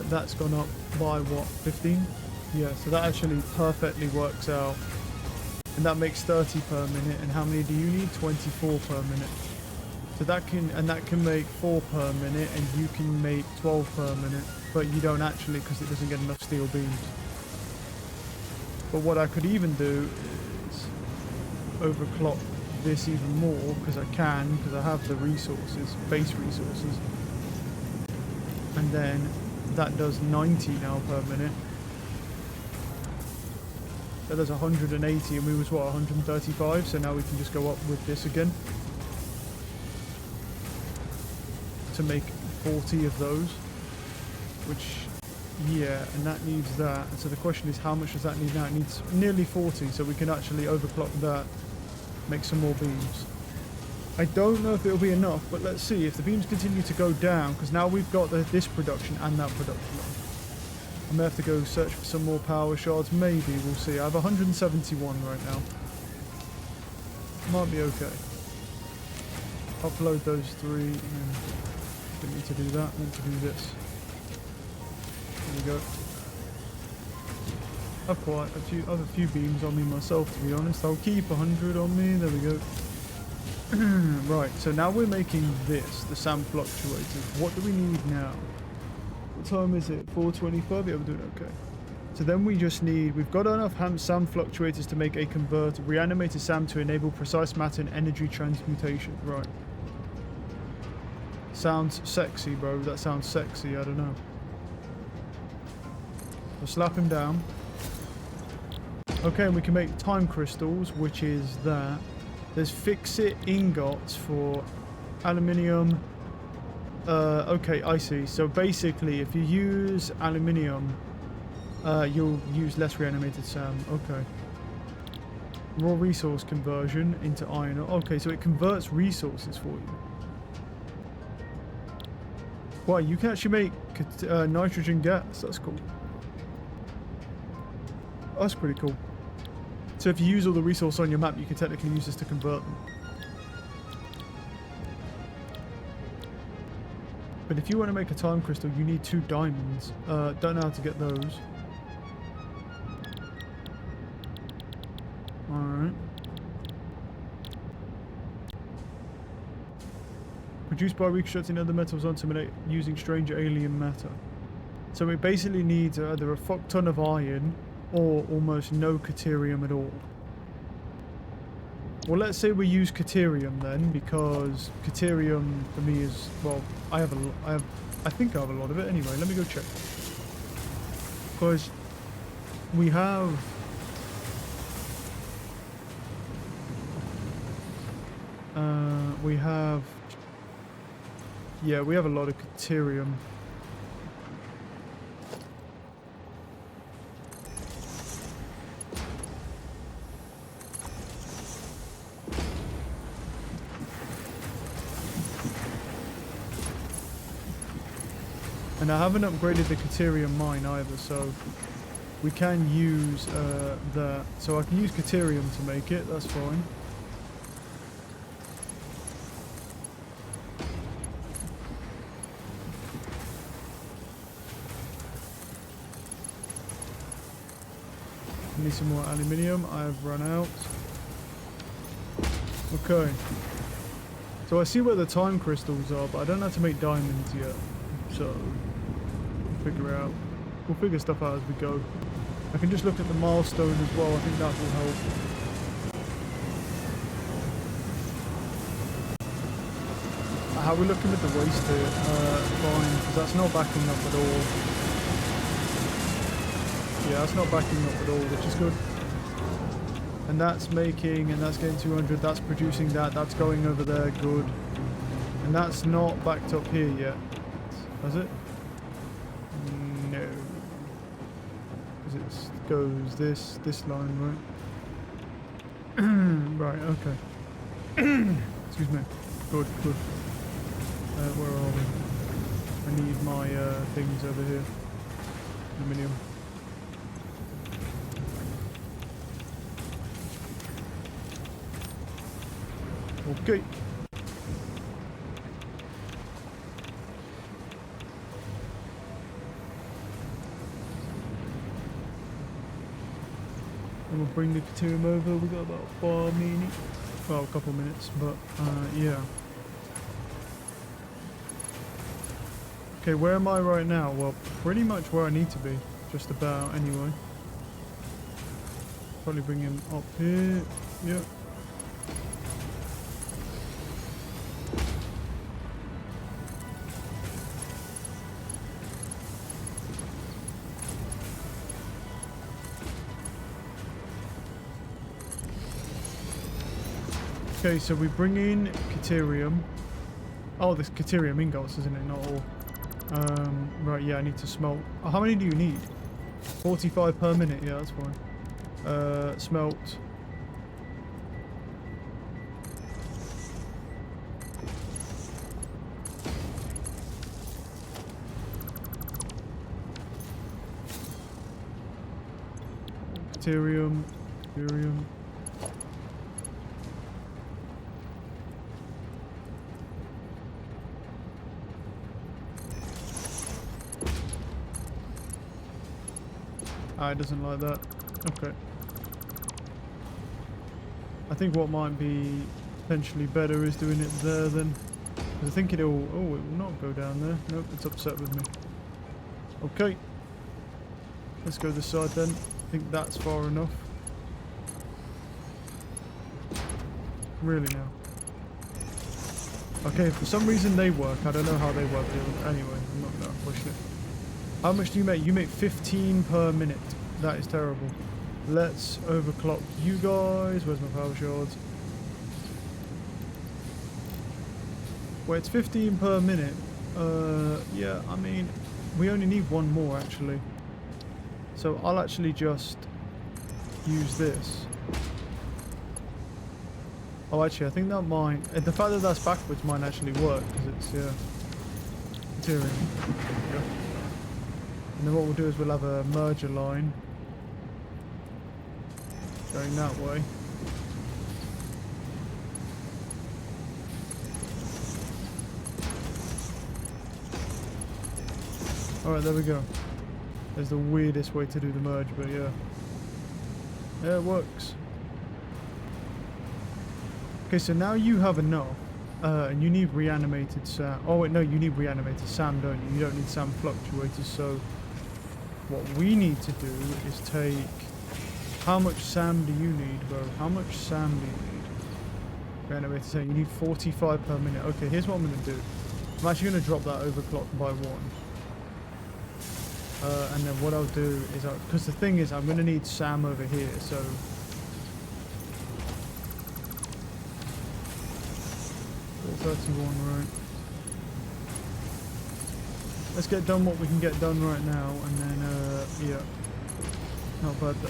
that's gone up by what, 15? Yeah, so that actually perfectly works out. And that makes 30 per minute, and how many do you need? 24 per minute. So that can make 4 per minute, and you can make 12 per minute. But you don't actually, because it doesn't get enough steel beams. But what I could even do is overclock this even more, because I can, because I have the resources, base resources. And then that does 90 now per minute. That does 180, and we was what, 135? So now we can just go up with this again to make 40 of those. Which, yeah, and that needs that. And so the question is, how much does that need now? It needs nearly 40, so we can actually overclock that, make some more beams. I don't know if it'll be enough, but let's see. If the beams continue to go down, because now we've got this production and that production on. I may have to go search for some more power shards. Maybe, we'll see. I have 171 right now. Might be okay. Upload those 3. Didn't need to do that. I want to do this. There we go. I've a few beams on me myself, to be honest. I'll keep 100 on me. There we go. Right, so now we're making this, the SAM fluctuators. What do we need now? What time is it? 4:25? Yeah, we're doing okay. So then we just need, we've got enough SAM fluctuators to make a reanimated SAM to enable precise matter and energy transmutation. Right. Sounds sexy, bro. That sounds sexy. I don't know. We'll slap him down. Okay, and we can make time crystals, which is that. There's fix-it ingots for aluminium. Okay, I see. So basically, if you use aluminium, you'll use less reanimated SAM. Okay. Raw resource conversion into iron. Okay, so it converts resources for you. Wow, you can actually make nitrogen gas. That's cool. That's pretty cool. So if you use all the resources on your map, you can technically use this to convert them. But if you want to make a time crystal, you need 2 diamonds. Don't know how to get those. Alright. Produced by reconstructing other metals on simulate using strange alien matter. So it basically needs either a fuck ton of iron or almost no caterium at all. Well, let's say we use caterium then, because caterium for me is, well, I think I have a lot of it anyway. Let me go check. Because we have yeah, we have a lot of caterium. And I haven't upgraded the caterium mine either, so we can use that. So I can use caterium to make it, that's fine. Need some more aluminium. I have run out. Okay. So I see where the time crystals are, but I don't know how to make diamonds yet. So we'll figure out. We'll figure stuff out as we go. I can just look at the milestone as well. I think that will help. How are we looking with the waste here? Fine, because that's not backing up at all. Yeah, that's not backing up at all, which is good. And that's making, and that's getting 200, that's producing that, that's going over there, good. And that's not backed up here yet, has it? No. Because it goes this line, right? Right, okay. Excuse me. Good, good. Where are we? I need my things over here. Aluminium. Okay. And we'll bring the Caterium over. We've got about 5 minutes. Well, a couple minutes, but yeah. Okay, where am I right now? Well, pretty much where I need to be. Just about, anyway. Probably bring him up here. Yep. Okay, so we bring in Caterium. Oh, there's Caterium ingots, isn't it? Not all. Right, yeah, I need to smelt. Oh, how many do you need? 45 per minute. Yeah, that's fine. Smelt. Caterium. Caterium. It doesn't like that. Okay. I think what might be potentially better is doing it there then. I think it'll... Oh, it will not go down there. Nope, it's upset with me. Okay. Let's go this side then. I think that's far enough. Really now. Okay, for some reason they work. I don't know how they work. Anyway, I'm not going to push it. How much do you make? You make 15 per minute. That is terrible. Let's overclock you guys. Where's my power shards? Wait, it's 15 per minute. Yeah, I mean, we only need one more actually. So I'll actually just use this. Oh, actually, I think that might... The fact that that's backwards might actually work because it's, yeah, Material. Yeah. And then what we'll do is we'll have a merger line going that way. Alright, there we go. There's the weirdest way to do the merge, but yeah. Yeah, it works. Okay, so now you have enough. And you need reanimated SAM. Oh wait, no, you need reanimated SAM, don't you? You don't need SAM fluctuators, so... What we need to do is take... How much SAM do you need, bro? How much SAM do you need? Reanimated SAM, you need 45 per minute. Okay, here's what I'm going to do. I'm actually going to drop that overclock by 1. And then what I'll do is... Because the thing is, I'm going to need SAM over here, so... 431, right. Let's get done what we can get done right now, and then, yeah. Not bad, though.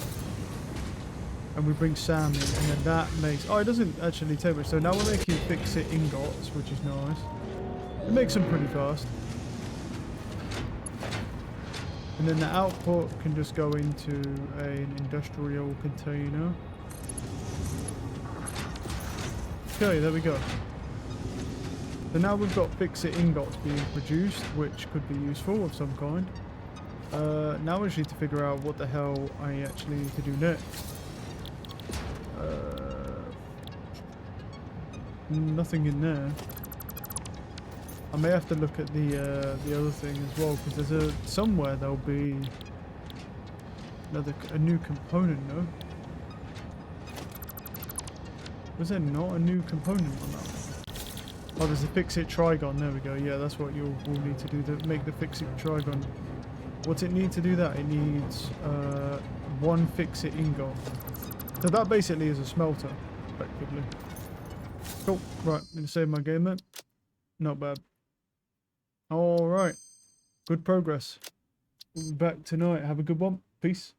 And we bring SAM in, and then that makes... Oh, it doesn't actually take much. So now we're making fix-it ingots, which is nice. It makes them pretty fast. And then the output can just go into an industrial container. Okay, there we go. So now we've got fix-it ingots being produced, which could be useful of some kind. Now we just need to figure out what the hell I actually need to do next. Nothing in there. I may have to look at the other thing as well, because there's somewhere there'll be a new component, no? Was there not a new component on that one? Oh, there's a fix-it trigon. There we go. Yeah, that's what we'll need to do to make the fix-it trigon. What's it need to do that? It needs one fix-it ingot. So that basically is a smelter, effectively. Cool. Right, I'm going to save my game then. Not bad. Alright. Good progress. We'll be back tonight. Have a good one. Peace.